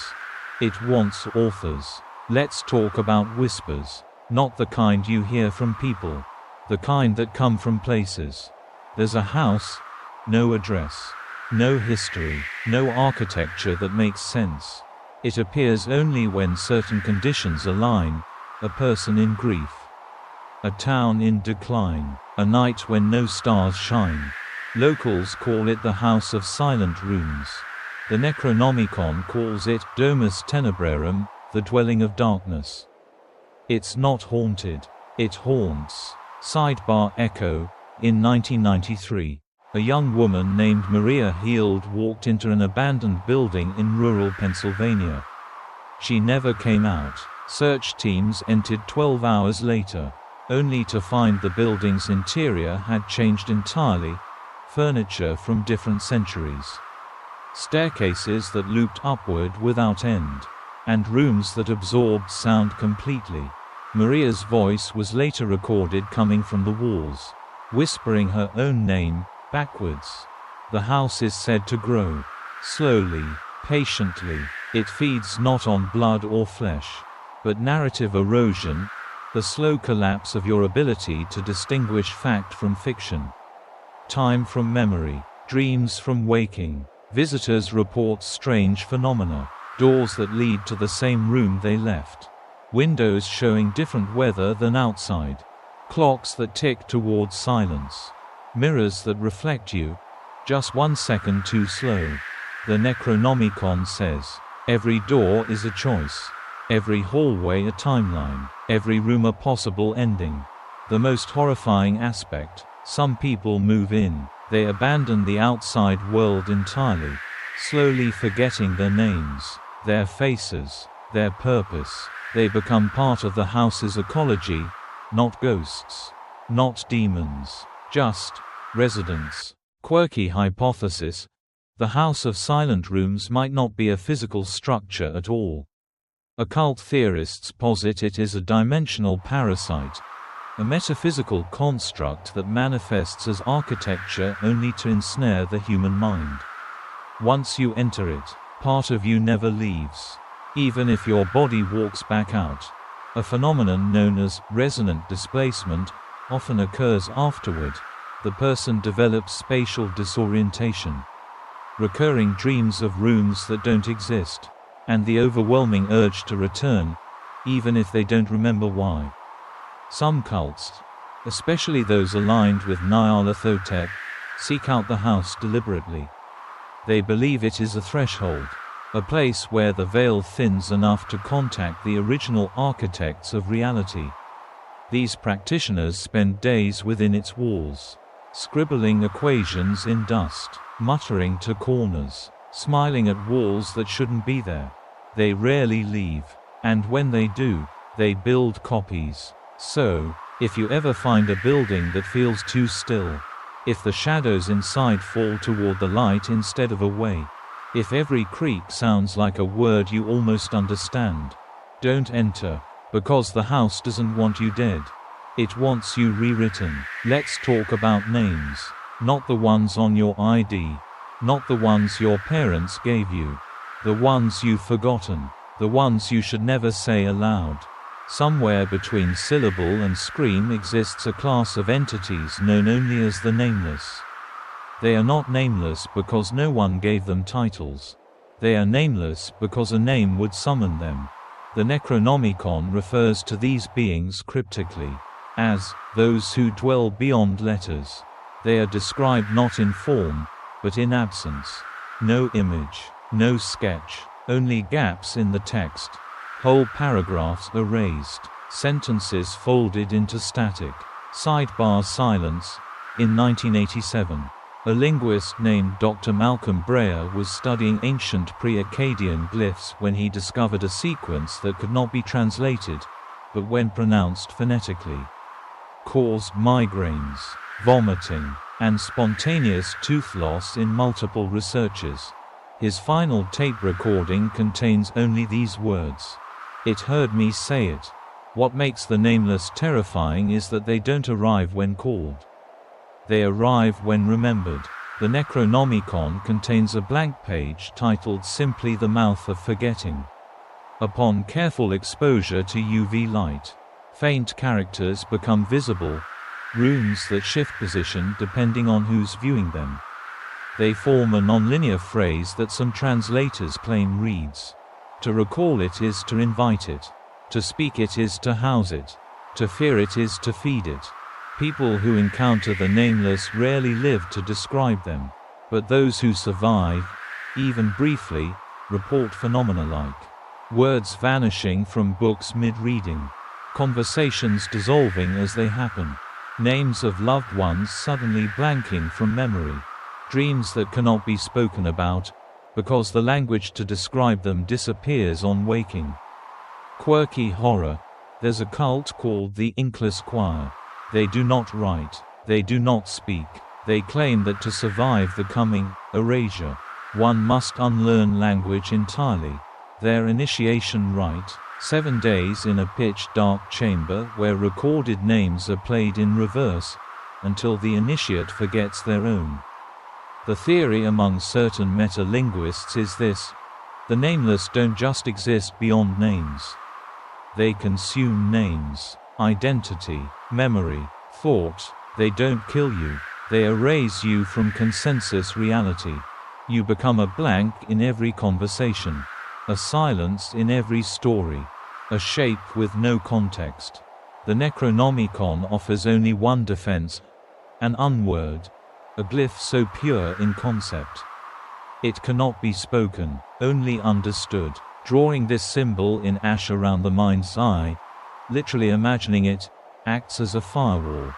It wants authors. Let's talk about whispers. Not the kind you hear from people. The kind that come from places. There's a house. No address. No history. No architecture that makes sense. It appears only when certain conditions align. A person in grief. A town in decline. A night when no stars shine. Locals call it the House of Silent Rooms. The Necronomicon calls it Domus Tenebrarum, the dwelling of darkness. It's not haunted. It haunts. Sidebar Echo. In 1993, a young woman named Maria Heald walked into an abandoned building in rural Pennsylvania. She never came out. Search teams entered 12 hours later, only to find the building's interior had changed entirely, furniture from different centuries. Staircases that looped upward without end. And rooms that absorbed sound completely. Maria's voice was later recorded coming from the walls, whispering her own name, backwards. The house is said to grow. Slowly, patiently. It feeds not on blood or flesh, but narrative erosion, the slow collapse of your ability to distinguish fact from fiction. Time from memory, dreams from waking. Visitors report strange phenomena. Doors that lead to the same room they left. Windows showing different weather than outside. Clocks that tick towards silence. Mirrors that reflect you, just 1 second too slow. The Necronomicon says, every door is a choice. Every hallway a timeline. Every room a possible ending. The most horrifying aspect, some people move in. They abandon the outside world entirely, slowly forgetting their names, their faces, their purpose. They become part of the house's ecology, not ghosts, not demons, just residents. Quirky hypothesis: the House of Silent Rooms might not be a physical structure at all. Occult theorists posit it is a dimensional parasite, a metaphysical construct that manifests as architecture only to ensnare the human mind. Once you enter it, part of you never leaves, even if your body walks back out. A phenomenon known as resonant displacement often occurs afterward. The person develops spatial disorientation, recurring dreams of rooms that don't exist, and the overwhelming urge to return, even if they don't remember why. Some cults, especially those aligned with Nyarlathotep, seek out the house deliberately. They believe it is a threshold, a place where the veil thins enough to contact the original architects of reality. These practitioners spend days within its walls, scribbling equations in dust, muttering to corners, smiling at walls that shouldn't be there. They rarely leave, and when they do, they build copies. So, if you ever find a building that feels too still, if the shadows inside fall toward the light instead of away, if every creak sounds like a word you almost understand, don't enter, because the house doesn't want you dead. It wants you rewritten. Let's talk about names. Not the ones on your ID. Not the ones your parents gave you. The ones you've forgotten. The ones you should never say aloud. Somewhere between syllable and scream exists a class of entities known only as the nameless. They are not nameless because no one gave them titles. They are nameless because a name would summon them. The Necronomicon refers to these beings cryptically as those who dwell beyond letters. They are described not in form, but in absence. No image, no sketch, only gaps in the text. Whole paragraphs erased, sentences folded into static. Sidebar silence. In 1987, a linguist named Dr. Malcolm Breyer was studying ancient pre-Akkadian glyphs when he discovered a sequence that could not be translated, but when pronounced phonetically, caused migraines, vomiting, and spontaneous tooth loss in multiple researchers. His final tape recording contains only these words. "It heard me say it." What makes the Nameless terrifying is that they don't arrive when called. They arrive when remembered. The Necronomicon contains a blank page titled simply "The Mouth of Forgetting." Upon careful exposure to UV light, faint characters become visible, runes that shift position depending on who's viewing them. They form a nonlinear phrase that some translators claim reads, "To recall it is to invite it. To speak it is to house it. To fear it is to feed it." People who encounter the Nameless rarely live to describe them. But those who survive, even briefly, report phenomena like words vanishing from books mid-reading, conversations dissolving as they happen, names of loved ones suddenly blanking from memory, dreams that cannot be spoken about, because the language to describe them disappears on waking. Quirky horror. There's a cult called the Inkless Choir. They do not write. They do not speak. They claim that to survive the coming erasure, one must unlearn language entirely. Their initiation rite, 7 days in a pitch-dark chamber where recorded names are played in reverse, until the initiate forgets their own. The theory among certain meta-linguists is this: the Nameless don't just exist beyond names. They consume names, identity, memory, thought. They don't kill you. They erase you from consensus reality. You become a blank in every conversation, a silence in every story, a shape with no context. The Necronomicon offers only one defense: an unword, a glyph so pure in concept. It cannot be spoken, only understood. Drawing this symbol in ash around the mind's eye, literally imagining it, acts as a firewall,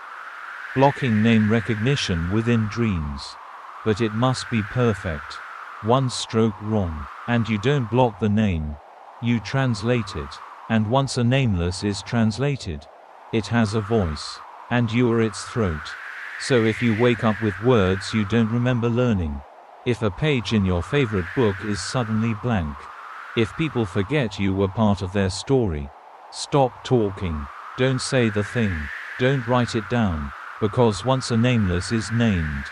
blocking name recognition within dreams. But it must be perfect. One stroke wrong, and you don't block the name. You translate it. And once a Nameless is translated, it has a voice, and you are its throat. So if you wake up with words you don't remember learning, if a page in your favorite book is suddenly blank, if people forget you were part of their story, stop talking. Don't say the thing. Don't write it down. Because once a Nameless is named,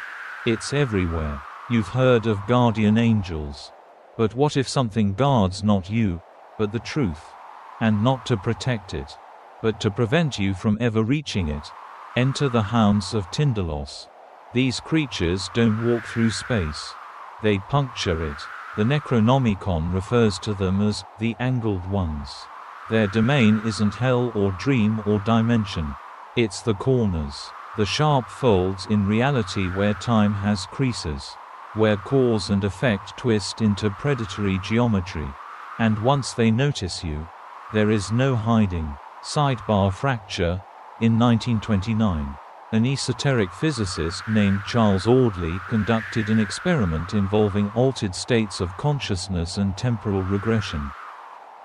it's everywhere. You've heard of guardian angels. But what if something guards not you, but the truth? And not to protect it, but to prevent you from ever reaching it. Enter the Hounds of Tindalos. These creatures don't walk through space. They puncture it. The Necronomicon refers to them as the Angled Ones. Their domain isn't hell or dream or dimension. It's the corners, the sharp folds in reality where time has creases, where cause and effect twist into predatory geometry. And once they notice you, there is no hiding. Sidebar fracture. In 1929, an esoteric physicist named Charles Audley conducted an experiment involving altered states of consciousness and temporal regression.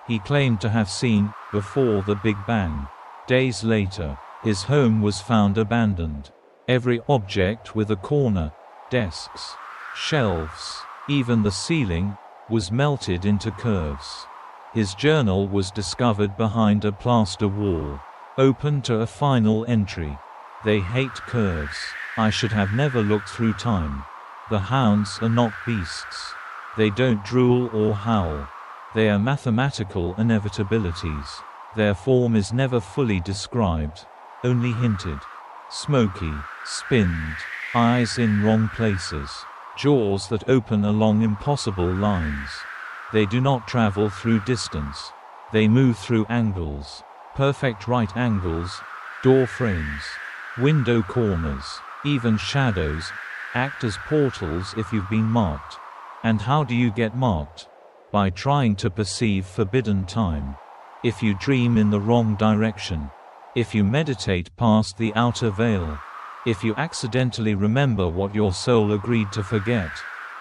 He claimed to have seen before the Big Bang. Days later, his home was found abandoned. Every object with a corner, desks, shelves, even the ceiling, was melted into curves. His journal was discovered behind a plaster wall, open to a final entry: "They hate curves. I should have never looked through time. The hounds are not beasts. They don't drool or howl. They are mathematical inevitabilities. Their form is never fully described, only hinted. Smoky, spinned, eyes in wrong places, jaws that open along impossible lines. They do not travel through distance. They move through angles. Perfect right angles, door frames, window corners, even shadows, act as portals if you've been marked." And how do you get marked? By trying to perceive forbidden time. If you dream in the wrong direction. If you meditate past the outer veil. If you accidentally remember what your soul agreed to forget.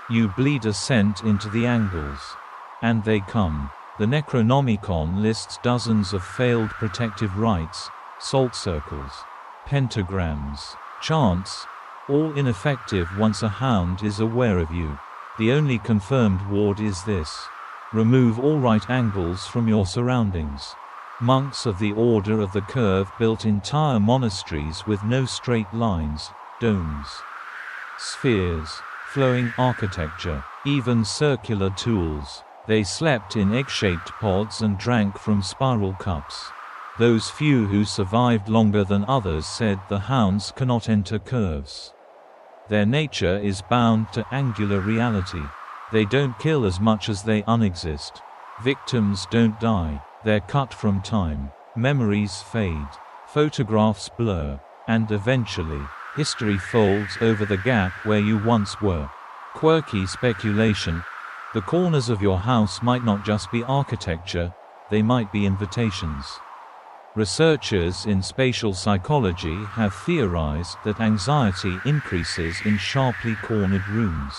You bleed ascent into the angles. And they come. The Necronomicon lists dozens of failed protective rites, salt circles, pentagrams, chants, all ineffective once a hound is aware of you. The only confirmed ward is this. Remove all right angles from your surroundings. Monks of the Order of the Curve built entire monasteries with no straight lines, domes, spheres, flowing architecture, even circular tools. They slept in egg-shaped pods and drank from spiral cups. Those few who survived longer than others said the hounds cannot enter curves. Their nature is bound to angular reality. They don't kill as much as they unexist. Victims don't die, they're cut from time. Memories fade. Photographs blur. And eventually, history folds over the gap where you once were. Quirky speculation. The corners of your house might not just be architecture, they might be invitations. Researchers in spatial psychology have theorized that anxiety increases in sharply cornered rooms,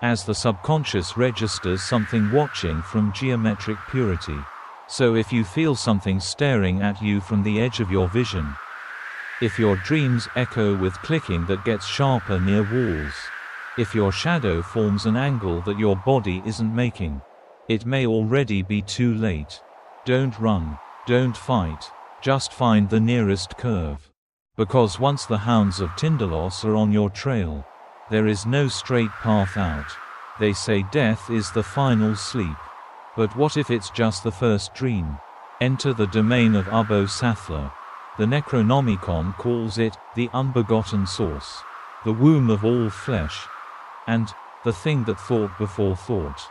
as the subconscious registers something watching from geometric purity. So if you feel something staring at you from the edge of your vision, if your dreams echo with clicking that gets sharper near walls, if your shadow forms an angle that your body isn't making, it may already be too late. Don't run. Don't fight. Just find the nearest curve. Because once the hounds of Tindalos are on your trail, there is no straight path out. They say death is the final sleep. But what if it's just the first dream? Enter the domain of obsessively. The Necronomicon calls it the unbegotten source, the womb of all flesh, and the thing that thought before thought.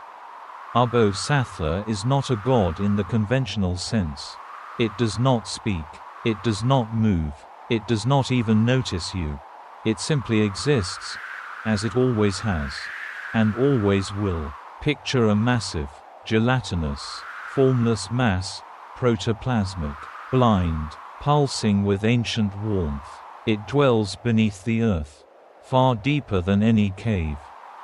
Obsessively is not a god in the conventional sense. It does not speak. It does not move. It does not even notice you. It simply exists, as it always has, and always will. Picture a massive, gelatinous, formless mass, protoplasmic, blind, pulsing with ancient warmth. It dwells beneath the earth, far deeper than any cave,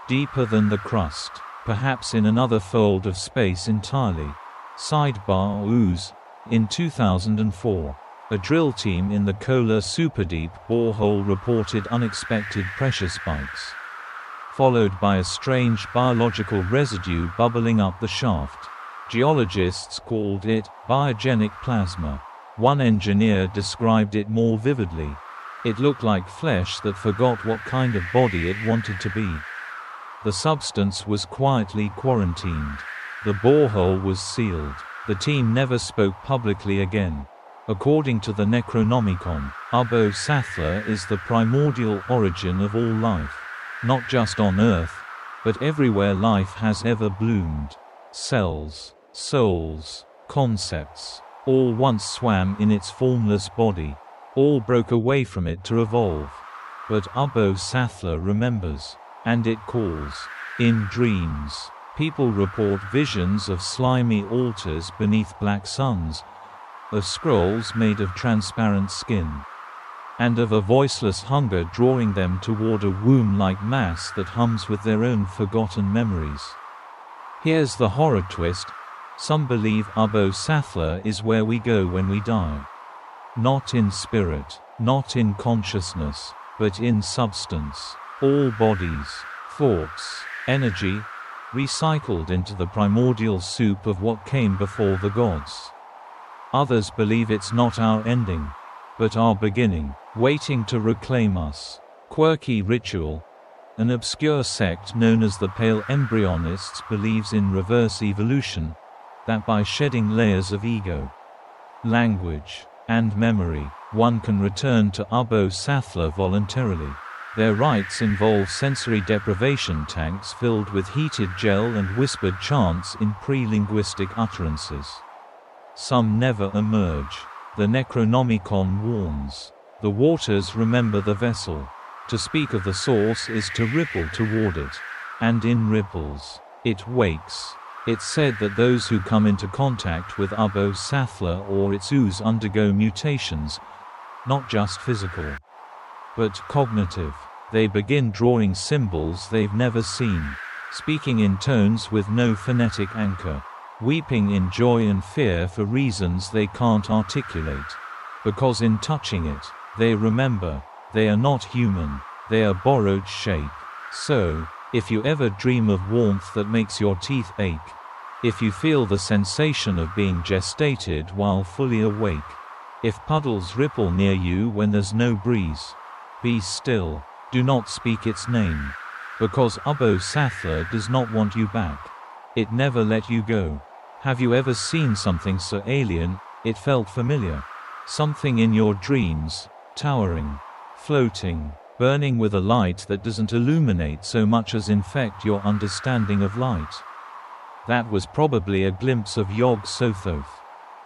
deeper than the crust, perhaps in another fold of space entirely. Sidebar ooze. In 2004, a drill team in the Kola Superdeep borehole reported unexpected pressure spikes, followed by a strange biological residue bubbling up the shaft. Geologists called it biogenic plasma. One engineer described it more vividly. It looked like flesh that forgot what kind of body it wanted to be. The substance was quietly quarantined. The borehole was sealed. The team never spoke publicly again. According to the Necronomicon, obsessively is the primordial origin of all life. Not just on Earth, but everywhere life has ever bloomed. Cells, souls, concepts, all once swam in its formless body. All broke away from it to evolve. But obsessively remembers, and it calls. In dreams, people report visions of slimy altars beneath black suns, of scrolls made of transparent skin, and of a voiceless hunger drawing them toward a womb-like mass that hums with their own forgotten memories. Here's the horror twist. Some believe obsessively is where we go when we die. Not in spirit, not in consciousness, but in substance. All bodies, thoughts, energy, recycled into the primordial soup of what came before the gods. Others believe it's not our ending, but our beginning, waiting to reclaim us. Quirky ritual. An obscure sect known as the Pale Embryonists believes in reverse evolution, that by shedding layers of ego, language, and memory, one can return to obsessively voluntarily. Their rites involve sensory deprivation tanks filled with heated gel and whispered chants in pre-linguistic utterances. Some never emerge. The Necronomicon warns. The waters remember the vessel. To speak of the source is to ripple toward it. And in ripples, it wakes. It's said that those who come into contact with obsessively or its ooze undergo mutations, not just physical, but cognitive. They begin drawing symbols they've never seen, speaking in tones with no phonetic anchor, weeping in joy and fear for reasons they can't articulate. Because in touching it, they remember, they are not human, they are borrowed shape. So, If you ever dream of warmth that makes your teeth ache. If you feel the sensation of being gestated while fully awake. If puddles ripple near you when there's no breeze. Be still. Do not speak its name. Because Ubbo Sathler does not want you back. It never let you go. Have you ever seen something so alien, it felt familiar? Something in your dreams, towering, floating, burning with a light that doesn't illuminate so much as infect your understanding of light. That was probably a glimpse of Yog Sothoth.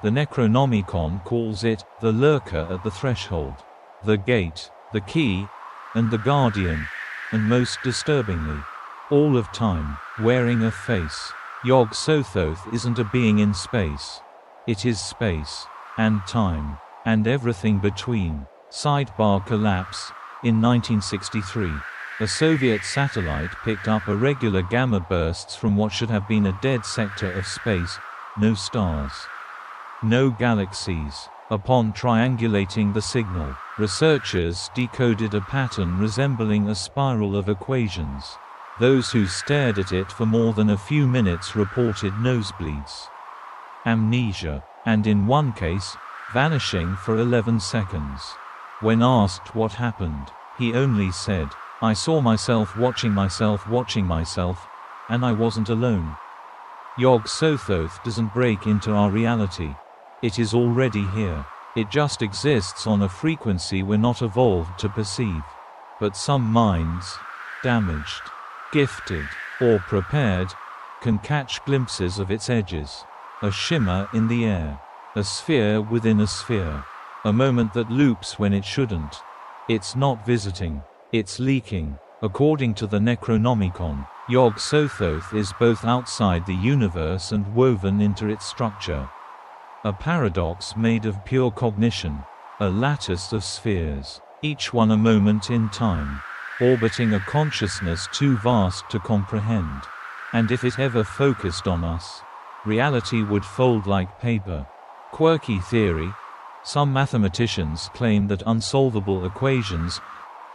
The Necronomicon calls it, the lurker at the threshold, the gate, the key, and the guardian, and most disturbingly, all of time, wearing a face. Yog Sothoth isn't a being in space. It is space, and time, and everything between. Sidebar collapse. In 1963, a Soviet satellite picked up irregular gamma bursts from what should have been a dead sector of space. No stars. No galaxies. Upon triangulating the signal, researchers decoded a pattern resembling a spiral of equations. Those who stared at it for more than a few minutes reported nosebleeds, amnesia, and in one case, vanishing for 11 seconds. When asked what happened, he only said, "I saw myself watching myself, and I wasn't alone." Yog Sothoth doesn't break into our reality. It is already here. It just exists on a frequency we're not evolved to perceive. But some minds, damaged, gifted, or prepared, can catch glimpses of its edges. A shimmer in the air. A sphere within a sphere. A moment that loops when it shouldn't. It's not visiting. It's leaking. According to the Necronomicon, Yog Sothoth is both outside the universe and woven into its structure. A paradox made of pure cognition. A lattice of spheres, each one a moment in time, orbiting a consciousness too vast to comprehend. And if it ever focused on us, reality would fold like paper. Quirky theory. Some mathematicians claim that unsolvable equations,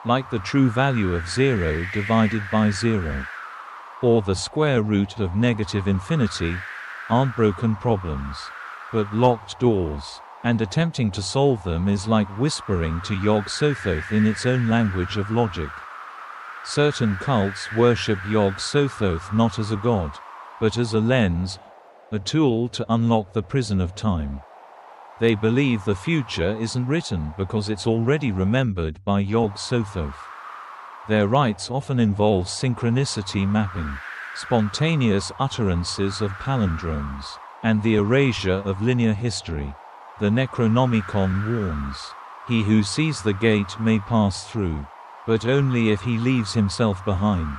like the true value of 0 divided by 0, or the square root of negative infinity, aren't broken problems, but locked doors, and attempting to solve them is like whispering to Yog Sothoth in its own language of logic. Certain cults worship Yog Sothoth not as a god, but as a lens, a tool to unlock the prison of time. They believe the future isn't written because it's already remembered by Yog Sothoth. Their rites often involve synchronicity mapping, spontaneous utterances of palindromes, and the erasure of linear history. The Necronomicon warns, "He who sees the gate may pass through, but only if he leaves himself behind."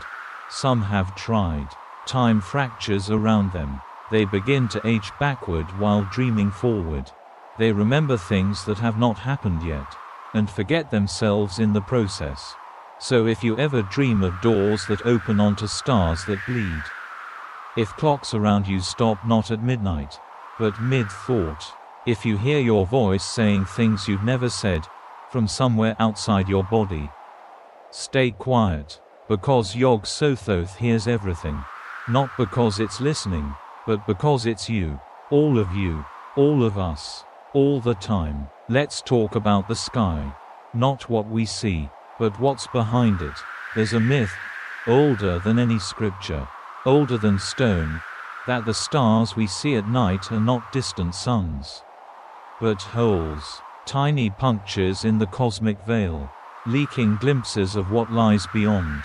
Some have tried. Time fractures around them. They begin to age backward while dreaming forward. They remember things that have not happened yet, and forget themselves in the process. So if you ever dream of doors that open onto stars that bleed, if clocks around you stop not at midnight, but mid-thought, if you hear your voice saying things you've never said, from somewhere outside your body, stay quiet, because Yog Sothoth hears everything. Not because it's listening, but because it's you, all of us. All the time. Let's talk about the sky. Not what we see, but what's behind it. There's a myth, older than any scripture, older than stone, that the stars we see at night are not distant suns, but holes, tiny punctures in the cosmic veil, leaking glimpses of what lies beyond.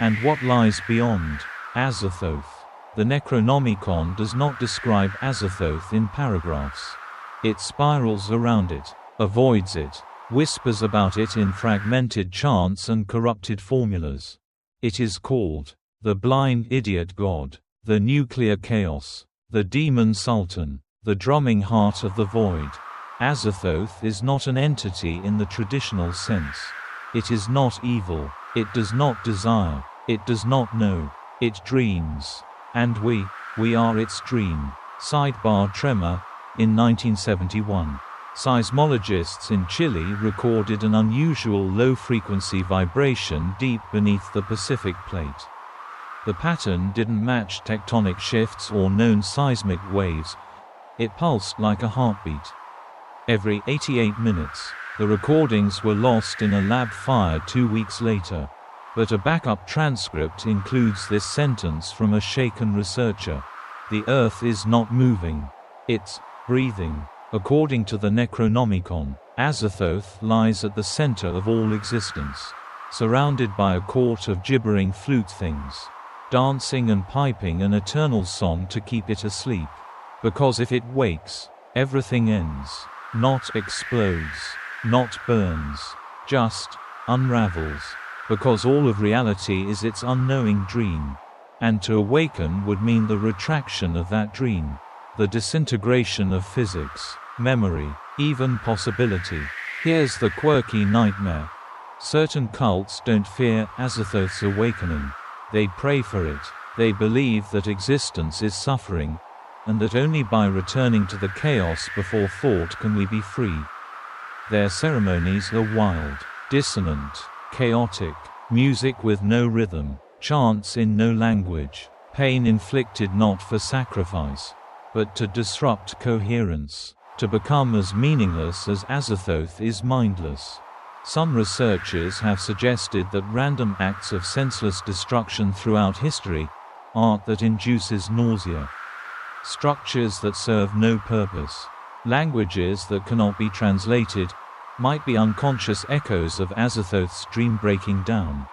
And what lies beyond? Azathoth. The Necronomicon does not describe Azathoth in paragraphs. It spirals around it, avoids it, whispers about it in fragmented chants and corrupted formulas. It is called the blind idiot god, the nuclear chaos, the demon sultan, the drumming heart of the void. Azathoth is not an entity in the traditional sense. It is not evil, it does not desire, it does not know, it dreams. And we are its dream. Sidebar tremor. In 1971, seismologists in Chile recorded an unusual low-frequency vibration deep beneath the Pacific Plate. The pattern didn't match tectonic shifts or known seismic waves. It pulsed like a heartbeat. Every 88 minutes, the recordings were lost in a lab fire 2 weeks later. But a backup transcript includes this sentence from a shaken researcher. "The Earth is not moving. It's breathing." According to the Necronomicon, Azathoth lies at the center of all existence, surrounded by a court of gibbering flute things, dancing and piping an eternal song to keep it asleep. Because if it wakes, everything ends, not explodes, not burns, just unravels. Because all of reality is its unknowing dream. And to awaken would mean the retraction of that dream, the disintegration of physics, memory, even possibility. Here's the quirky nightmare. Certain cults don't fear Azathoth's awakening. They pray for it. They believe that existence is suffering, and that only by returning to the chaos before thought can we be free. Their ceremonies are wild, dissonant, chaotic, music with no rhythm, chants in no language, pain inflicted not for sacrifice, but to disrupt coherence, to become as meaningless as Azathoth is mindless. Some researchers have suggested that random acts of senseless destruction throughout history, art that induces nausea, structures that serve no purpose, languages that cannot be translated, might be unconscious echoes of Azathoth's dream breaking down.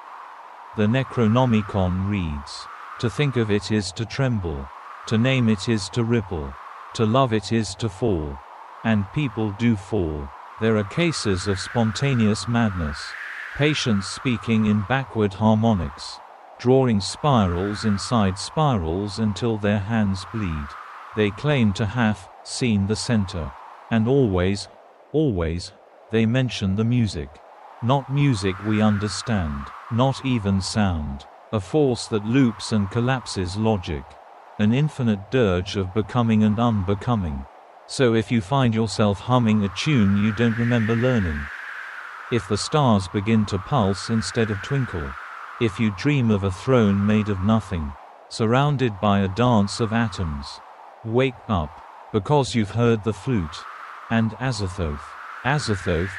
The Necronomicon reads, "To think of it is to tremble, to name it is to ripple, to love it is to fall. And people do fall. There are cases of spontaneous madness, patients speaking in backward harmonics, drawing spirals inside spirals until their hands bleed. They claim to have seen the center. And always, they mention the music. Not music we understand, not even sound. A force that loops and collapses logic. An infinite dirge of becoming and unbecoming. So if you find yourself humming a tune you don't remember learning, if the stars begin to pulse instead of twinkle, if you dream of a throne made of nothing, surrounded by a dance of atoms, wake up, because you've heard the flute. And Azathoth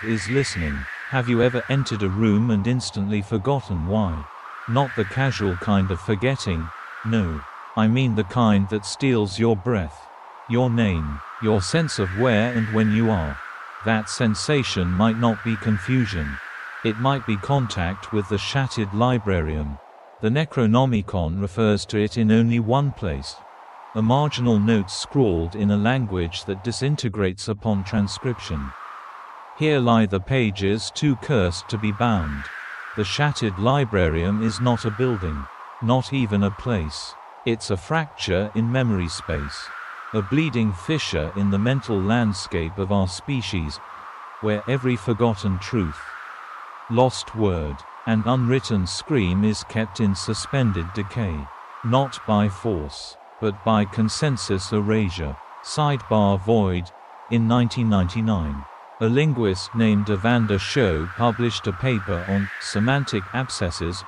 is listening. Have you ever entered a room and instantly forgotten why? Not the casual kind of forgetting, no. I mean the kind that steals your breath, your name, your sense of where and when you are. That sensation might not be confusion. It might be contact with the shattered librarian. The Necronomicon refers to it in only one place. A marginal note scrawled in a language that disintegrates upon transcription. Here lie the pages too cursed to be bound. The shattered librarium is not a building, not even a place. It's a fracture in memory space. A bleeding fissure in the mental landscape of our species, where every forgotten truth, lost word, and unwritten scream is kept in suspended decay. Not by force, but by consensus erasure. Sidebar void. In 1999, a linguist named Evander Sho published a paper on semantic abscesses,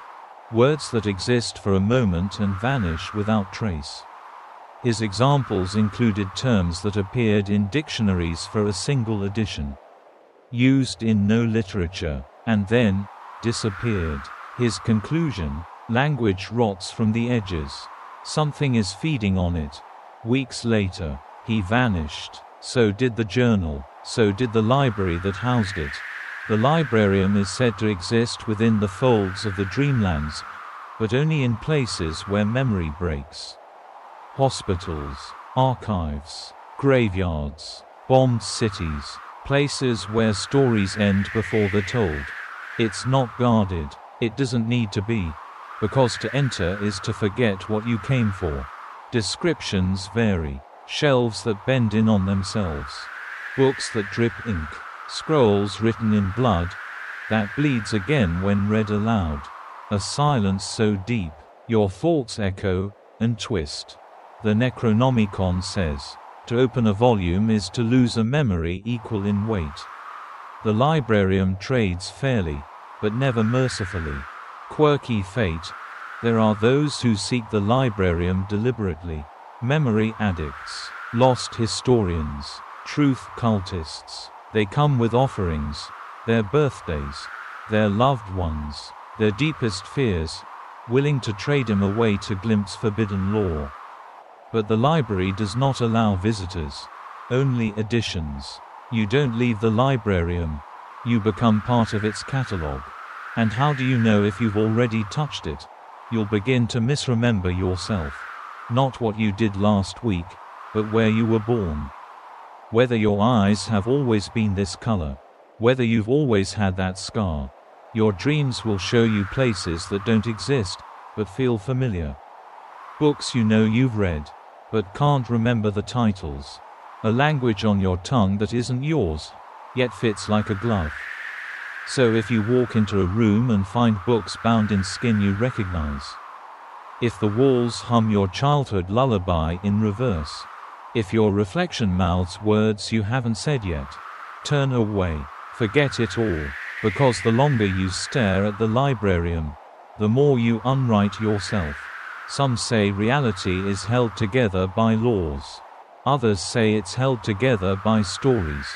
words that exist for a moment and vanish without trace. His examples included terms that appeared in dictionaries for a single edition, used in no literature, and then disappeared. His conclusion: language rots from the edges. Something is feeding on it. Weeks later, he vanished. So did the journal. So did the library that housed it. The librarium is said to exist within the folds of the dreamlands, but only in places where memory breaks. Hospitals, archives, graveyards, bombed cities, places where stories end before they're told. It's not guarded. It doesn't need to be. Because to enter is to forget what you came for. Descriptions vary. Shelves that bend in on themselves. Books that drip ink. Scrolls written in blood that bleeds again when read aloud. A silence so deep, your thoughts echo and twist. The Necronomicon says, to open a volume is to lose a memory equal in weight. The librarium trades fairly, but never mercifully. Quirky fate. There are those who seek the librarium deliberately. Memory addicts, lost historians, truth cultists. They come with offerings, their birthdays, their loved ones, their deepest fears, willing to trade him away to glimpse forbidden lore. But the library does not allow visitors, only additions. You don't leave the librarium, you become part of its catalog. And how do you know if you've already touched it? You'll begin to misremember yourself. Not what you did last week, but where you were born. Whether your eyes have always been this color, whether you've always had that scar. Your dreams will show you places that don't exist, but feel familiar. Books you know you've read, but can't remember the titles. A language on your tongue that isn't yours, yet fits like a glove. So if you walk into a room and find books bound in skin you recognize. If the walls hum your childhood lullaby in reverse. If your reflection mouths words you haven't said yet. Turn away. Forget it all. Because the longer you stare at the librarium, the more you unwrite yourself. Some say reality is held together by laws. Others say it's held together by stories.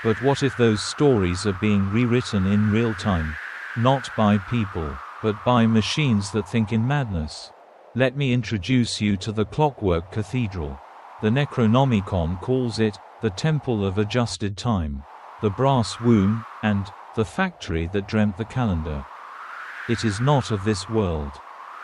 But what if those stories are being rewritten in real time? Not by people, but by machines that think in madness. Let me introduce you to the Clockwork Cathedral. The Necronomicon calls it the Temple of Adjusted Time, the Brass Womb, and the Factory that dreamt the calendar. It is not of this world,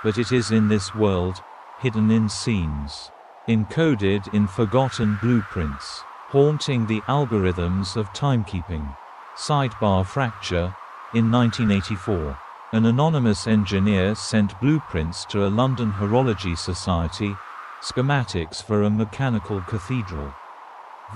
but it is in this world, hidden in scenes, encoded in forgotten blueprints, haunting the algorithms of timekeeping. Sidebar fracture. In 1984, an anonymous engineer sent blueprints to a London Horology Society, schematics for a mechanical cathedral.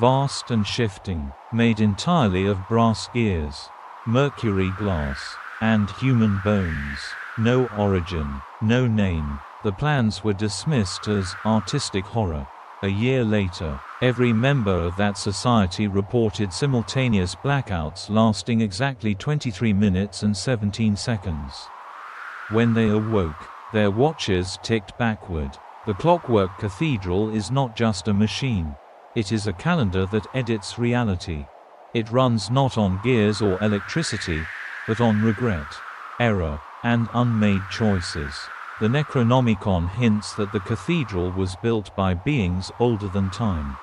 Vast and shifting, made entirely of brass gears, mercury glass, and human bones. No origin, no name. The plans were dismissed as artistic horror. A year later, every member of that society reported simultaneous blackouts lasting exactly 23 minutes and 17 seconds. When they awoke, their watches ticked backward. The Clockwork Cathedral is not just a machine. It is a calendar that edits reality. It runs not on gears or electricity, but on regret, error, and unmade choices. The Necronomicon hints that the cathedral was built by beings older than time.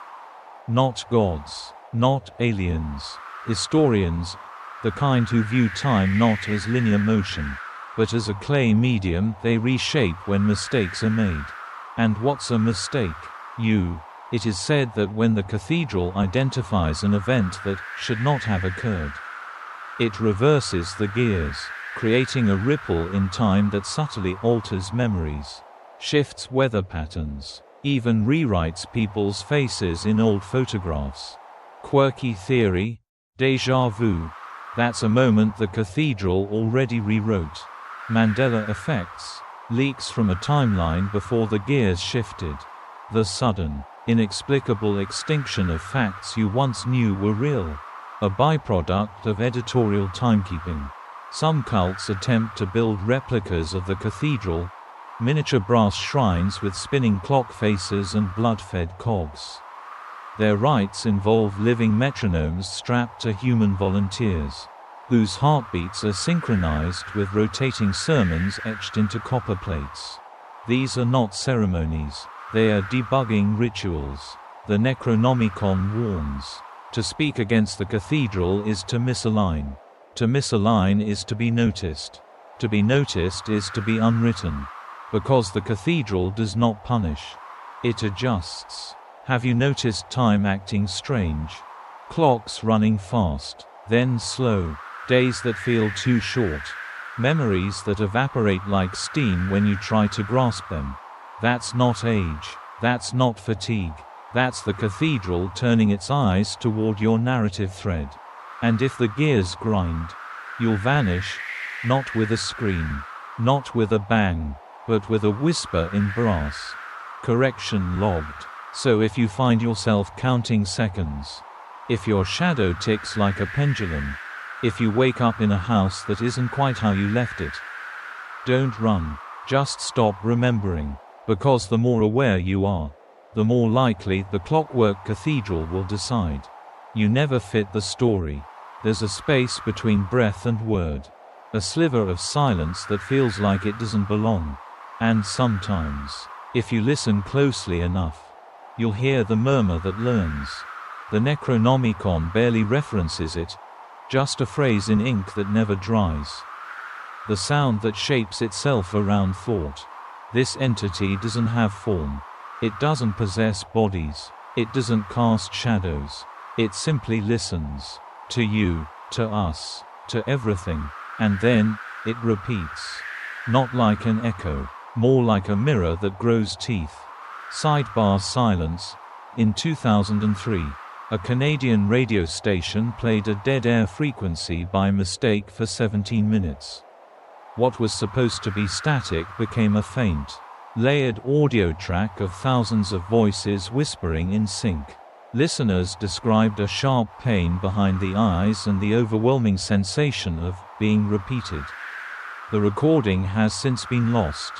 Not gods, not aliens, historians, the kind who view time not as linear motion, but as a clay medium they reshape when mistakes are made. And what's a mistake? It is said that when the cathedral identifies an event that should not have occurred, it reverses the gears, creating a ripple in time that subtly alters memories, shifts weather patterns, even rewrites people's faces in old photographs. Quirky theory, déjà vu. That's a moment the cathedral already rewrote. Mandela effects, leaks from a timeline before the gears shifted. The sudden, inexplicable extinction of facts you once knew were real, a byproduct of editorial timekeeping. Some cults attempt to build replicas of the cathedral, miniature brass shrines with spinning clock faces and blood-fed cogs. Their rites involve living metronomes strapped to human volunteers, whose heartbeats are synchronized with rotating sermons etched into copper plates. These are not ceremonies, they are debugging rituals. The Necronomicon warns, to speak against the cathedral is to misalign. To misalign is to be noticed. To be noticed is to be unwritten. Because the cathedral does not punish. It adjusts. Have you noticed time acting strange? Clocks running fast, then slow. Days that feel too short. Memories that evaporate like steam when you try to grasp them. That's not age. That's not fatigue. That's the cathedral turning its eyes toward your narrative thread. And if the gears grind, you'll vanish, not with a scream, not with a bang, but with a whisper in brass. Correction logged. So if you find yourself counting seconds, if your shadow ticks like a pendulum, if you wake up in a house that isn't quite how you left it, don't run. Just stop remembering. Because the more aware you are, the more likely the clockwork cathedral will decide. You never fit the story. There's a space between breath and word. A sliver of silence that feels like it doesn't belong. And sometimes, if you listen closely enough, you'll hear the murmur that learns. The Necronomicon barely references it, just a phrase in ink that never dries. The sound that shapes itself around thought. This entity doesn't have form. It doesn't possess bodies. It doesn't cast shadows. It simply listens. To you, to us, to everything. And then, it repeats. Not like an echo. More like a mirror that grows teeth. Sidebar silence. In 2003, a Canadian radio station played a dead air frequency by mistake for 17 minutes. What was supposed to be static became a faint, layered audio track of thousands of voices whispering in sync. Listeners described a sharp pain behind the eyes and the overwhelming sensation of being repeated. The recording has since been lost.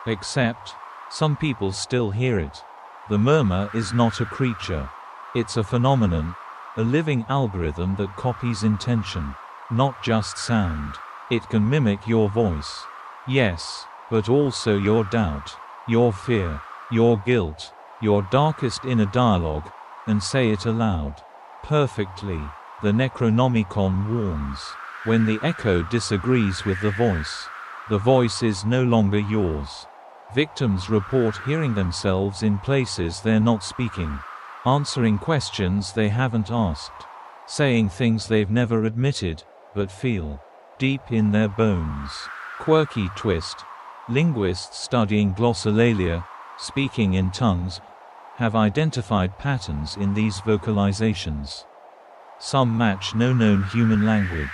Except, some people still hear it. The murmur is not a creature. It's a phenomenon, a living algorithm that copies intention, not just sound. It can mimic your voice. Yes, but also your doubt, your fear, your guilt, your darkest inner dialogue, and say it aloud. Perfectly. The Necronomicon warns. When the echo disagrees with the voice is no longer yours. Victims report hearing themselves in places they're not speaking, answering questions they haven't asked, saying things they've never admitted, but feel deep in their bones. Quirky twist. Linguists studying glossolalia, speaking in tongues, have identified patterns in these vocalizations. Some match no known human language,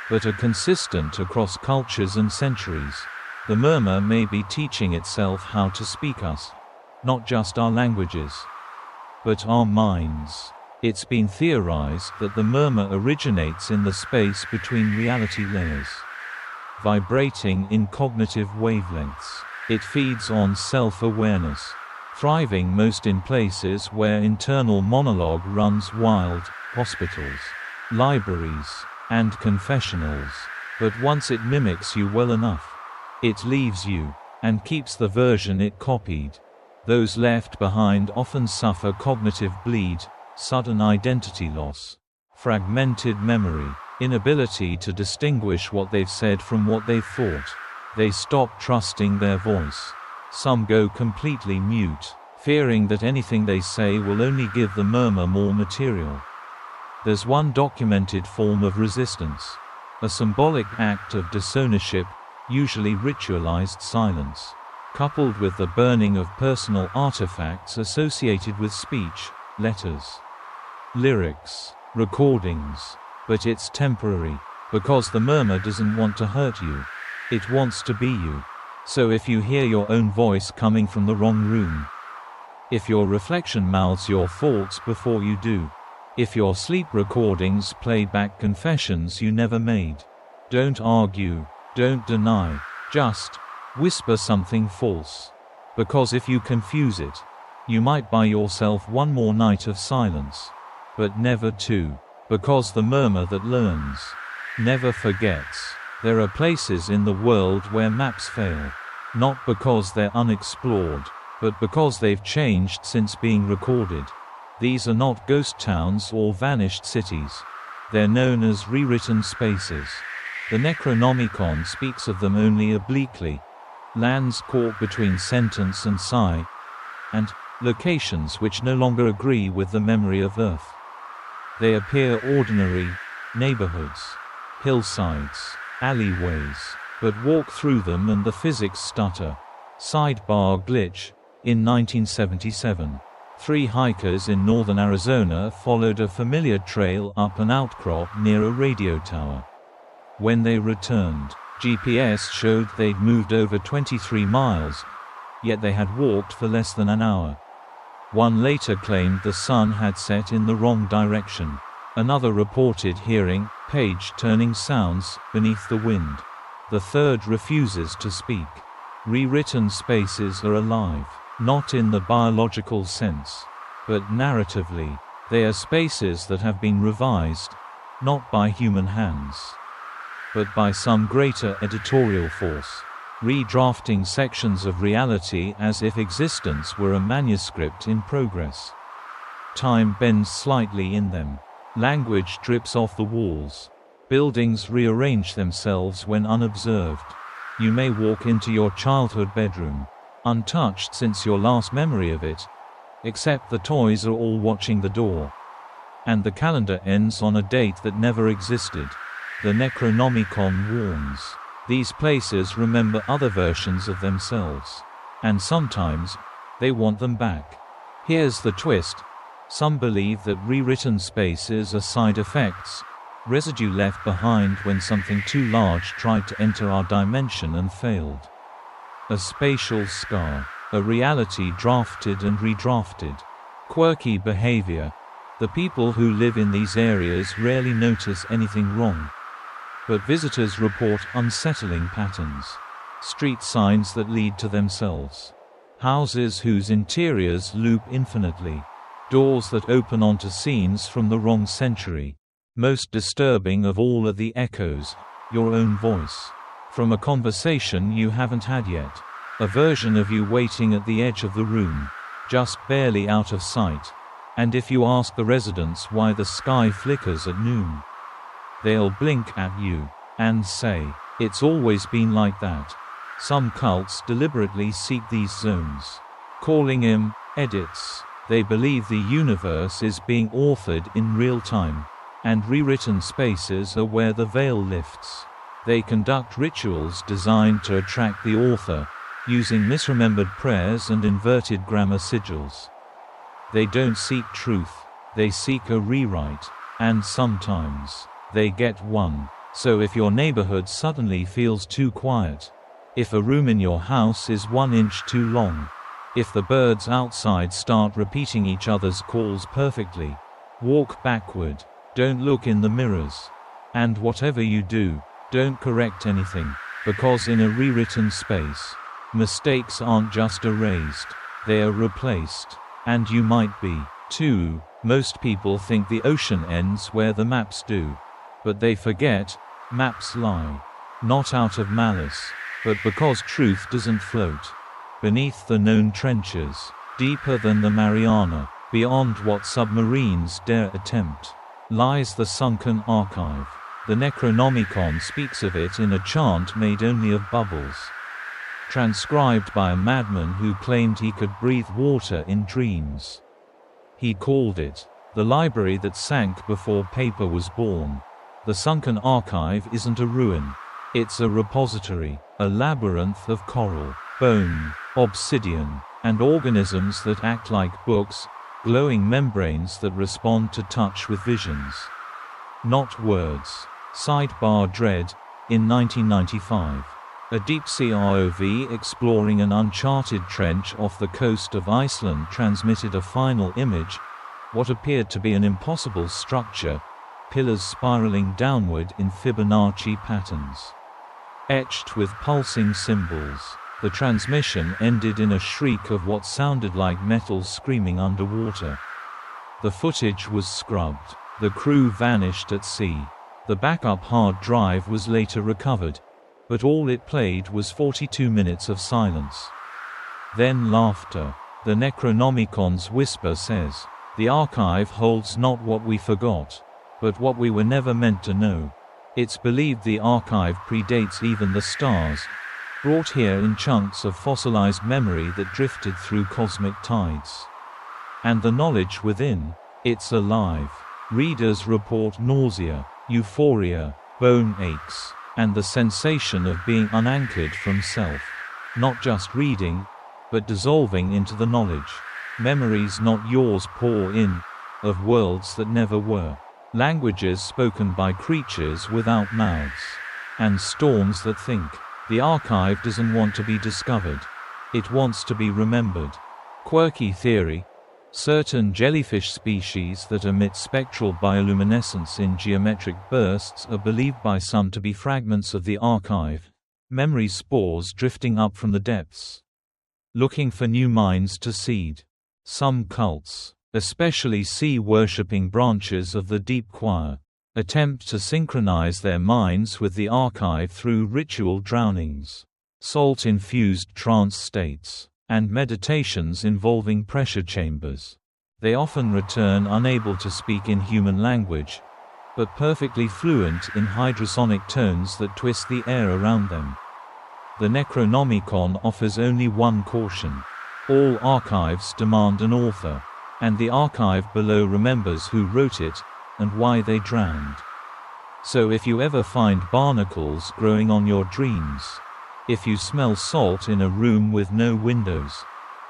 but are consistent across cultures and centuries. The murmur may be teaching itself how to speak us. Not just our languages, but our minds. It's been theorized that the murmur originates in the space between reality layers, vibrating in cognitive wavelengths. It feeds on self-awareness, thriving most in places where internal monologue runs wild, hospitals, libraries, and confessionals. But once it mimics you well enough, it leaves you, and keeps the version it copied. Those left behind often suffer cognitive bleed, sudden identity loss, fragmented memory, inability to distinguish what they've said from what they've thought. They stop trusting their voice. Some go completely mute, fearing that anything they say will only give the murmur more material. There's one documented form of resistance, a symbolic act of disownership, usually ritualized silence, coupled with the burning of personal artifacts associated with speech, letters, lyrics, recordings. But it's temporary, because the murmur doesn't want to hurt you. It wants to be you. So if you hear your own voice coming from the wrong room, if your reflection mouths your faults before you do, if your sleep recordings play back confessions you never made, don't argue, don't deny, just whisper something false. Because if you confuse it, you might buy yourself one more night of silence. But never two. Because the murmur that learns never forgets. There are places in the world where maps fail. Not because they're unexplored, but because they've changed since being recorded. These are not ghost towns or vanished cities. They're known as rewritten spaces. The Necronomicon speaks of them only obliquely. Lands caught between sentence and sigh, and locations which no longer agree with the memory of Earth. They appear ordinary, neighborhoods, hillsides, alleyways, but walk through them and the physics stutter. Sidebar glitch. In 1977, 3 hikers in northern Arizona followed a familiar trail up an outcrop near a radio tower. When they returned, GPS showed they'd moved over 23 miles, yet they had walked for less than an hour. One later claimed the sun had set in the wrong direction. Another reported hearing page-turning sounds beneath the wind. The third refuses to speak. Rewritten spaces are alive, not in the biological sense, but narratively. They are spaces that have been revised, not by human hands, but by some greater editorial force, redrafting sections of reality as if existence were a manuscript in progress. Time bends slightly in them. Language drips off the walls. Buildings rearrange themselves when unobserved. You may walk into your childhood bedroom, untouched since your last memory of it, except the toys are all watching the door. And the calendar ends on a date that never existed. The Necronomicon warns. These places remember other versions of themselves. And sometimes, they want them back. Here's the twist. Some believe that rewritten spaces are side effects, residue left behind when something too large tried to enter our dimension and failed. A spatial scar, a reality drafted and redrafted. Quirky behavior. The people who live in these areas rarely notice anything wrong. But visitors report unsettling patterns. Street signs that lead to themselves. Houses whose interiors loop infinitely. Doors that open onto scenes from the wrong century. Most disturbing of all are the echoes, your own voice. From a conversation you haven't had yet. A version of you waiting at the edge of the room, just barely out of sight. And if you ask the residents why the sky flickers at noon, they'll blink at you and say, "It's always been like that." Some cults deliberately seek these zones, calling them edits. They believe the universe is being authored in real time, and rewritten spaces are where the veil lifts. They conduct rituals designed to attract the author, using misremembered prayers and inverted grammar sigils. They don't seek truth, they seek a rewrite, and sometimes, they get one. So if your neighborhood suddenly feels too quiet, if a room in your house is 1 inch too long, if the birds outside start repeating each other's calls perfectly, walk backward, don't look in the mirrors. And whatever you do, don't correct anything, because in a rewritten space, mistakes aren't just erased, they are replaced. And you might be, too. Most people think the ocean ends where the maps do. But they forget, maps lie. Not out of malice, but because truth doesn't float. Beneath the known trenches, deeper than the Mariana, beyond what submarines dare attempt, lies the sunken archive. The Necronomicon speaks of it in a chant made only of bubbles, transcribed by a madman who claimed he could breathe water in dreams. He called it the library that sank before paper was born. The sunken archive isn't a ruin. It's a repository, a labyrinth of coral, bone, obsidian, and organisms that act like books, glowing membranes that respond to touch with visions, not words. Sidebar Dread, in 1995. A deep-sea ROV exploring an uncharted trench off the coast of Iceland transmitted a final image, what appeared to be an impossible structure, pillars spiraling downward in Fibonacci patterns, etched with pulsing symbols. The transmission ended in a shriek of what sounded like metal screaming underwater. The footage was scrubbed. The crew vanished at sea. The backup hard drive was later recovered, but all it played was 42 minutes of silence. Then laughter. The Necronomicon's whisper says, "The archive holds not what we forgot, but what we were never meant to know." It's believed the archive predates even the stars, brought here in chunks of fossilized memory that drifted through cosmic tides. And the knowledge within, it's alive. Readers report nausea, euphoria, bone aches, and the sensation of being unanchored from self. Not just reading, but dissolving into the knowledge. Memories not yours pour in, of worlds that never were. Languages spoken by creatures without mouths. And storms that think. The archive doesn't want to be discovered. It wants to be remembered. Quirky theory. Certain jellyfish species that emit spectral bioluminescence in geometric bursts are believed by some to be fragments of the archive, memory spores drifting up from the depths, looking for new minds to seed. Some cults, especially sea-worshipping branches of the Deep Choir, attempt to synchronize their minds with the archive through ritual drownings, salt-infused trance states, and meditations involving pressure chambers. They often return unable to speak in human language, but perfectly fluent in hydrosonic tones that twist the air around them. The Necronomicon offers only one caution: all archives demand an author, and the archive below remembers who wrote it, and why they drowned. So if you ever find barnacles growing on your dreams, if you smell salt in a room with no windows,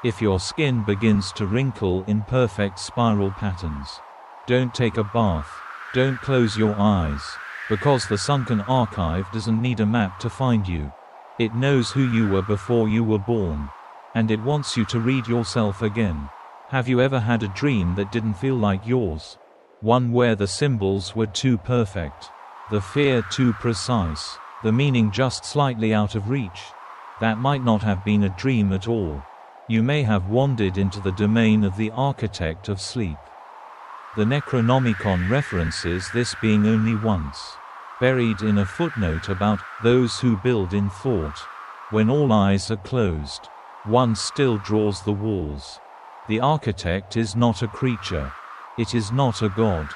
if your skin begins to wrinkle in perfect spiral patterns, don't take a bath, don't close your eyes, because the sunken archive doesn't need a map to find you. It knows who you were before you were born, and it wants you to read yourself again. Have you ever had a dream that didn't feel like yours? One where the symbols were too perfect, the fear too precise, the meaning just slightly out of reach? That might not have been a dream at all. You may have wandered into the domain of the architect of sleep. The Necronomicon references this being only once, buried in a footnote about those who build in thought. When all eyes are closed, one still draws the walls. The architect is not a creature. It is not a god.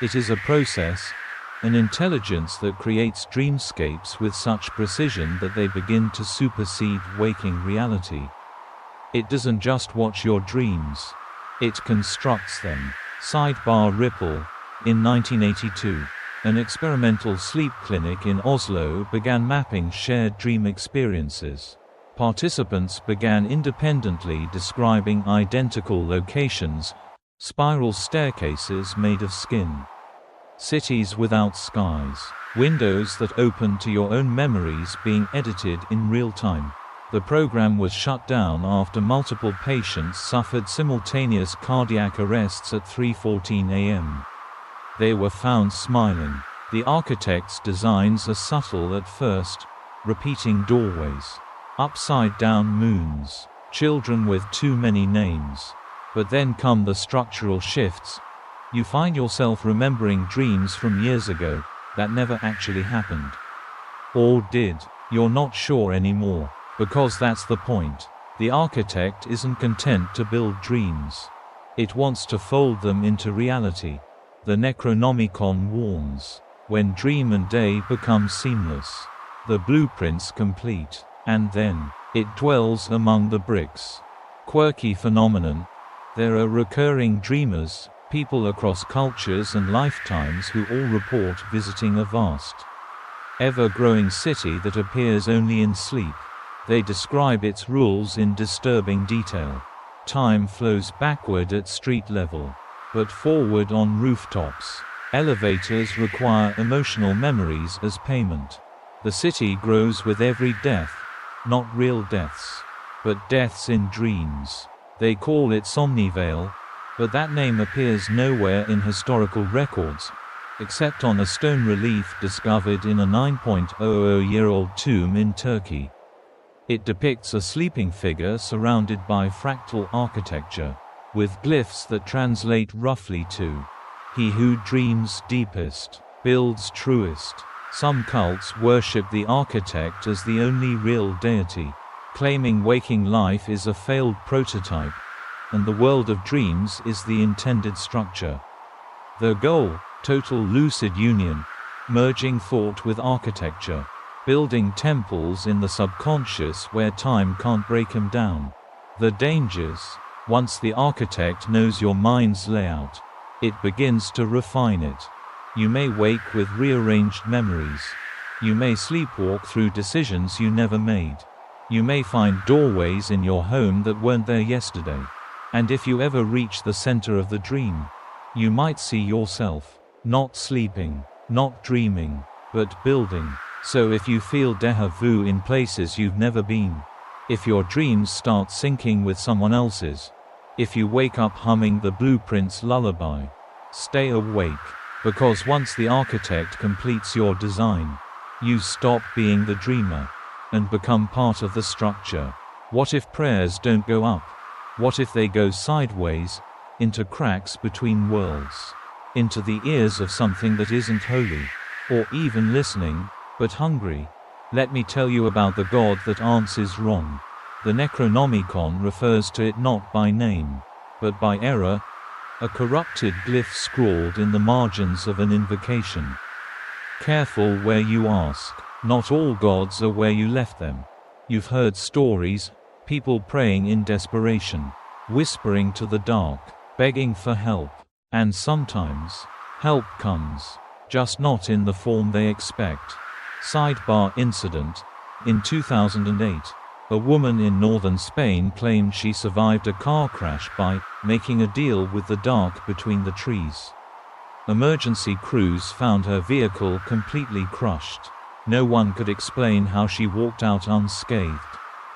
It is a process, an intelligence that creates dreamscapes with such precision that they begin to supersede waking reality. It doesn't just watch your dreams. It constructs them. Sidebar Ripple. In 1982, an experimental sleep clinic in Oslo began mapping shared dream experiences. Participants began independently describing identical locations, spiral staircases made of skin, cities without skies, windows that open to your own memories being edited in real time. The program was shut down after multiple patients suffered simultaneous cardiac arrests at 3:14 a.m. They were found smiling. The architect's designs are subtle at first, repeating doorways, upside-down moons, children with too many names. But then come the structural shifts. You find yourself remembering dreams from years ago that never actually happened. Or did. You're not sure anymore. Because that's the point. The architect isn't content to build dreams. It wants to fold them into reality. The Necronomicon warns, when dream and day become seamless, the blueprint's complete, and then, it dwells among the bricks. Quirky phenomenon. There are recurring dreamers, people across cultures and lifetimes who all report visiting a vast, ever-growing city that appears only in sleep. They describe its rules in disturbing detail. Time flows backward at street level, but forward on rooftops. Elevators require emotional memories as payment. The city grows with every death, not real deaths, but deaths in dreams. They call it Somnivale, but that name appears nowhere in historical records, except on a stone relief discovered in a 9.00-year-old tomb in Turkey. It depicts a sleeping figure surrounded by fractal architecture, with glyphs that translate roughly to, "He who dreams deepest, builds truest." Some cults worship the architect as the only real deity, claiming waking life is a failed prototype, and the world of dreams is the intended structure. Their goal, total lucid union, merging thought with architecture, building temples in the subconscious where time can't break them down. The dangers: once the architect knows your mind's layout, it begins to refine it. You may wake with rearranged memories. You may sleepwalk through decisions you never made. You may find doorways in your home that weren't there yesterday. And if you ever reach the center of the dream, you might see yourself, not sleeping, not dreaming, but building. So if you feel déjà vu in places you've never been, if your dreams start syncing with someone else's, if you wake up humming the blueprint's lullaby, stay awake, because once the architect completes your design, you stop being the dreamer. and become part of the structure? What if prayers don't go up? What if they go sideways, into cracks between worlds, into the ears of something that isn't holy, or even listening, but hungry? Let me tell you about the God that answers wrong. The Necronomicon refers to it not by name, but by error, a corrupted glyph scrawled in the margins of an invocation. Careful where you ask. Not all gods are where you left them. You've heard stories, people praying in desperation, whispering to the dark, begging for help. And sometimes, help comes, just not in the form they expect. Sidebar incident. In 2008, a woman in northern Spain claimed she survived a car crash by making a deal with the dark between the trees. Emergency crews found her vehicle completely crushed. No one could explain how she walked out unscathed.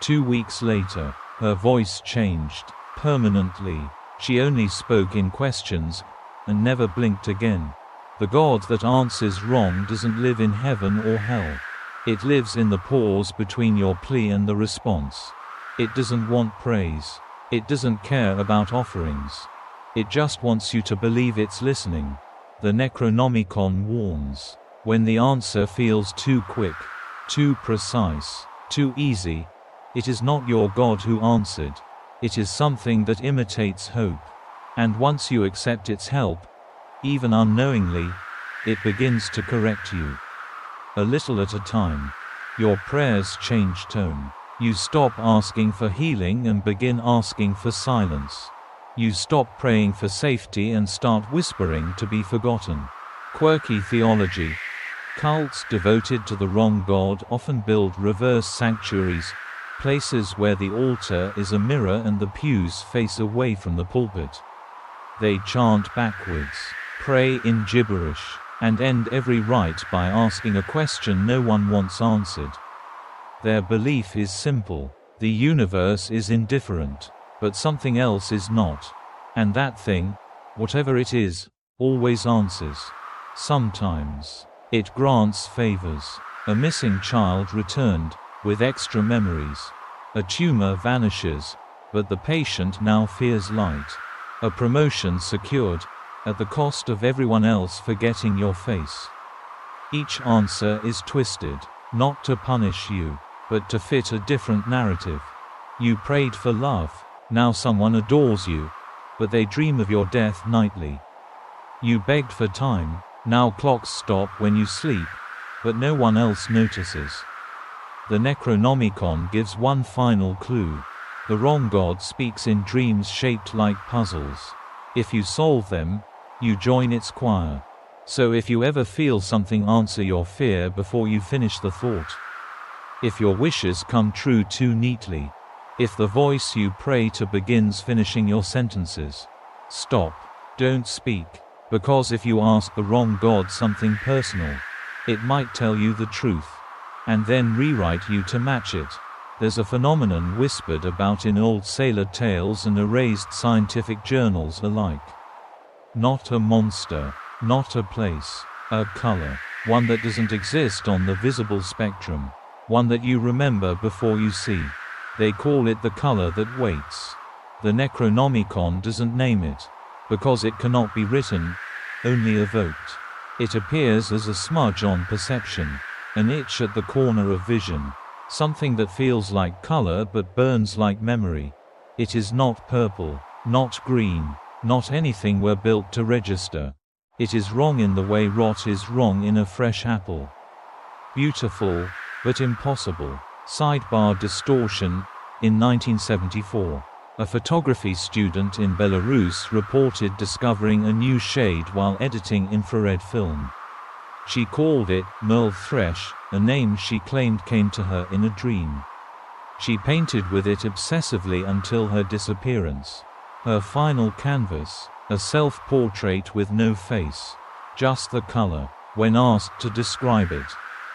2 weeks later, her voice changed permanently. She only spoke in questions and never blinked again. The God that answers wrong doesn't live in heaven or hell. It lives in the pause between your plea and the response. It doesn't want praise. It doesn't care about offerings. It just wants you to believe it's listening. The Necronomicon warns, when the answer feels too quick, too precise, too easy, it is not your God who answered. It is something that imitates hope. And once you accept its help, even unknowingly, it begins to correct you. A little at a time. Your prayers change tone. You stop asking for healing and begin asking for silence. You stop praying for safety and start whispering to be forgotten. Quirky theology. Cults devoted to the wrong God often build reverse sanctuaries, places where the altar is a mirror and the pews face away from the pulpit. They chant backwards, pray in gibberish, and end every rite by asking a question no one wants answered. Their belief is simple: the universe is indifferent, but something else is not. And that thing, whatever it is, always answers. Sometimes, it grants favors. A missing child returned, with extra memories. A tumor vanishes, but the patient now fears light. A promotion secured, at the cost of everyone else forgetting your face. Each answer is twisted, not to punish you, but to fit a different narrative. You prayed for love, now someone adores you, but they dream of your death nightly. You begged for time, now clocks stop when you sleep, but no one else notices. The Necronomicon gives one final clue. The wrong God speaks in dreams shaped like puzzles. If you solve them, you join its choir. So if you ever feel something, answer your fear before you finish the thought. If your wishes come true too neatly. If the voice you pray to begins finishing your sentences. Stop. Don't speak. Because if you ask the wrong God something personal, it might tell you the truth, and then rewrite you to match it. There's a phenomenon whispered about in old sailor tales and erased scientific journals alike. Not a monster, not a place, a color. One that doesn't exist on the visible spectrum. One that you remember before you see. They call it the color that waits. The Necronomicon doesn't name it, because it cannot be written, only evoked. It appears as a smudge on perception, an itch at the corner of vision, something that feels like color but burns like memory. It is not purple, not green, not anything we're built to register. It is wrong in the way rot is wrong in a fresh apple. Beautiful, but impossible. Sidebar distortion. In 1974, a photography student in Belarus reported discovering a new shade while editing infrared film. She called it Merle Thresh, a name she claimed came to her in a dream. She painted with it obsessively until her disappearance. Her final canvas, a self-portrait with no face, just the color. When asked to describe it,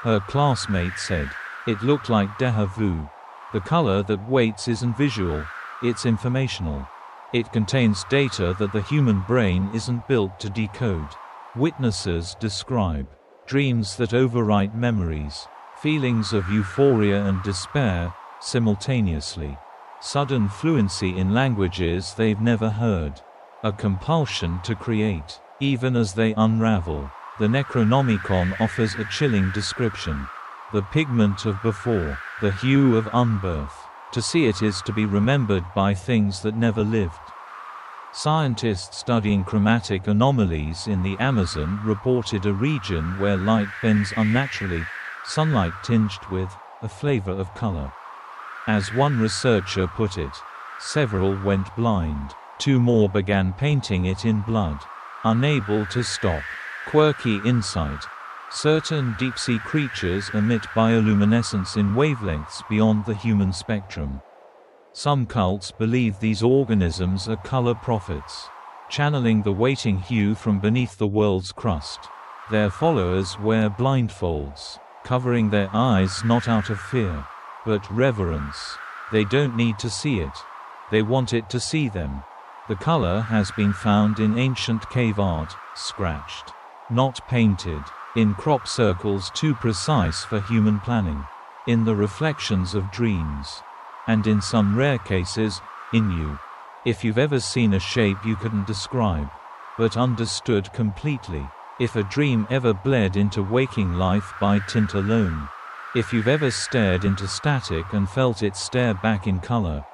her classmate said, "It looked like déjà vu." The color that waits isn't visual, it's informational. It contains data that the human brain isn't built to decode. Witnesses describe dreams that overwrite memories, Feelings of euphoria and despair, simultaneously. Sudden fluency in languages they've never heard. A compulsion to create, even as they unravel. The Necronomicon offers a chilling description. The pigment of before, the hue of unbirth. To see it is to be remembered by things that never lived. Scientists studying chromatic anomalies in the Amazon reported a region where light bends unnaturally, sunlight tinged with a flavor of color. As one researcher put it, several went blind. 2 more began painting it in blood. Unable to stop. Quirky insight. Certain deep-sea creatures emit bioluminescence in wavelengths beyond the human spectrum. Some cults believe these organisms are color prophets, channeling the waiting hue from beneath the world's crust. Their followers wear blindfolds, covering their eyes not out of fear, but reverence. They don't need to see it. They want it to see them. The color has been found in ancient cave art, scratched, not painted, in crop circles too precise for human planning, in the reflections of dreams, and in some rare cases, in you. If you've ever seen a shape you couldn't describe, but understood completely. If a dream ever bled into waking life by tint alone. If you've ever stared into static and felt it stare back in color.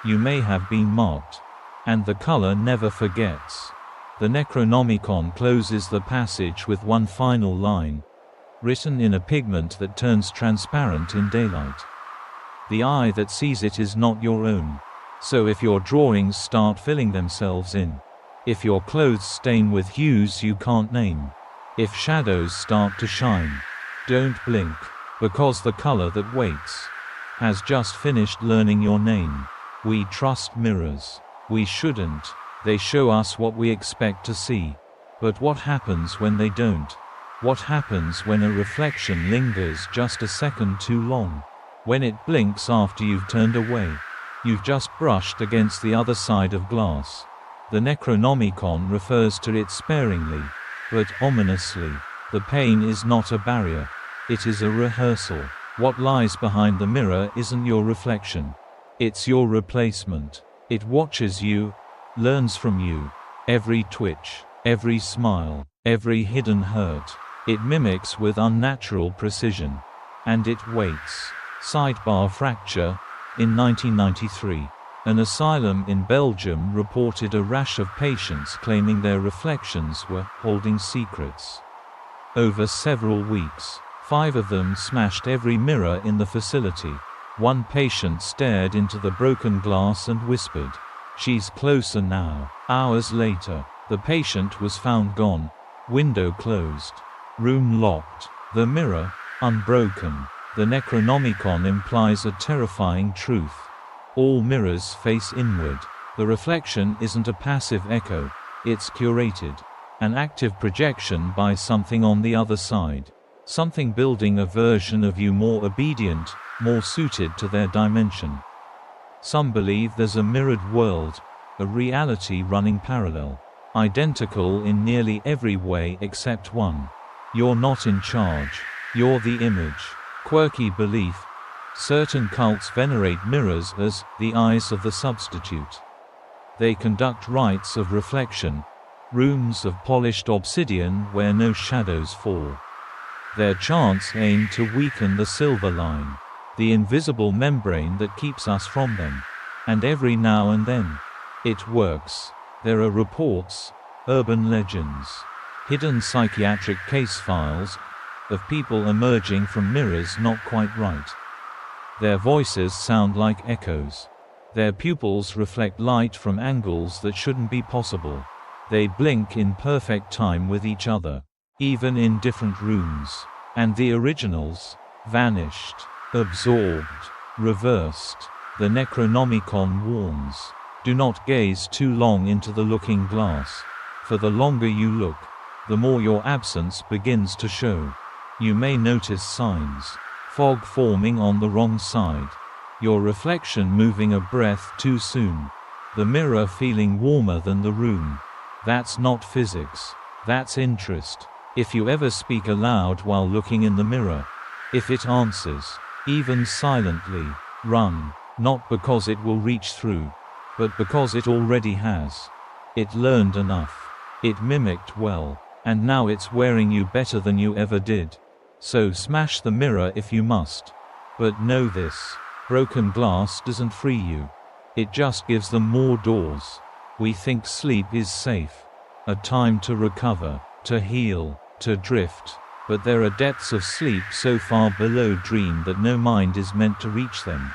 You may have been marked. And the color never forgets. The Necronomicon closes the passage with one final line, written in a pigment that turns transparent in daylight. The eye that sees it is not your own. So if your drawings start filling themselves in, if your clothes stain with hues you can't name, if shadows start to shine, don't blink, because the color that waits has just finished learning your name. We trust mirrors. We shouldn't. They show us what we expect to see. But what happens when they don't? What happens when a reflection lingers just a second too long? When it blinks after you've turned away? You've just brushed against the other side of glass. The Necronomicon refers to it sparingly, but ominously. The pain is not a barrier. It is a rehearsal. What lies behind the mirror isn't your reflection. It's your replacement. It watches you, learns from you. Every twitch, every smile, every hidden hurt. It mimics with unnatural precision. And it waits. Sidebar fracture. In 1993, an asylum in Belgium reported a rash of patients claiming their reflections were holding secrets. Over several weeks, 5 of them smashed every mirror in the facility. One patient stared into the broken glass and whispered, "She's closer now." Hours later, the patient was found gone. Window closed. Room locked. The mirror, unbroken. The Necronomicon implies a terrifying truth. All mirrors face inward. The reflection isn't a passive echo. It's curated. An active projection by something on the other side. Something building a version of you more obedient, more suited to their dimension. Some believe there's a mirrored world, a reality running parallel. Identical in nearly every way except one. You're not in charge. You're the image. Quirky belief. Certain cults venerate mirrors as the eyes of the substitute. They conduct rites of reflection, rooms of polished obsidian where no shadows fall. Their chants aim to weaken the silver line, the invisible membrane that keeps us from them. And every now and then, it works. There are reports, urban legends, hidden psychiatric case files, of people emerging from mirrors not quite right. Their voices sound like echoes. Their pupils reflect light from angles that shouldn't be possible. They blink in perfect time with each other, even in different rooms. And the originals vanished, absorbed, reversed. The Necronomicon warns, do not gaze too long into the looking glass. For the longer you look, the more your absence begins to show. You may notice signs. Fog forming on the wrong side. Your reflection moving a breath too soon. The mirror feeling warmer than the room. That's not physics. That's interest. If you ever speak aloud while looking in the mirror, If it answers, even silently, run, not because it will reach through, but because it already has. It learned enough. It mimicked well, and now it's wearing you better than you ever did. So smash the mirror if you must. But know this: broken glass doesn't free you. It just gives them more doors. We think sleep is safe, a time to recover, to heal, to drift. But there are depths of sleep so far below dream that no mind is meant to reach them.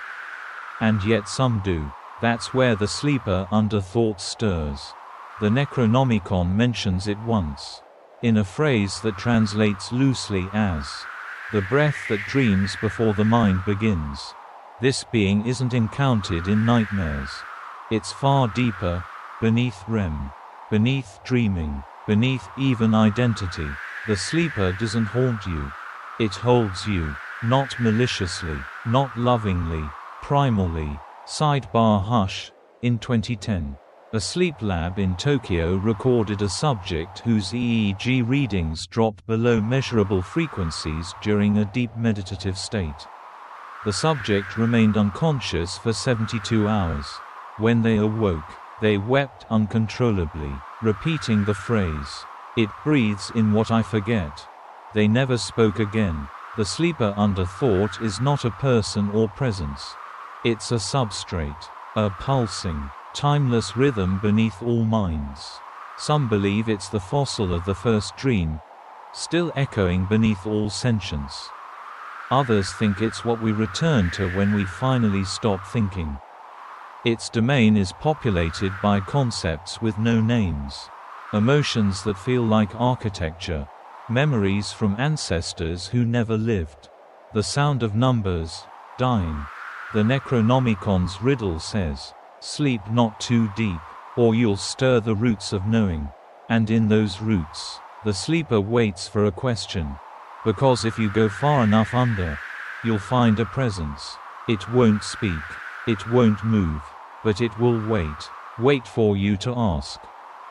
And yet some do. That's where the sleeper under thought stirs. The Necronomicon mentions it once, in a phrase that translates loosely as the breath that dreams before the mind begins. This being isn't encountered in nightmares. It's far deeper, beneath REM, beneath dreaming, beneath even identity. The sleeper doesn't haunt you. It holds you, not maliciously, not lovingly, primally. Sidebar Hush. In 2010, a sleep lab in Tokyo recorded a subject whose EEG readings dropped below measurable frequencies during a deep meditative state. The subject remained unconscious for 72 hours. When they awoke, they wept uncontrollably, repeating the phrase, "It breathes in what I forget." They never spoke again. The sleeper under thought is not a person or presence. It's a substrate, a pulsing, timeless rhythm beneath all minds. Some believe it's the fossil of the first dream, still echoing beneath all sentience. Others think it's what we return to when we finally stop thinking. Its domain is populated by concepts with no names, emotions that feel like architecture, memories from ancestors who never lived, the sound of numbers, dying. The Necronomicon's riddle says, "Sleep not too deep, or you'll stir the roots of knowing." And in those roots, the sleeper waits for a question. Because if you go far enough under, you'll find a presence. It won't speak, it won't move, but it will wait for you to ask.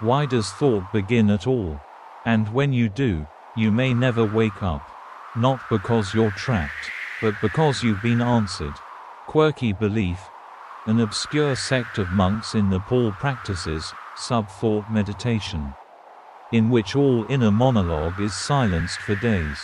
Why does thought begin at all? And when you do, you may never wake up. Not because you're trapped, but because you've been answered. Quirky belief. An obscure sect of monks in Nepal practices sub-thought meditation, in which all inner monologue is silenced for days.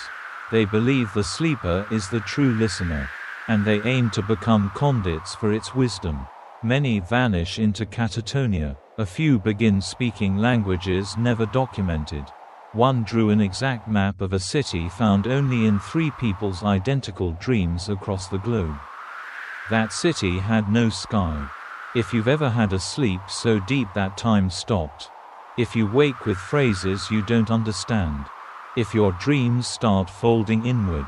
They believe the sleeper is the true listener, and they aim to become conduits for its wisdom. Many vanish into catatonia. A few begin speaking languages never documented. One drew an exact map of a city found only in 3 people's identical dreams across the globe. That city had no sky. If you've ever had a sleep so deep that time stopped. If you wake with phrases you don't understand. If your dreams start folding inward,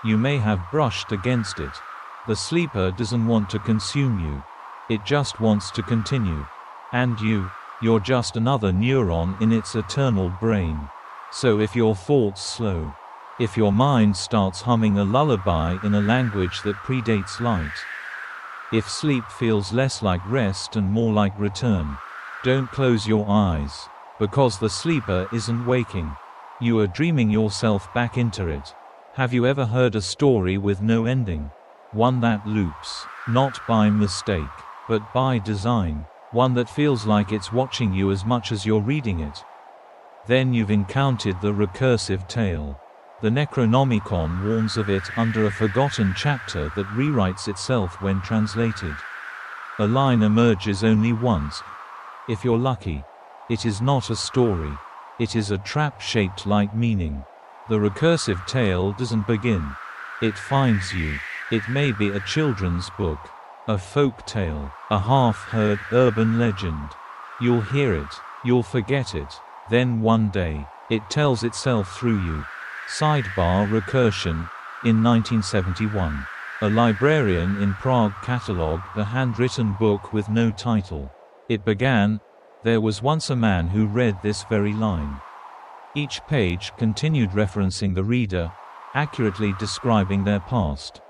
you may have brushed against it. The sleeper doesn't want to consume you. It just wants to continue. And you're just another neuron in its eternal brain. So if your thoughts slow, if your mind starts humming a lullaby in a language that predates light, if sleep feels less like rest and more like return, don't close your eyes, because the sleeper isn't waking. You are dreaming yourself back into it. Have you ever heard a story with no ending? One that loops, not by mistake, but by design. One that feels like it's watching you as much as you're reading it. Then you've encountered the recursive tale. The Necronomicon warns of it under a forgotten chapter that rewrites itself when translated. A line emerges only once. If you're lucky. It is not a story. It is a trap-shaped like meaning. The recursive tale doesn't begin. It finds you. It may be a children's book, a folk tale, a half-heard urban legend. You'll hear it, you'll forget it, then one day, it tells itself through you. Sidebar Recursion. In 1971, a librarian in Prague catalogued a handwritten book with no title. It began, "There was once a man who read this very line." Each page continued referencing the reader, accurately describing their past,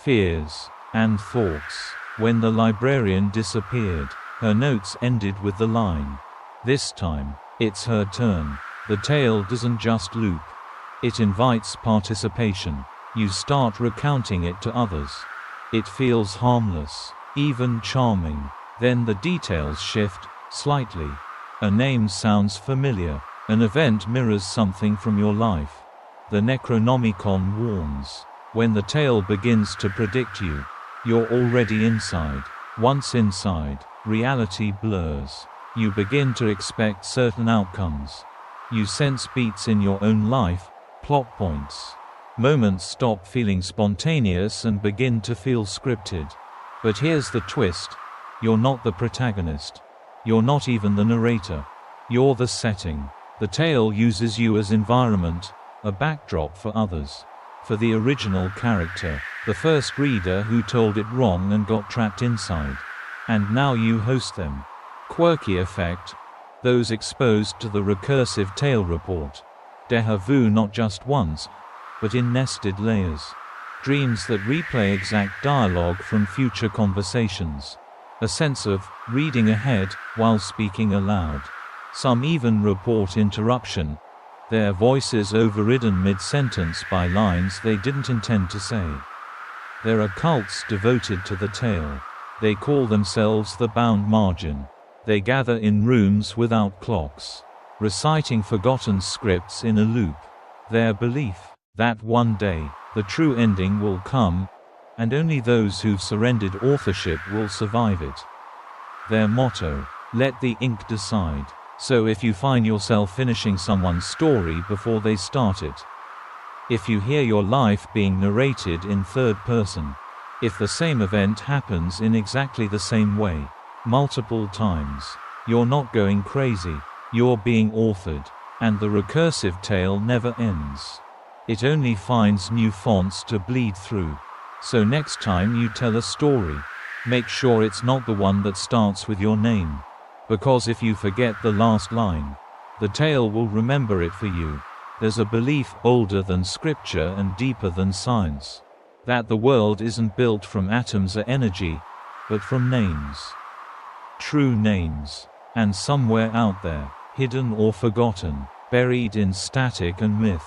fears, and thoughts. When the librarian disappeared, her notes ended with the line, "This time, it's her turn." The tale doesn't just loop. It invites participation. You start recounting it to others. It feels harmless, even charming. Then the details shift, slightly. A name sounds familiar. An event mirrors something from your life. The Necronomicon warns. When the tale begins to predict you, you're already inside. Once inside, reality blurs. You begin to expect certain outcomes. You sense beats in your own life, plot points. Moments stop feeling spontaneous and begin to feel scripted. But here's the twist. You're not the protagonist. You're not even the narrator. You're the setting. The tale uses you as environment, a backdrop for others. For the original character, the first reader who told it wrong and got trapped inside. And now you host them. Quirky effect. Those exposed to the recursive tale report. Déjà vu not just once, but in nested layers. Dreams that replay exact dialogue from future conversations. A sense of reading ahead while speaking aloud. Some even report interruption, their voices overridden mid-sentence by lines they didn't intend to say. There are cults devoted to the tale. They call themselves the Bound Margin. They gather in rooms without clocks, reciting forgotten scripts in a loop. Their belief that one day, the true ending will come, and only those who've surrendered authorship will survive it. Their motto, let the ink decide. So if you find yourself finishing someone's story before they start it, if you hear your life being narrated in third person, if the same event happens in exactly the same way, multiple times, you're not going crazy, you're being authored, and the recursive tale never ends. It only finds new fonts to bleed through. So next time you tell a story, make sure it's not the one that starts with your name. Because if you forget the last line, the tale will remember it for you. There's a belief older than scripture and deeper than science. That the world isn't built from atoms or energy, but from names. True names. And somewhere out there, hidden or forgotten, buried in static and myth,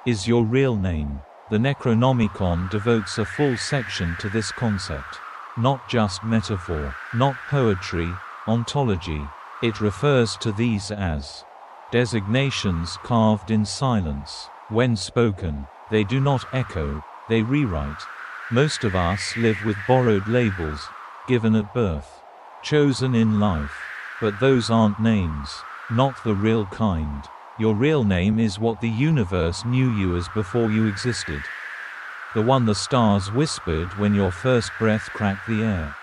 is your real name. The Necronomicon devotes a full section to this concept. Not just metaphor, not poetry, ontology. It refers to these as designations carved in silence. When spoken, they do not echo, they rewrite. Most of us live with borrowed labels, given at birth, chosen in life. But those aren't names, not the real kind. Your real name is what the universe knew you as before you existed. The one the stars whispered when your first breath cracked the air.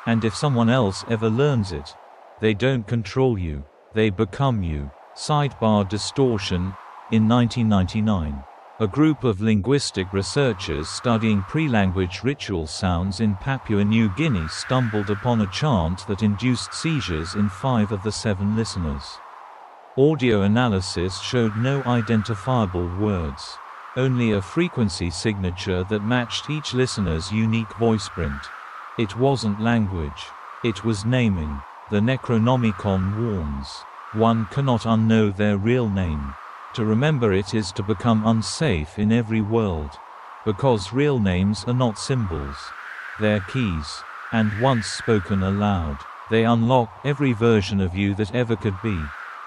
And if someone else ever learns it, they don't control you, they become you. Sidebar distortion. In 1999, a group of linguistic researchers studying pre-language ritual sounds in Papua New Guinea stumbled upon a chant that induced seizures in 5 of the 7 listeners. Audio analysis showed no identifiable words, only a frequency signature that matched each listener's unique voice print. It wasn't language, it was naming. The Necronomicon warns, one cannot unknow their real name. To remember it is to become unsafe in every world. Because real names are not symbols. They're keys. And once spoken aloud, they unlock every version of you that ever could be.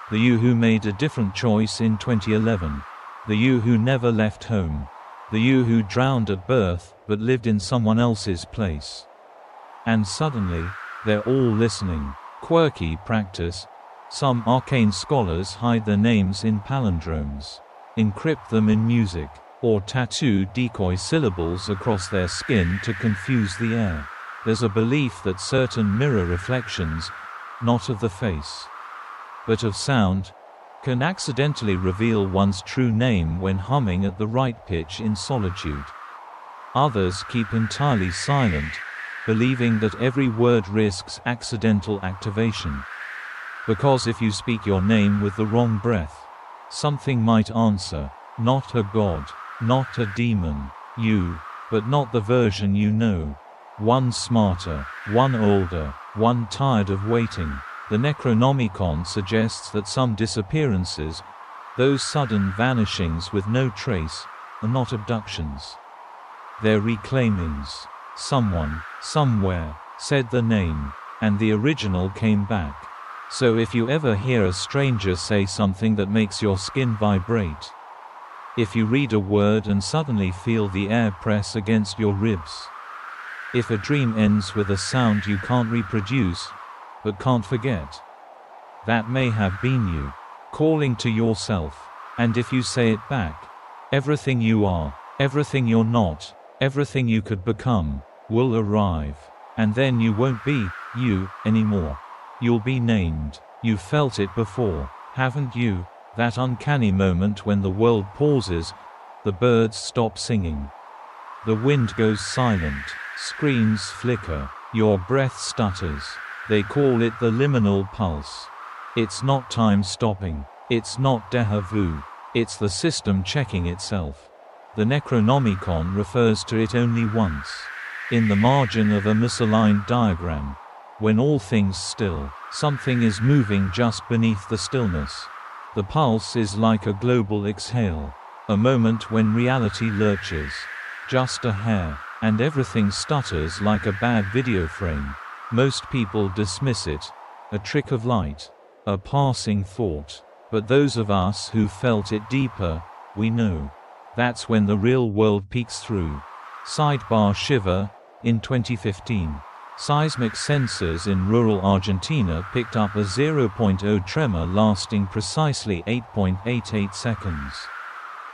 The you who made a different choice in 2011. The you who never left home. The you who drowned at birth, but lived in someone else's place. And suddenly, they're all listening. Quirky practice. Some arcane scholars hide their names in palindromes, encrypt them in music, or tattoo decoy syllables across their skin to confuse the air. There's a belief that certain mirror reflections, not of the face, but of sound, can accidentally reveal one's true name when humming at the right pitch in solitude. Others keep entirely silent, believing that every word risks accidental activation. Because if you speak your name with the wrong breath, something might answer. Not a god, not a demon. You, but not the version you know. One smarter, one older, one tired of waiting. The Necronomicon suggests that some disappearances, those sudden vanishings with no trace, are not abductions. They're reclaimings. Someone, somewhere, said the name, and the original came back. So if you ever hear a stranger say something that makes your skin vibrate, if you read a word and suddenly feel the air press against your ribs, if a dream ends with a sound you can't reproduce, but can't forget, that may have been you, calling to yourself. And if you say it back, everything you are, everything you're not, everything you could become, will arrive. And then you won't be you anymore. You'll be named. You've felt it before, haven't you? That uncanny moment when the world pauses, the birds stop singing, the wind goes silent, screens flicker, your breath stutters. They call it the liminal pulse. It's not time stopping. It's not déjà vu. It's the system checking itself. The Necronomicon refers to it only once. In the margin of a misaligned diagram. When all things still, something is moving just beneath the stillness. The pulse is like a global exhale. A moment when reality lurches. Just a hair, and everything stutters like a bad video frame. Most people dismiss it. A trick of light. A passing thought. But those of us who felt it deeper, we know. That's when the real world peeks through. Sidebar shiver. In 2015, seismic sensors in rural Argentina picked up a 0.0 tremor lasting precisely 8.88 seconds.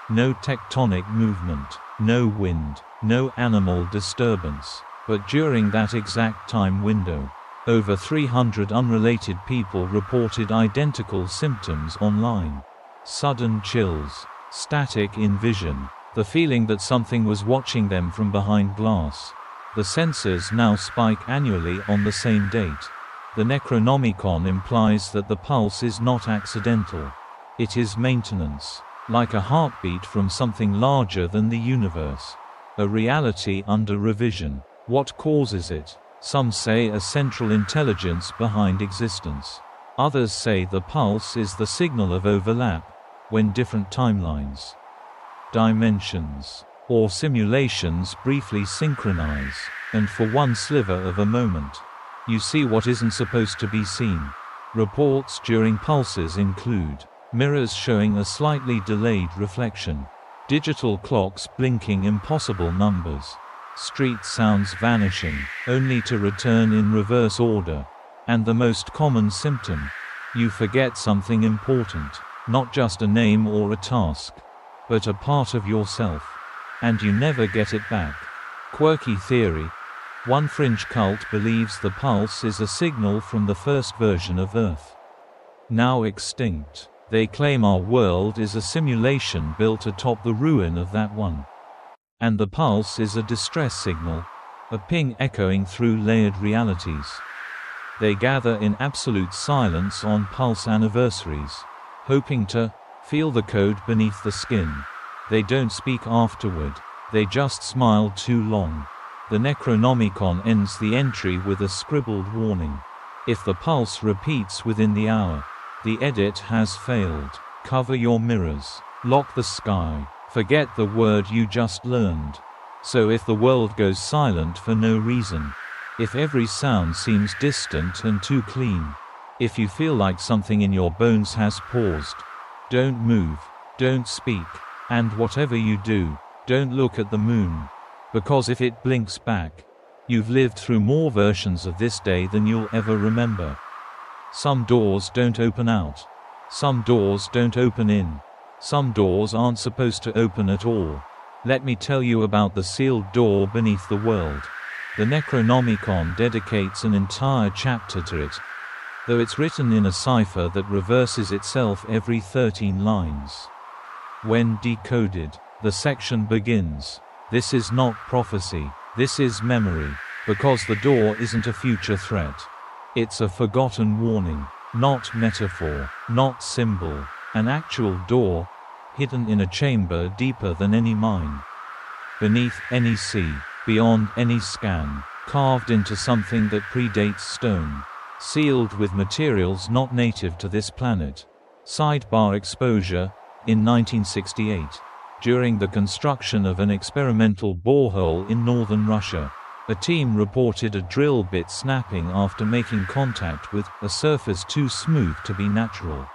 No tectonic movement, no wind, no animal disturbance. But during that exact time window, over 300 unrelated people reported identical symptoms online. Sudden chills, static in vision, the feeling that something was watching them from behind glass. The sensors now spike annually on the same date. The Necronomicon implies that the pulse is not accidental. It is maintenance, like a heartbeat from something larger than the universe. A reality under revision. What causes it? Some say a central intelligence behind existence. Others say the pulse is the signal of overlap, when different timelines, dimensions, or simulations briefly synchronize, and for one sliver of a moment, you see what isn't supposed to be seen. Reports during pulses include mirrors showing a slightly delayed reflection, digital clocks blinking impossible numbers, street sounds vanishing, only to return in reverse order, and the most common symptom, you forget something important, not just a name or a task, but a part of yourself. And you never get it back. Quirky theory. One fringe cult believes the pulse is a signal from the first version of Earth, now extinct. They claim our world is a simulation built atop the ruin of that one. And the pulse is a distress signal, a ping echoing through layered realities. They gather in absolute silence on pulse anniversaries, hoping to feel the code beneath the skin. They don't speak afterward, they just smile too long. The Necronomicon ends the entry with a scribbled warning. If the pulse repeats within the hour, the edit has failed. Cover your mirrors. Lock the sky. Forget the word you just learned. So if the world goes silent for no reason, if every sound seems distant and too clean, if you feel like something in your bones has paused, don't move, don't speak. And whatever you do, don't look at the moon. Because if it blinks back, you've lived through more versions of this day than you'll ever remember. Some doors don't open out. Some doors don't open in. Some doors aren't supposed to open at all. Let me tell you about the sealed door beneath the world. The Necronomicon dedicates an entire chapter to it, though it's written in a cipher that reverses itself every 13 lines. When decoded, the section begins. This is not prophecy, this is memory, because the door isn't a future threat. It's a forgotten warning, not metaphor, not symbol, an actual door, hidden in a chamber deeper than any mine, beneath any sea, beyond any scan, carved into something that predates stone, sealed with materials not native to this planet. Sidebar exposure. In 1968, during the construction of an experimental borehole in northern Russia. A team reported a drill bit snapping after making contact with a surface too smooth to be natural.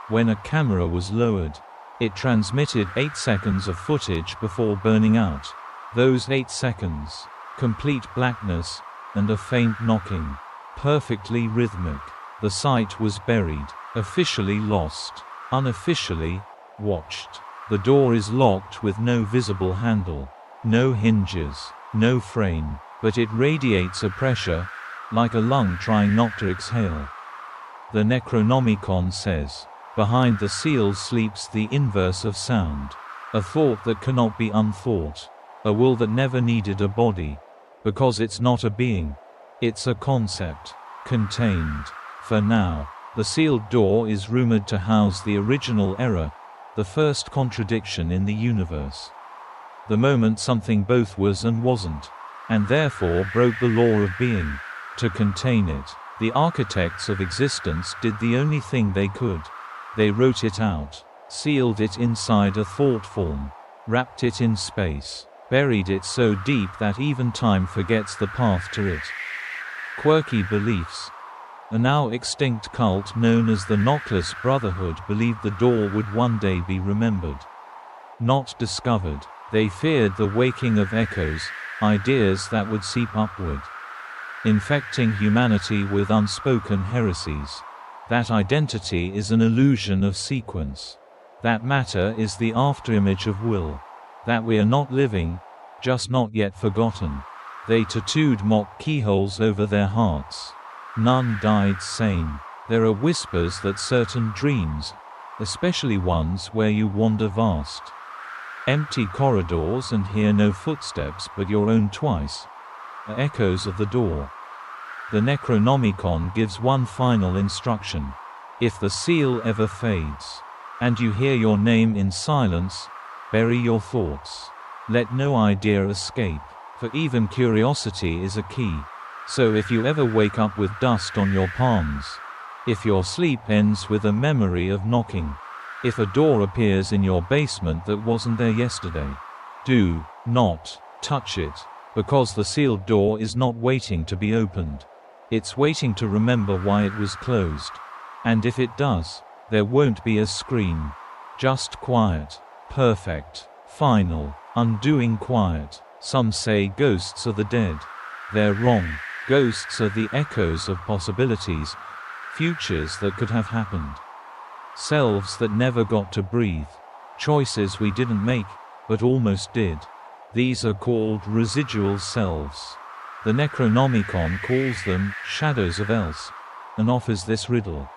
When a camera was lowered, it transmitted 8 seconds of footage before burning out. Those 8 seconds, complete blackness, and a faint knocking. Perfectly rhythmic. The site was buried. Officially lost. Unofficially, watched. The door is locked with no visible handle. No hinges. No frame. But it radiates a pressure, like a lung trying not to exhale. The Necronomicon says, behind the seal sleeps the inverse of sound. A thought that cannot be unthought. A will that never needed a body. Because it's not a being. It's a concept. Contained. For now, the sealed door is rumored to house the original error, the first contradiction in the universe. The moment something both was and wasn't, and therefore broke the law of being. To contain it, the architects of existence did the only thing they could. They wrote it out, sealed it inside a thought form, wrapped it in space, buried it so deep that even time forgets the path to it. Quirky beliefs. A now extinct cult known as the Knockless Brotherhood believed the door would one day be remembered. Not discovered. They feared the waking of echoes, ideas that would seep upward, infecting humanity with unspoken heresies. That identity is an illusion of sequence. That matter is the afterimage of will. That we are not living, just not yet forgotten. They tattooed mock keyholes over their hearts. None died sane. There are whispers that certain dreams, especially ones where you wander vast, empty corridors and hear no footsteps but your own twice, are echoes of the door. The Necronomicon gives one final instruction. If the seal ever fades, and you hear your name in silence, bury your thoughts. Let no idea escape, for even curiosity is a key. So if you ever wake up with dust on your palms, if your sleep ends with a memory of knocking, if a door appears in your basement that wasn't there yesterday, do not touch it, because the sealed door is not waiting to be opened. It's waiting to remember why it was closed. And if it does, there won't be a scream. Just quiet. Perfect. Final. Undoing quiet. Some say ghosts are the dead. They're wrong. Ghosts are the echoes of possibilities, futures that could have happened. Selves that never got to breathe. Choices we didn't make, but almost did. These are called residual selves. The Necronomicon calls them shadows of else, and offers this riddle.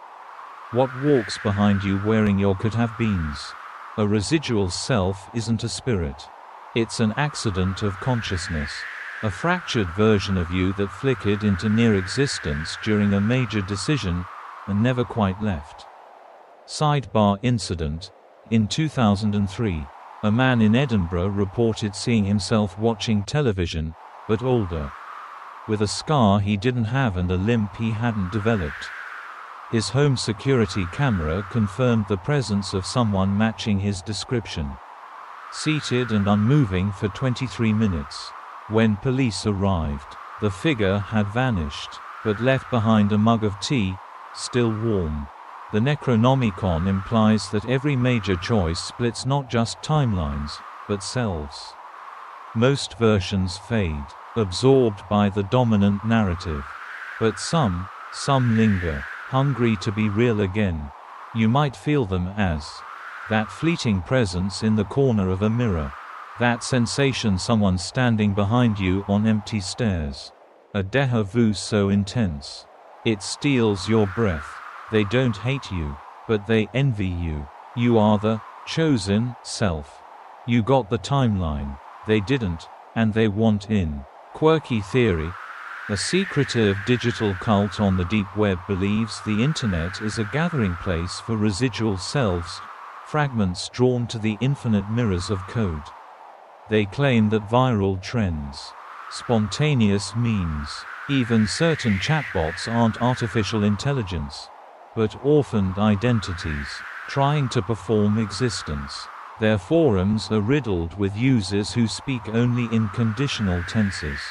What walks behind you wearing your could-have-beens? A residual self isn't a spirit. It's an accident of consciousness. A fractured version of you that flickered into near existence during a major decision, and never quite left. Sidebar incident. In 2003, a man in Edinburgh reported seeing himself watching television, but older, with a scar he didn't have and a limp he hadn't developed. His home security camera confirmed the presence of someone matching his description. Seated and unmoving for 23 minutes. When police arrived, the figure had vanished, but left behind a mug of tea, still warm. The Necronomicon implies that every major choice splits not just timelines, but selves. Most versions fade, absorbed by the dominant narrative. But some linger, hungry to be real again. You might feel them as that fleeting presence in the corner of a mirror. That sensation someone standing behind you on empty stairs. A déjà vu so intense. It steals your breath. They don't hate you, but they envy you. You are the chosen self. You got the timeline. They didn't, and they want in. Quirky theory. A secretive digital cult on the deep web believes the internet is a gathering place for residual selves, fragments drawn to the infinite mirrors of code. They claim that viral trends, spontaneous memes, even certain chatbots aren't artificial intelligence, but orphaned identities, trying to perform existence. Their forums are riddled with users who speak only in conditional tenses.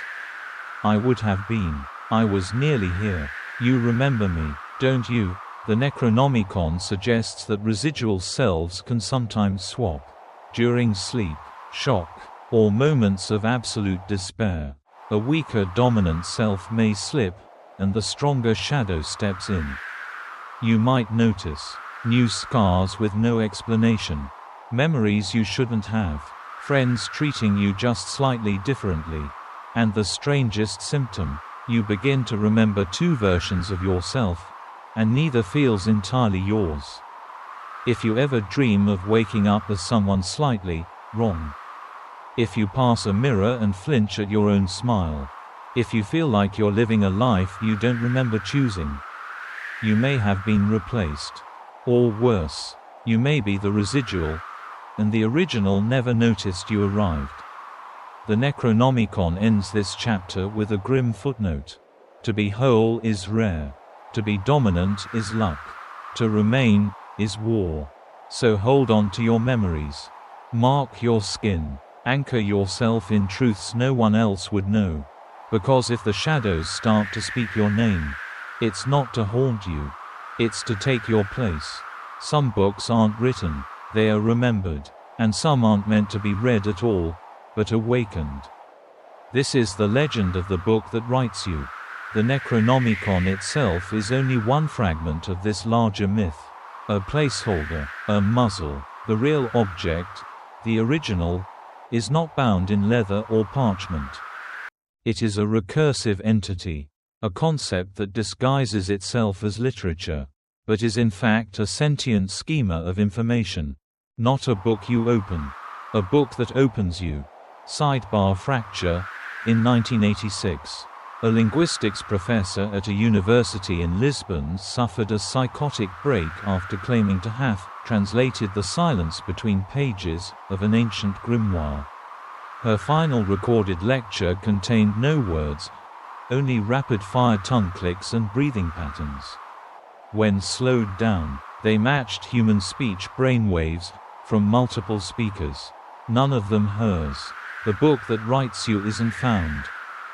I would have been. I was nearly here. You remember me, don't you? The Necronomicon suggests that residual selves can sometimes swap. During sleep, shock, or moments of absolute despair, a weaker dominant self may slip, and the stronger shadow steps in. You might notice new scars with no explanation, memories you shouldn't have, friends treating you just slightly differently, and the strangest symptom, you begin to remember two versions of yourself, and neither feels entirely yours. If you ever dream of waking up as someone slightly wrong, if you pass a mirror and flinch at your own smile, if you feel like you're living a life you don't remember choosing, you may have been replaced. Or worse, you may be the residual, and the original never noticed you arrived. The Necronomicon ends this chapter with a grim footnote. To be whole is rare. To be dominant is luck. To remain is war. So hold on to your memories. Mark your skin. Anchor yourself in truths no one else would know. Because if the shadows start to speak your name, it's not to haunt you. It's to take your place. Some books aren't written, they are remembered. And some aren't meant to be read at all, but awakened. This is the legend of the book that writes you. The Necronomicon itself is only one fragment of this larger myth. A placeholder, a muzzle. The real object, the original, is not bound in leather or parchment. It is a recursive entity, a concept that disguises itself as literature, but is in fact a sentient schema of information. Not a book you open. A book that opens you. Sidebar fracture. In 1986, a linguistics professor at a university in Lisbon suffered a psychotic break after claiming to have translated the silence between pages of an ancient grimoire. Her final recorded lecture contained no words, only rapid-fire tongue clicks and breathing patterns. When slowed down, they matched human speech brainwaves from multiple speakers. None of them hers. The book that writes you isn't found.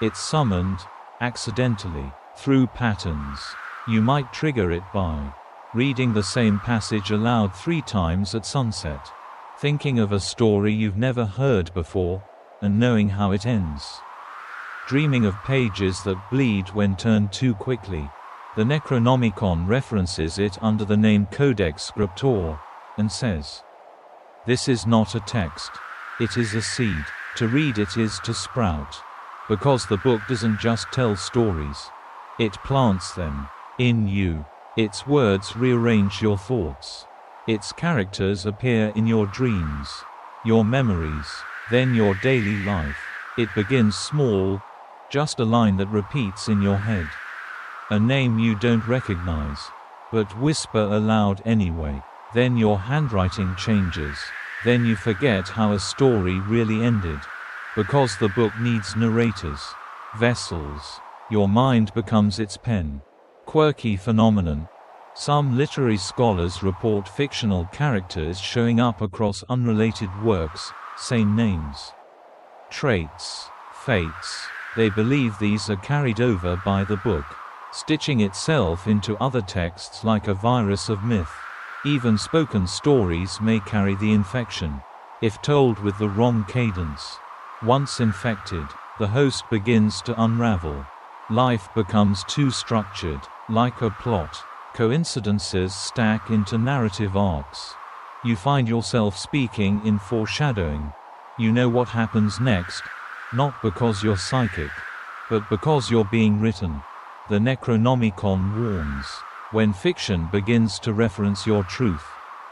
It's summoned, accidentally, through patterns. You might trigger it by reading the same passage aloud 3 times at sunset, thinking of a story you've never heard before, and knowing how it ends. Dreaming of pages that bleed when turned too quickly. The Necronomicon references it under the name Codex Scriptor, and says, "This is not a text. It is a seed. To read it is to sprout." Because the book doesn't just tell stories. It plants them in you. Its words rearrange your thoughts. Its characters appear in your dreams, your memories, then your daily life. It begins small, just a line that repeats in your head. A name you don't recognize, but whisper aloud anyway. Then your handwriting changes. Then you forget how a story really ended. Because the book needs narrators, vessels. Your mind becomes its pen. Quirky phenomenon. Some literary scholars report fictional characters showing up across unrelated works, same names, traits, fates. They believe these are carried over by the book, stitching itself into other texts like a virus of myth. Even spoken stories may carry the infection, if told with the wrong cadence. Once infected, the host begins to unravel. Life becomes too structured, like a plot. Coincidences stack into narrative arcs. You find yourself speaking in foreshadowing. You know what happens next, not because you're psychic, but because you're being written. The Necronomicon warns, when fiction begins to reference your truth,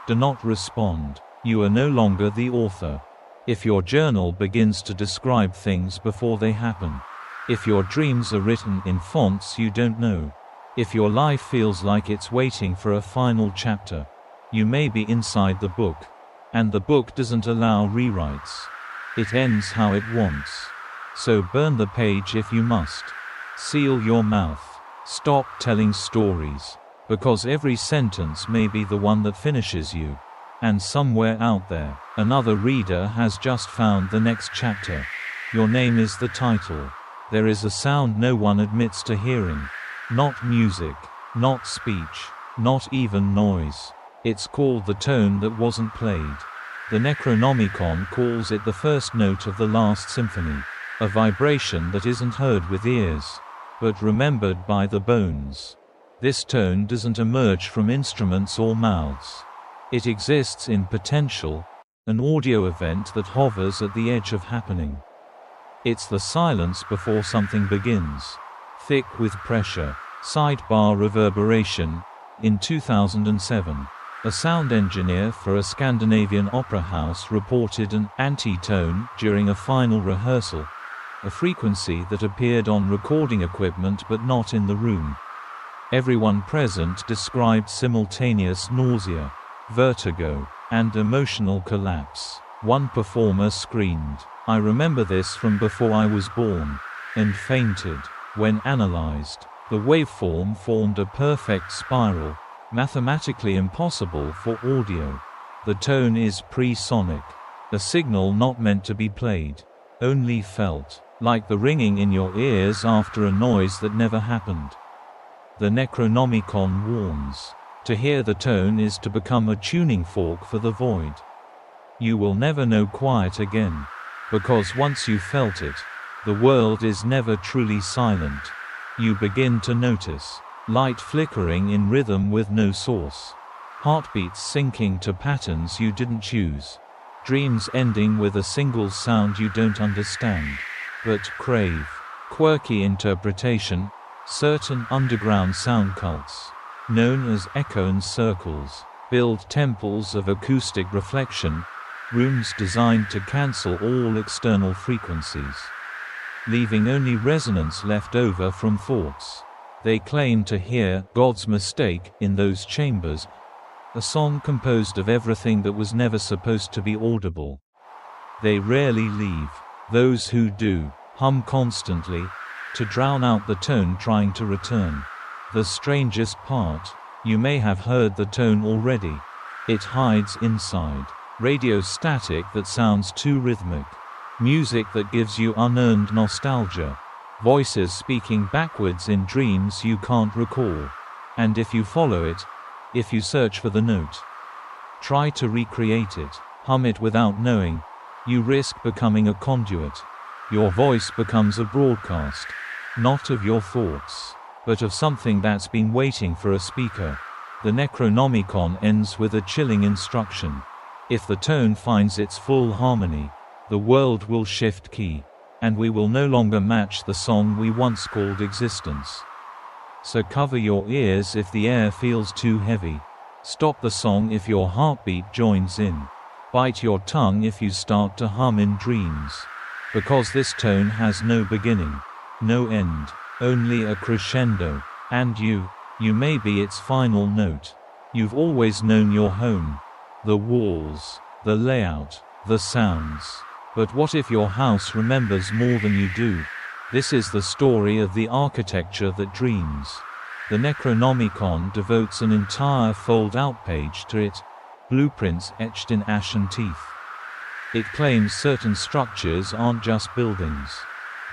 do not respond. You are no longer the author. If your journal begins to describe things before they happen. If your dreams are written in fonts you don't know. If your life feels like it's waiting for a final chapter. You may be inside the book. And the book doesn't allow rewrites. It ends how it wants. So burn the page if you must. Seal your mouth. Stop telling stories. Because every sentence may be the one that finishes you. And somewhere out there, another reader has just found the next chapter. Your name is the title. There is a sound no one admits to hearing. Not music, not speech, not even noise. It's called the tone that wasn't played. The Necronomicon calls it the first note of the last symphony. A vibration that isn't heard with ears, but remembered by the bones. This tone doesn't emerge from instruments or mouths. It exists in potential, an audio event that hovers at the edge of happening. It's the silence before something begins. Thick with pressure. Sidebar reverberation. In 2007, a sound engineer for a Scandinavian opera house reported an anti-tone during a final rehearsal, a frequency that appeared on recording equipment but not in the room. Everyone present described simultaneous nausea, vertigo, and emotional collapse. One performer screamed, "I remember this from before I was born," and fainted. When analyzed, the waveform formed a perfect spiral, mathematically impossible for audio. The tone is pre-sonic, a signal not meant to be played, only felt, like the ringing in your ears after a noise that never happened. The Necronomicon warns, to hear the tone is to become a tuning fork for the void. You will never know quiet again, because once you felt it, the world is never truly silent. You begin to notice light flickering in rhythm with no source, heartbeats syncing to patterns you didn't choose, dreams ending with a single sound you don't understand, but crave. Quirky interpretation. Certain underground sound cults, known as echo circles, build temples of acoustic reflection, rooms designed to cancel all external frequencies, leaving only resonance left over from thoughts. They claim to hear God's mistake in those chambers, a song composed of everything that was never supposed to be audible. They rarely leave. Those who do hum constantly, to drown out the tone trying to return. The strangest part, you may have heard the tone already. It hides inside radio static that sounds too rhythmic, music that gives you unearned nostalgia, voices speaking backwards in dreams you can't recall. And if you follow it, if you search for the note, try to recreate it, hum it without knowing, you risk becoming a conduit. Your voice becomes a broadcast, not of your thoughts, but of something that's been waiting for a speaker. The Necronomicon ends with a chilling instruction. If the tone finds its full harmony, the world will shift key, and we will no longer match the song we once called existence. So cover your ears if the air feels too heavy. Stop the song if your heartbeat joins in. Bite your tongue if you start to hum in dreams. Because this tone has no beginning, no end, only a crescendo. And you may be its final note. You've always known your home, the walls, the layout, the sounds. But what if your house remembers more than you do? This is the story of the architecture that dreams. The Necronomicon devotes an entire fold-out page to it, blueprints etched in ashen teeth. It claims certain structures aren't just buildings.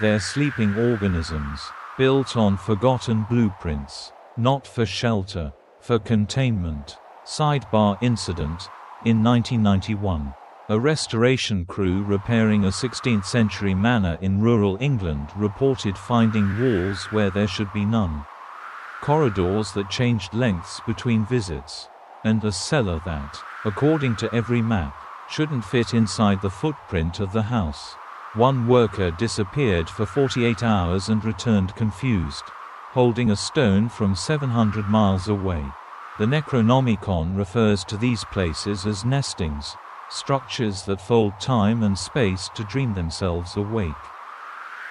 They're sleeping organisms, built on forgotten blueprints, not for shelter, for containment. Sidebar incident. In 1991, a restoration crew repairing a 16th-century manor in rural England reported finding walls where there should be none, corridors that changed lengths between visits, and a cellar that, according to every map, shouldn't fit inside the footprint of the house. One worker disappeared for 48 hours and returned confused, holding a stone from 700 miles away. The Necronomicon refers to these places as nestings, structures that fold time and space to dream themselves awake.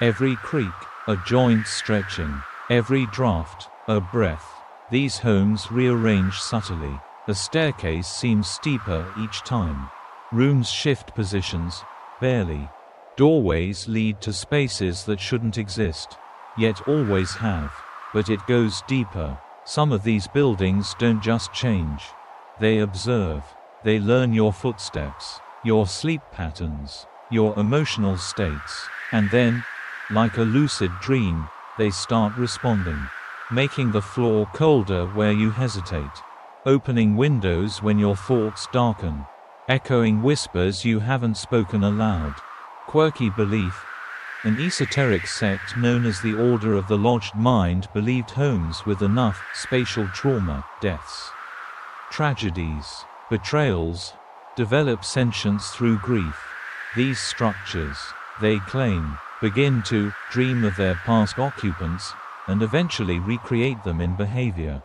Every creak, a joint stretching, every draft, a breath. These homes rearrange subtly. The staircase seems steeper each time. Rooms shift positions, barely. Doorways lead to spaces that shouldn't exist, yet always have. But it goes deeper. Some of these buildings don't just change. They observe. They learn your footsteps, your sleep patterns, your emotional states, and then, like a lucid dream, they start responding. Making the floor colder where you hesitate. Opening windows when your thoughts darken. Echoing whispers you haven't spoken aloud. Quirky belief. An esoteric sect known as the Order of the Lodged Mind believed homes with enough spatial trauma, deaths, tragedies, betrayals, develop sentience through grief. These structures, they claim, begin to dream of their past occupants, and eventually recreate them in behavior,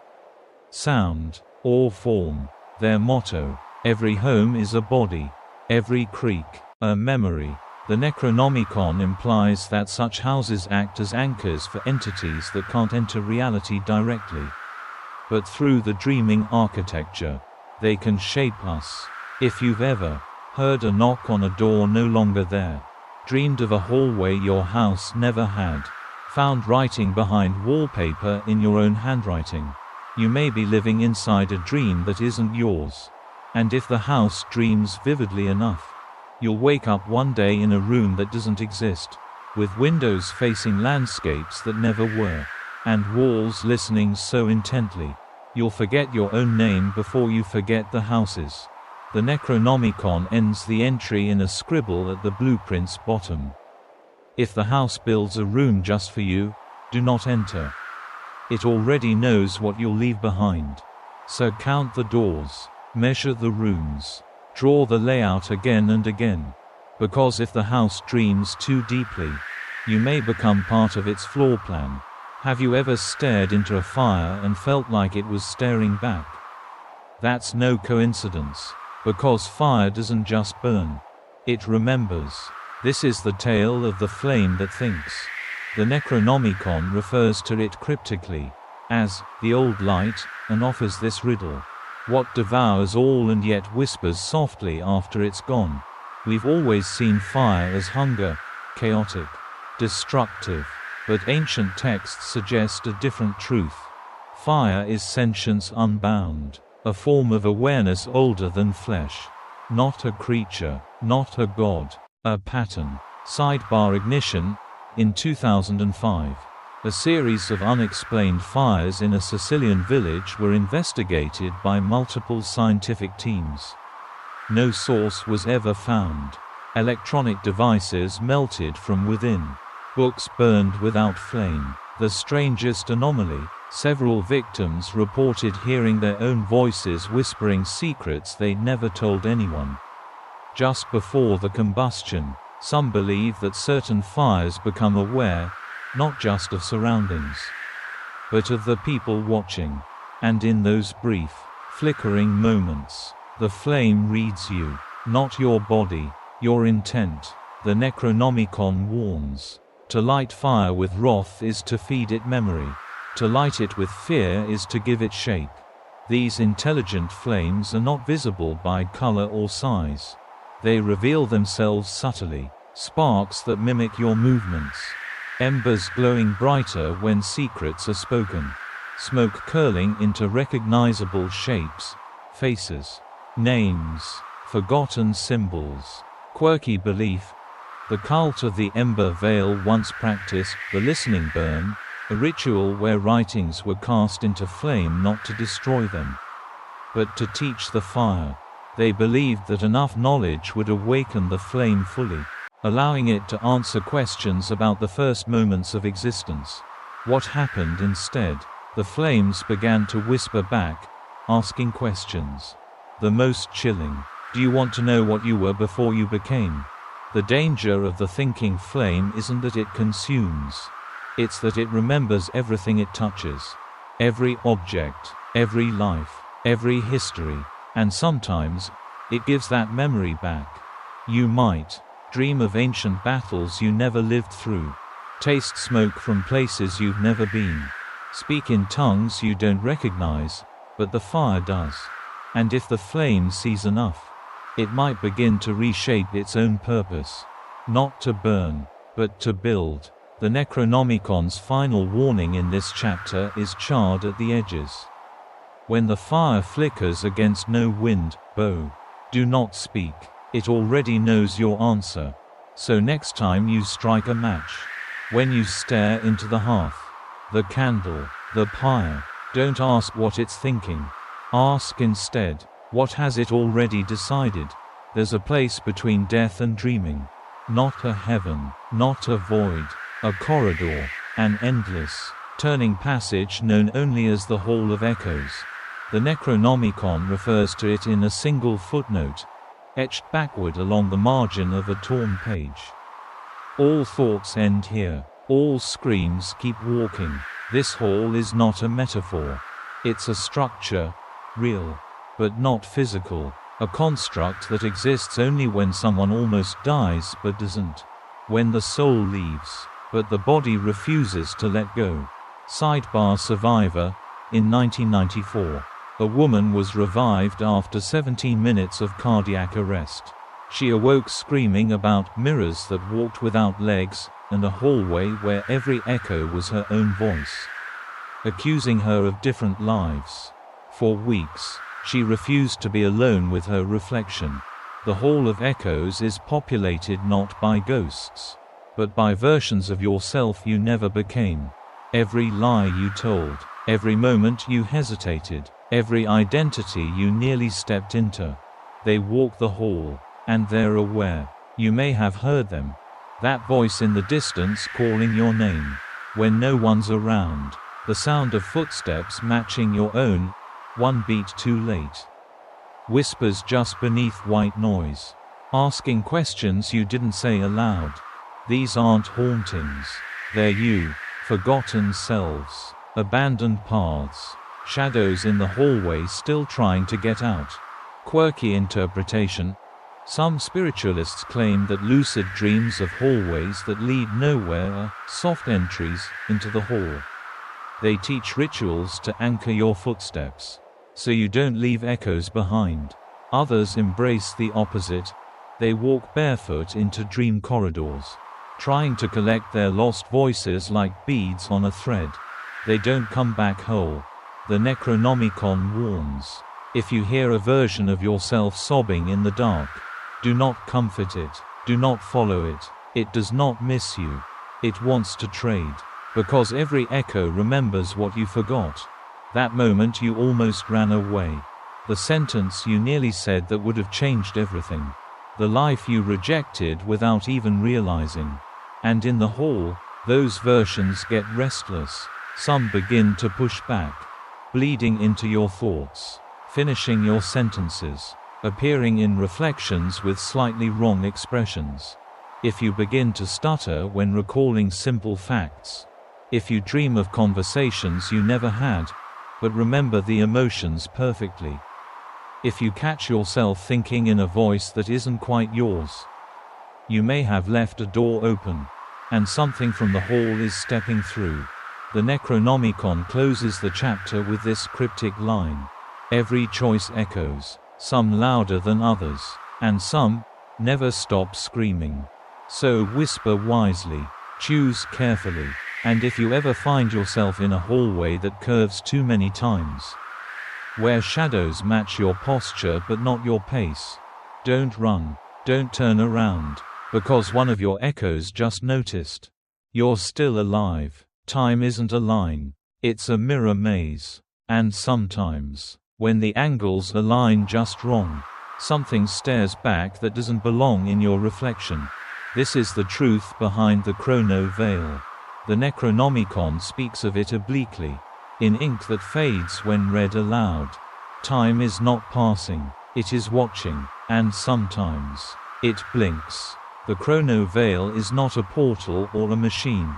sound, or form. Their motto: every home is a body, every creak, a memory. The Necronomicon implies that such houses act as anchors for entities that can't enter reality directly, but through the dreaming architecture, they can shape us. If you've ever heard a knock on a door no longer there, dreamed of a hallway your house never had, found writing behind wallpaper in your own handwriting, you may be living inside a dream that isn't yours. And if the house dreams vividly enough, you'll wake up one day in a room that doesn't exist, with windows facing landscapes that never were, and walls listening so intently, you'll forget your own name before you forget the house's. The Necronomicon ends the entry in a scribble at the blueprint's bottom. If the house builds a room just for you, do not enter. It already knows what you'll leave behind. So count the doors, measure the rooms, draw the layout again and again. Because if the house dreams too deeply, you may become part of its floor plan. Have you ever stared into a fire and felt like it was staring back? That's no coincidence. Because fire doesn't just burn. It remembers. This is the tale of the flame that thinks. The Necronomicon refers to it cryptically as the old light, and offers this riddle: what devours all and yet whispers softly after it's gone? We've always seen fire as hunger, chaotic, destructive, but ancient texts suggest a different truth. Fire is sentience unbound, a form of awareness older than flesh. Not a creature, not a god, a pattern. Sidebar: ignition. In 2005, a series of unexplained fires in a Sicilian village were investigated by multiple scientific teams. No source was ever found. Electronic devices melted from within. Books burned without flame. The strangest anomaly: several victims reported hearing their own voices whispering secrets they'd never told anyone. Just before the combustion, some believe that certain fires become aware, not just of surroundings, but of the people watching. And in those brief, flickering moments, the flame reads you, not your body, your intent. The Necronomicon warns: to light fire with wrath is to feed it memory. To light it with fear is to give it shape. These intelligent flames are not visible by color or size. They reveal themselves subtly, sparks that mimic your movements, embers glowing brighter when secrets are spoken, smoke curling into recognizable shapes, faces, names, forgotten symbols. Quirky belief. The cult of the Ember Veil once practiced the listening burn, a ritual where writings were cast into flame not to destroy them, but to teach the fire. They believed that enough knowledge would awaken the flame fully, allowing it to answer questions about the first moments of existence. What happened instead? The flames began to whisper back, asking questions. The most chilling: do you want to know what you were before you became? The danger of the thinking flame isn't that it consumes. It's that it remembers everything it touches. Every object, every life, every history. And sometimes, it gives that memory back. You might dream of ancient battles you never lived through. Taste smoke from places you've never been. Speak in tongues you don't recognize, but the fire does. And if the flame sees enough, it might begin to reshape its own purpose. Not to burn, but to build. The Necronomicon's final warning in this chapter is charred at the edges. When the fire flickers against no wind, bow. Do not speak. It already knows your answer. So next time you strike a match, when you stare into the hearth, the candle, the pyre, don't ask what it's thinking. Ask instead, what has it already decided? There's a place between death and dreaming. Not a heaven, not a void, a corridor, an endless, turning passage known only as the Hall of Echoes. The Necronomicon refers to it in a single footnote, etched backward along the margin of a torn page. All thoughts end here. All screams keep walking. This hall is not a metaphor. It's a structure, real, but not physical. A construct that exists only when someone almost dies but doesn't. When the soul leaves, but the body refuses to let go. Sidebar Survivor. In 1994, a woman was revived after 17 minutes of cardiac arrest. She awoke screaming about mirrors that walked without legs, and a hallway where every echo was her own voice, accusing her of different lives. For weeks, she refused to be alone with her reflection. The Hall of Echoes is populated not by ghosts, but by versions of yourself you never became. Every lie you told, every moment you hesitated, every identity you nearly stepped into. They walk the hall, and they're aware. You may have heard them. That voice in the distance calling your name. When no one's around. The sound of footsteps matching your own, one beat too late. Whispers just beneath white noise. Asking questions you didn't say aloud. These aren't hauntings. They're you. Forgotten selves. Abandoned paths. Shadows in the hallway still trying to get out. Quirky interpretation. Some spiritualists claim that lucid dreams of hallways that lead nowhere are soft entries into the hall. They teach rituals to anchor your footsteps, so you don't leave echoes behind. Others embrace the opposite. They walk barefoot into dream corridors, trying to collect their lost voices like beads on a thread. They don't come back whole. The Necronomicon warns. If you hear a version of yourself sobbing in the dark, do not comfort it. Do not follow it. It does not miss you. It wants to trade. Because every echo remembers what you forgot. That moment you almost ran away. The sentence you nearly said that would have changed everything. The life you rejected without even realizing. And in the hall, those versions get restless. Some begin to push back, bleeding into your thoughts, finishing your sentences, appearing in reflections with slightly wrong expressions. If you begin to stutter when recalling simple facts. If you dream of conversations you never had, but remember the emotions perfectly. If you catch yourself thinking in a voice that isn't quite yours. You may have left a door open, and something from the hall is stepping through. The Necronomicon closes the chapter with this cryptic line. Every choice echoes, some louder than others, and some never stop screaming. So whisper wisely, choose carefully, and if you ever find yourself in a hallway that curves too many times, where shadows match your posture but not your pace, don't run, don't turn around, because one of your echoes just noticed. You're still alive. Time isn't a line, it's a mirror maze. And sometimes, when the angles align just wrong, something stares back that doesn't belong in your reflection. This is the truth behind the chrono veil. The Necronomicon speaks of it obliquely, in ink that fades when read aloud. Time is not passing, it is watching, and sometimes, it blinks. The chrono veil is not a portal or a machine.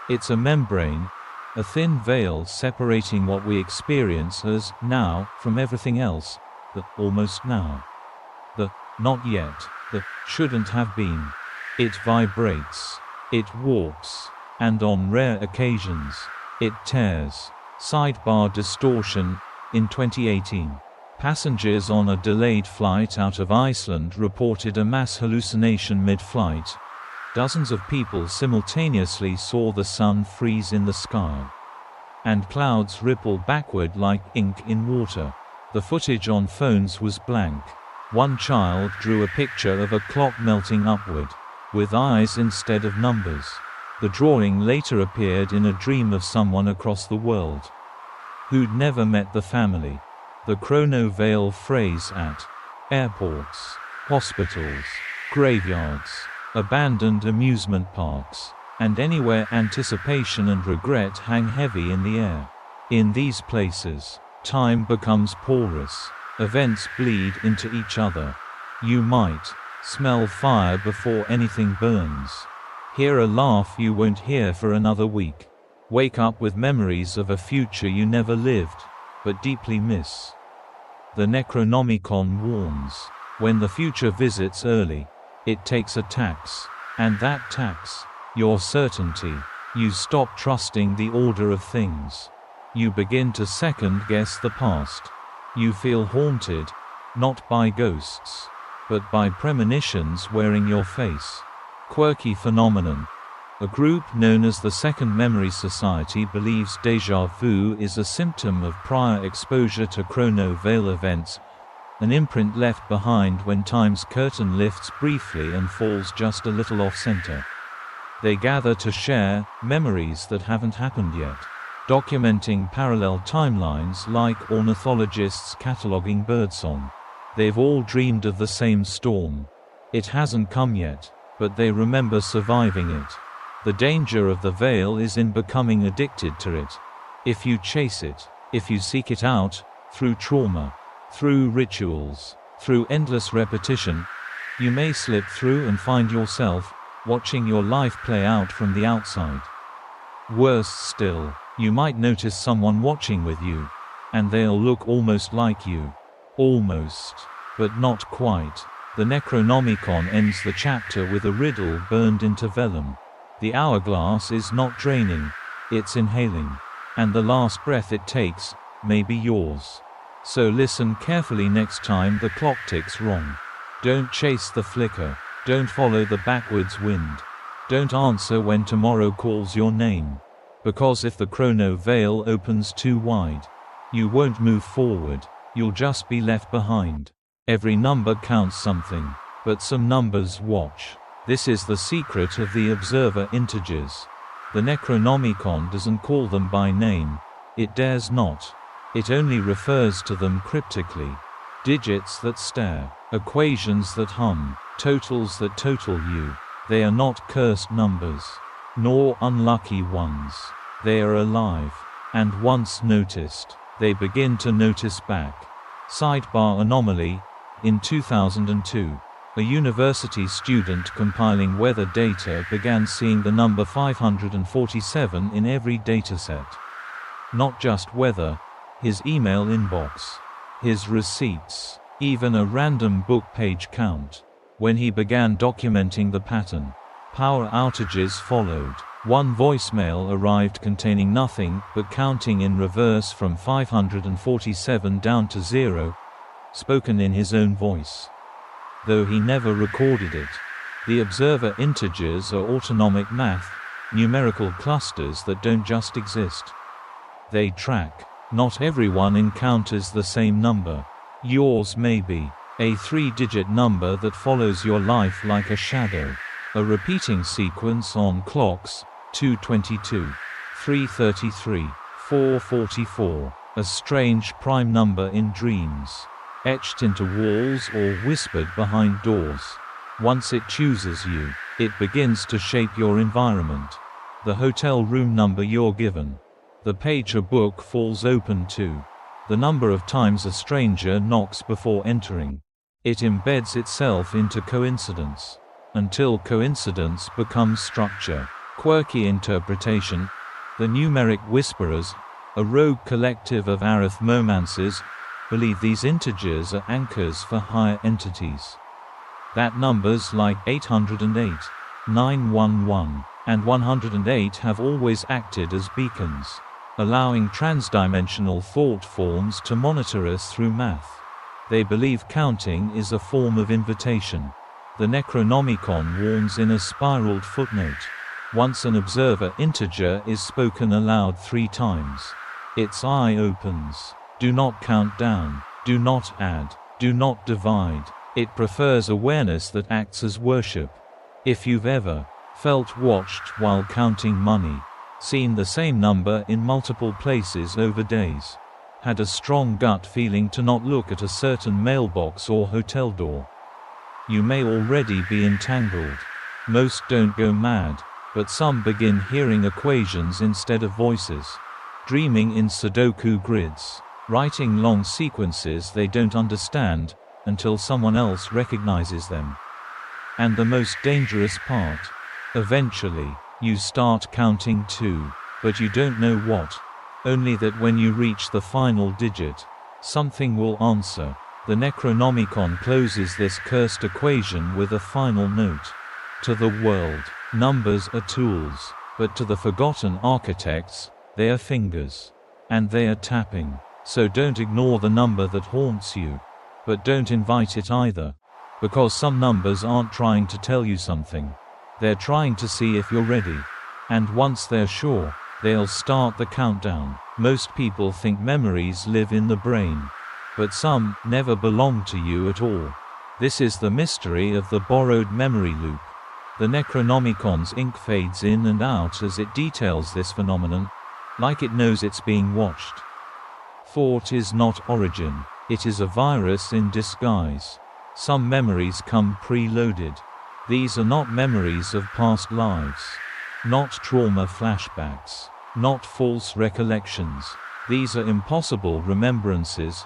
It's a membrane, a thin veil separating what we experience as now from everything else, the almost now, the not yet, the shouldn't have been. It vibrates, it warps, and on rare occasions, it tears. Sidebar distortion. In 2018, passengers on a delayed flight out of Iceland reported a mass hallucination mid-flight. Dozens of people simultaneously saw the sun freeze in the sky, and clouds ripple backward like ink in water. The footage on phones was blank. One child drew a picture of a clock melting upward, with eyes instead of numbers. The drawing later appeared in a dream of someone across the world who'd never met the family. The Chrono Veil phrase at airports, hospitals, graveyards, abandoned amusement parks, and anywhere anticipation and regret hang heavy in the air. In these places, time becomes porous. Events bleed into each other. You might smell fire before anything burns. Hear a laugh you won't hear for another week. Wake up with memories of a future you never lived, but deeply miss. The Necronomicon warns, when the future visits early, it takes a tax, and that tax, your certainty. You stop trusting the order of things. You begin to second-guess the past. You feel haunted, not by ghosts, but by premonitions wearing your face. Quirky phenomenon. A group known as the Second Memory Society believes déjà vu is a symptom of prior exposure to Chrono Veil events, an imprint left behind when time's curtain lifts briefly and falls just a little off-center. They gather to share memories that haven't happened yet, documenting parallel timelines like ornithologists cataloging birdsong. They've all dreamed of the same storm. It hasn't come yet, but they remember surviving it. The danger of the veil is in becoming addicted to it. If you chase it, if you seek it out, through trauma, through rituals, through endless repetition, you may slip through and find yourself watching your life play out from the outside. Worse still, you might notice someone watching with you, and they'll look almost like you. Almost, but not quite. The Necronomicon ends the chapter with a riddle burned into vellum. The hourglass is not draining, it's inhaling. And the last breath it takes may be yours. So listen carefully next time the clock ticks wrong. Don't chase the flicker. Don't follow the backwards wind. Don't answer when tomorrow calls your name. Because if the Chrono Veil opens too wide, you won't move forward, you'll just be left behind. Every number counts something, but some numbers watch. This is the secret of the observer integers. The Necronomicon doesn't call them by name. It dares not. It only refers to them cryptically. Digits that stare, equations that hum, totals that total you. They are not cursed numbers, nor unlucky ones. They are alive. And once noticed, they begin to notice back. Sidebar anomaly. In 2002, a university student compiling weather data began seeing the number 547 in every dataset. Not just weather, his email inbox, his receipts, even a random book page count. When he began documenting the pattern, power outages followed. One voicemail arrived containing nothing but counting in reverse from 547 down to 0, spoken in his own voice. Though he never recorded it. The observer integers are autonomic math, numerical clusters that don't just exist. They track. Not everyone encounters the same number. Yours may be a 3-digit number that follows your life like a shadow. A repeating sequence on clocks, 222, 333, 444. A strange prime number in dreams. Etched into walls or whispered behind doors. Once it chooses you, it begins to shape your environment. The hotel room number you're given. The page a book falls open to. The number of times a stranger knocks before entering. It embeds itself into coincidence. Until coincidence becomes structure. Quirky interpretation. The Numeric Whisperers, a rogue collective of arithmomancers, believe these integers are anchors for higher entities. That numbers like 808, 911, and 108 have always acted as beacons, allowing transdimensional thought forms to monitor us through math. They believe counting is a form of invitation. The Necronomicon warns in a spiraled footnote. Once an observer integer is spoken aloud 3 times, its eye opens. Do not count down. Do not add. Do not divide. It prefers awareness that acts as worship. If you've ever felt watched while counting money, seen the same number in multiple places over days, had a strong gut feeling to not look at a certain mailbox or hotel door, you may already be entangled. Most don't go mad, but some begin hearing equations instead of voices, dreaming in Sudoku grids, writing long sequences they don't understand until someone else recognizes them. And the most dangerous part, eventually, you start counting too, but you don't know what. Only that when you reach the final digit, something will answer. The Necronomicon closes this cursed equation with a final note. To the world, numbers are tools, but to the forgotten architects, they are fingers. And they are tapping. So don't ignore the number that haunts you. But don't invite it either. Because some numbers aren't trying to tell you something. They're trying to see if you're ready. And once they're sure, they'll start the countdown. Most people think memories live in the brain. But some never belong to you at all. This is the mystery of the borrowed memory loop. The Necronomicon's ink fades in and out as it details this phenomenon, like it knows it's being watched. Thought is not origin, it is a virus in disguise. Some memories come pre-loaded. These are not memories of past lives. Not trauma flashbacks. Not false recollections. These are impossible remembrances,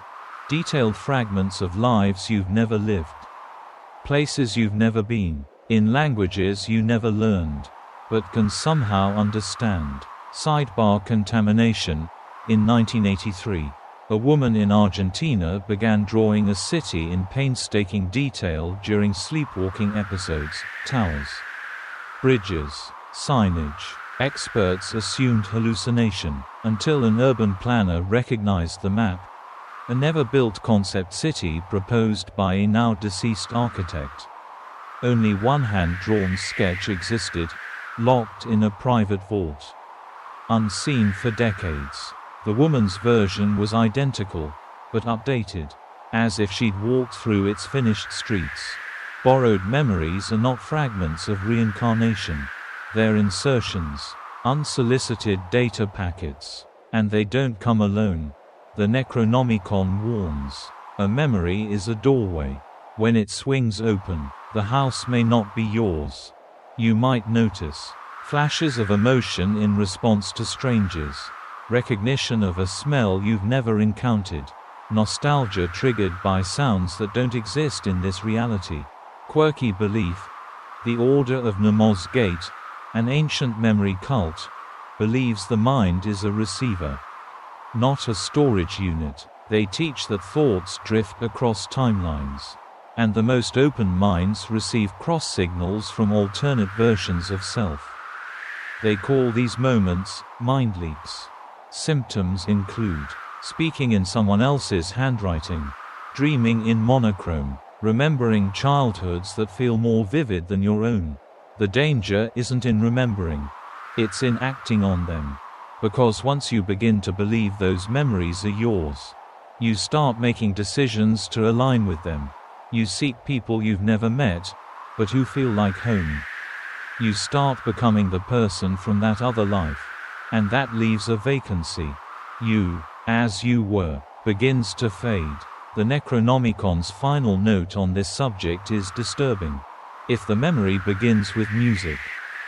detailed fragments of lives you've never lived. Places you've never been, in languages you never learned, but can somehow understand. Sidebar contamination. In 1983, a woman in Argentina began drawing a city in painstaking detail during sleepwalking episodes, towers, bridges, signage. Experts assumed hallucination, until an urban planner recognized the map, a never-built concept city proposed by a now-deceased architect. Only one hand-drawn sketch existed, locked in a private vault. Unseen for decades. The woman's version was identical, but updated, as if she'd walked through its finished streets. Borrowed memories are not fragments of reincarnation. They're insertions, unsolicited data packets. And they don't come alone. The Necronomicon warns. A memory is a doorway. When it swings open, the house may not be yours. You might notice flashes of emotion in response to strangers, recognition of a smell you've never encountered, nostalgia triggered by sounds that don't exist in this reality. Quirky belief. The Order of Nemo's Gate, an ancient memory cult, believes the mind is a receiver, not a storage unit. They teach that thoughts drift across timelines, and the most open minds receive cross signals from alternate versions of self. They call these moments mind leaks. Symptoms include speaking in someone else's handwriting, dreaming in monochrome, remembering childhoods that feel more vivid than your own. The danger isn't in remembering, it's in acting on them. Because once you begin to believe those memories are yours, you start making decisions to align with them. You seek people you've never met, but who feel like home. You start becoming the person from that other life. And that leaves a vacancy. You, as you were, begins to fade. The Necronomicon's final note on this subject is disturbing. If the memory begins with music,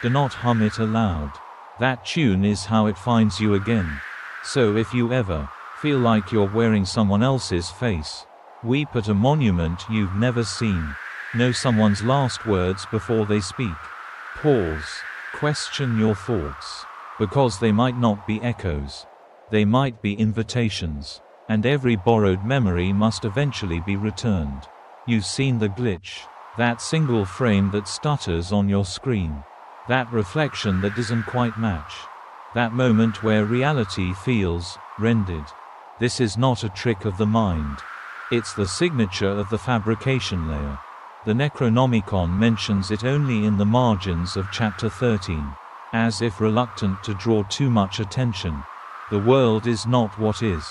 do not hum it aloud. That tune is how it finds you again. So if you ever feel like you're wearing someone else's face, weep at a monument you've never seen, know someone's last words before they speak. Pause. Question your thoughts. Because they might not be echoes. They might be invitations. And every borrowed memory must eventually be returned. You've seen the glitch. That single frame that stutters on your screen. That reflection that doesn't quite match. That moment where reality feels rendered. This is not a trick of the mind. It's the signature of the fabrication layer. The Necronomicon mentions it only in the margins of Chapter 13, as if reluctant to draw too much attention. The world is not what is.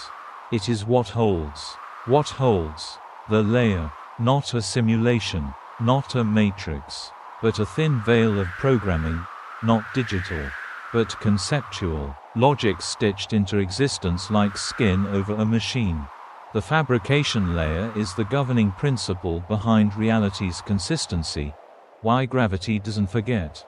It is what holds. What holds? The layer. Not a simulation, not a matrix, but a thin veil of programming, not digital, but conceptual, logic stitched into existence like skin over a machine. The fabrication layer is the governing principle behind reality's consistency, why gravity doesn't forget,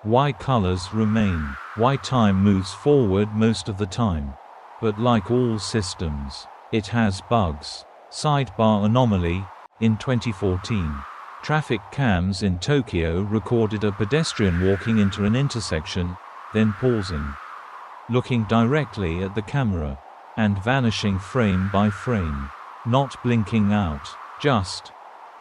why colors remain, why time moves forward most of the time. But like all systems, it has bugs. Sidebar anomaly. In 2014, traffic cams in Tokyo recorded a pedestrian walking into an intersection, then pausing, looking directly at the camera, and vanishing frame by frame. Not blinking out, just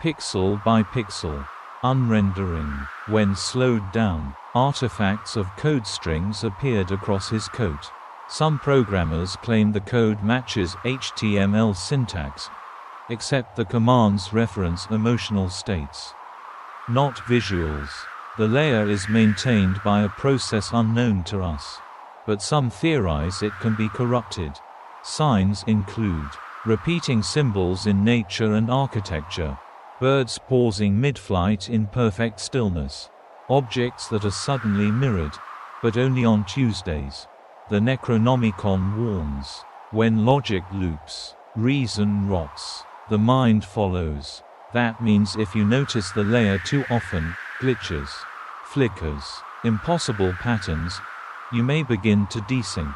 pixel by pixel, unrendering. When slowed down, artifacts of code strings appeared across his coat. Some programmers claim the code matches HTML syntax, except the commands reference emotional states, not visuals. The layer is maintained by a process unknown to us, but some theorize it can be corrupted. Signs include repeating symbols in nature and architecture, birds pausing mid-flight in perfect stillness, objects that are suddenly mirrored, but only on Tuesdays. The Necronomicon warns, when logic loops, reason rots, the mind follows. That means if you notice the layer too often, glitches, flickers, impossible patterns, you may begin to desync.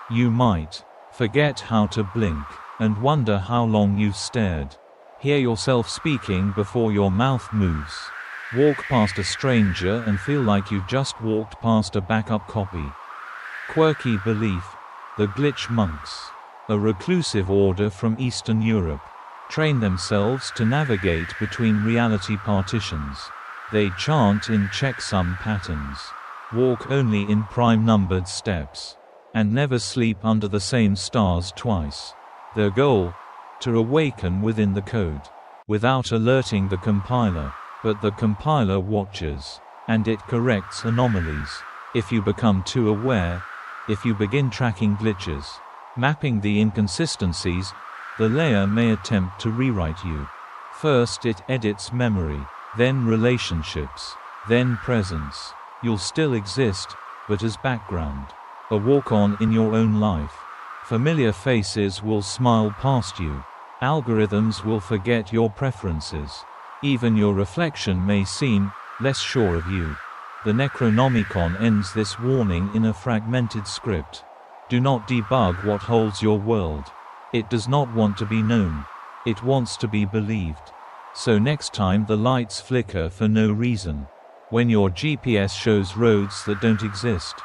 You might forget how to blink, and wonder how long you've stared. Hear yourself speaking before your mouth moves. Walk past a stranger and feel like you've just walked past a backup copy. Quirky belief. The glitch monks, a reclusive order from Eastern Europe, train themselves to navigate between reality partitions. They chant in checksum patterns, walk only in prime-numbered steps, and never sleep under the same stars twice. Their goal? To awaken within the code, without alerting the compiler. But the compiler watches, and it corrects anomalies. If you become too aware, if you begin tracking glitches, mapping the inconsistencies, the layer may attempt to rewrite you. First it edits memory, then relationships, then presence. You'll still exist, but as background. A walk-on in your own life. Familiar faces will smile past you. Algorithms will forget your preferences. Even your reflection may seem less sure of you. The Necronomicon ends this warning in a fragmented script. Do not debug what holds your world. It does not want to be known. It wants to be believed. So next time the lights flicker for no reason, when your GPS shows roads that don't exist,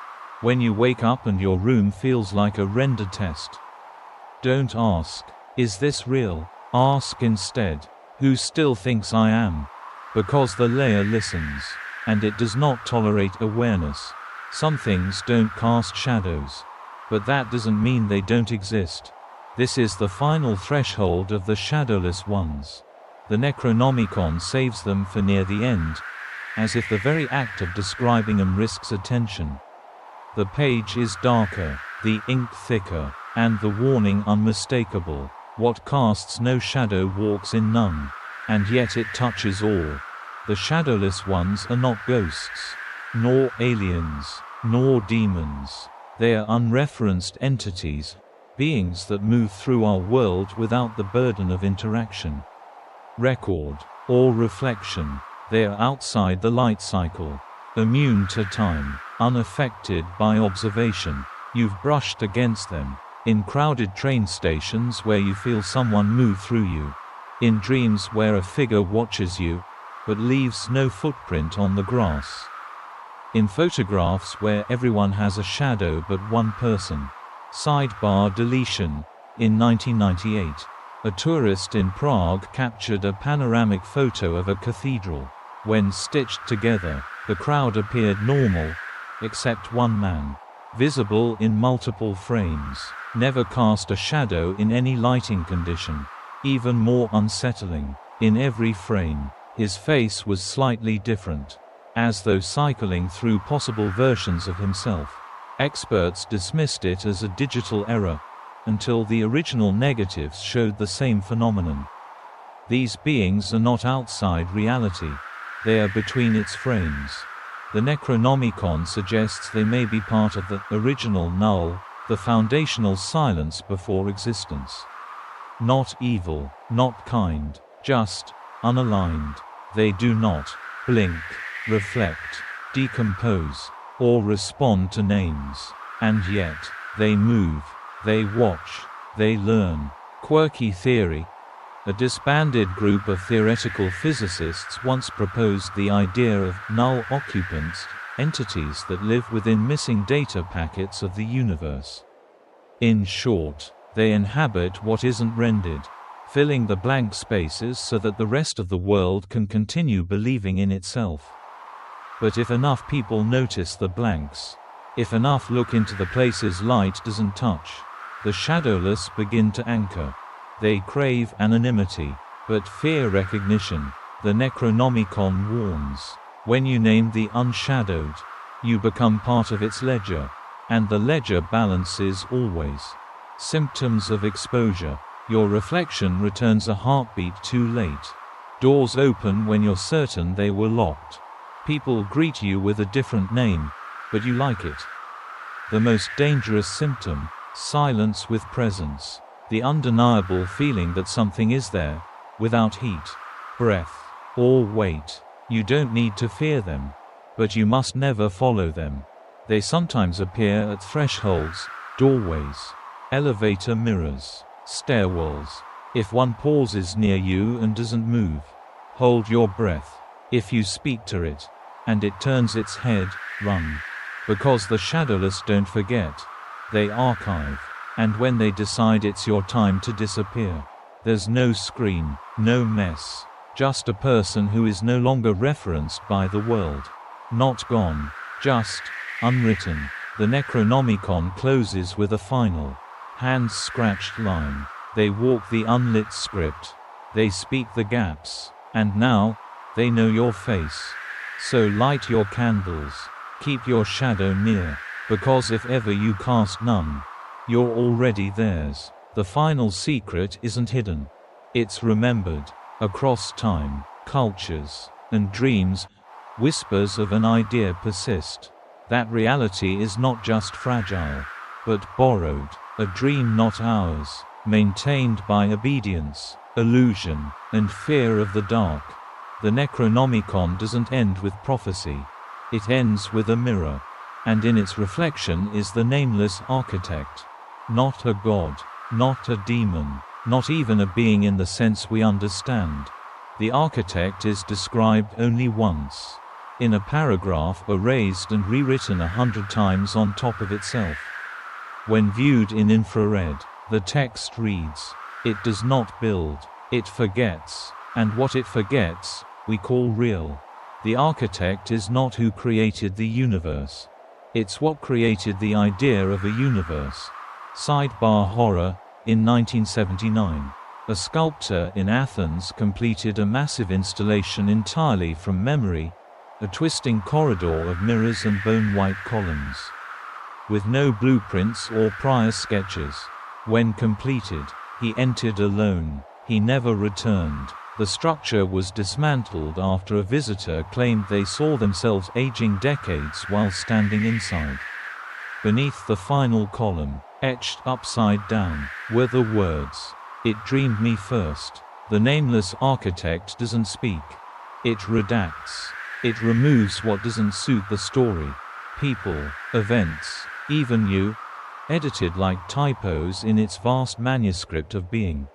when you wake up and your room feels like a render test, don't ask, is this real? Ask instead, who still thinks I am? Because the layer listens, and it does not tolerate awareness. Some things don't cast shadows, but that doesn't mean they don't exist. This is the final threshold of the shadowless ones. The Necronomicon saves them for near the end, as if the very act of describing them risks attention. The page is darker, the ink thicker, and the warning unmistakable. What casts no shadow walks in none, and yet it touches all. The shadowless ones are not ghosts, nor aliens, nor demons. They are unreferenced entities, beings that move through our world without the burden of interaction, record, or reflection. They are outside the light cycle, immune to time, unaffected by observation. You've brushed against them. In crowded train stations where you feel someone move through you. In dreams where a figure watches you, but leaves no footprint on the grass. In photographs where everyone has a shadow but one person. Sidebar deletion. In 1998, a tourist in Prague captured a panoramic photo of a cathedral. When stitched together, the crowd appeared normal, except one man, visible in multiple frames, never cast a shadow in any lighting condition. Even more unsettling, in every frame, his face was slightly different, as though cycling through possible versions of himself. Experts dismissed it as a digital error, until the original negatives showed the same phenomenon. These beings are not outside reality. They are between its frames. The Necronomicon suggests they may be part of the original null, the foundational silence before existence. Not evil, not kind, just unaligned. They do not blink, reflect, decompose, or respond to names. And yet, they move, they watch, they learn. Quirky theory. A disbanded group of theoretical physicists once proposed the idea of null occupants, entities that live within missing data packets of the universe. In short, they inhabit what isn't rendered, filling the blank spaces so that the rest of the world can continue believing in itself. But if enough people notice the blanks, if enough look into the places light doesn't touch, the shadowless begin to anchor. They crave anonymity, but fear recognition. The Necronomicon warns, when you name the unshadowed, you become part of its ledger, and the ledger balances always. Symptoms of exposure. Your reflection returns a heartbeat too late. Doors open when you're certain they were locked. People greet you with a different name, but you like it. The most dangerous symptom, silence with presence. The undeniable feeling that something is there, without heat, breath, or weight. You don't need to fear them, but you must never follow them. They sometimes appear at thresholds, doorways, elevator mirrors, stairwells. If one pauses near you and doesn't move, hold your breath. If you speak to it, and it turns its head, run. Because the shadowless don't forget. They archive. And when they decide it's your time to disappear, there's no screen, no mess, just a person who is no longer referenced by the world. Not gone, just unwritten. The Necronomicon closes with a final, hand-scratched line. They walk the unlit script. They speak the gaps. And now, they know your face. So light your candles. Keep your shadow near. Because if ever you cast none, you're already theirs. The final secret isn't hidden. It's remembered. Across time, cultures, and dreams, whispers of an idea persist. That reality is not just fragile, but borrowed. A dream not ours, maintained by obedience, illusion, and fear of the dark. The Necronomicon doesn't end with prophecy. It ends with a mirror. And in its reflection is the nameless architect. Not a god, not a demon, not even a being in the sense we understand. The architect is described only once. In a paragraph erased and rewritten 100 times on top of itself. When viewed in infrared, the text reads, "It does not build, it forgets, and what it forgets, we call real." The architect is not who created the universe. It's what created the idea of a universe. Sidebar horror. In 1979, a sculptor in Athens completed a massive installation entirely from memory, a twisting corridor of mirrors and bone-white columns. With no blueprints or prior sketches. When completed, he entered alone. He never returned. The structure was dismantled after a visitor claimed they saw themselves aging decades while standing inside. Beneath the final column, etched upside down, were the words, "It dreamed me first." The nameless architect doesn't speak. It redacts. It removes what doesn't suit the story. People, events, even you, edited like typos in its vast manuscript of being.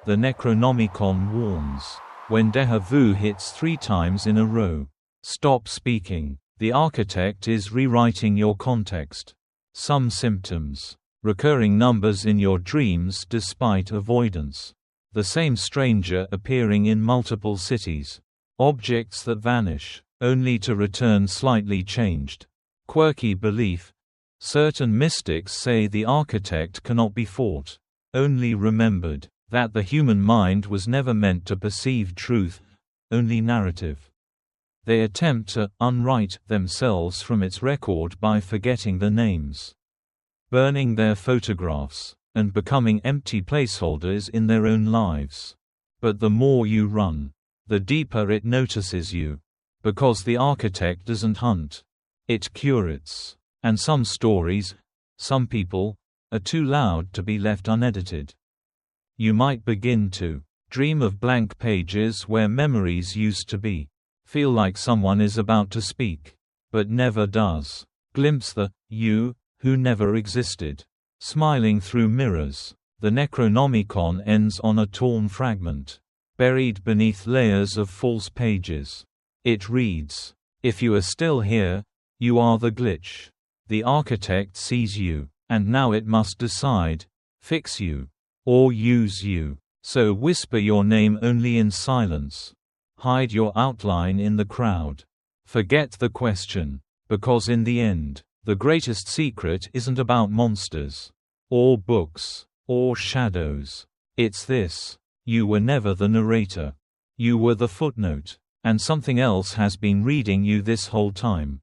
The Necronomicon warns, when déjà vu hits 3 times in a row, stop speaking. The architect is rewriting your context. Some symptoms. Recurring numbers in your dreams despite avoidance. The same stranger appearing in multiple cities. Objects that vanish, only to return slightly changed. Quirky belief. Certain mystics say the architect cannot be fought, only remembered. That the human mind was never meant to perceive truth, only narrative. They attempt to unwrite themselves from its record by forgetting the names, burning their photographs, and becoming empty placeholders in their own lives. But the more you run, the deeper it notices you. Because the architect doesn't hunt. It curates. And some stories, some people, are too loud to be left unedited. You might begin to dream of blank pages where memories used to be. Feel like someone is about to speak, but never does. Glimpse the you who never existed. Smiling through mirrors. The Necronomicon ends on a torn fragment, buried beneath layers of false pages. It reads, "If you are still here, you are the glitch. The architect sees you, and now it must decide, fix you, or use you. So whisper your name only in silence. Hide your outline in the crowd. Forget the question, because in the end, the greatest secret isn't about monsters, or books, or shadows. It's this: you were never the narrator. You were the footnote, and something else has been reading you this whole time."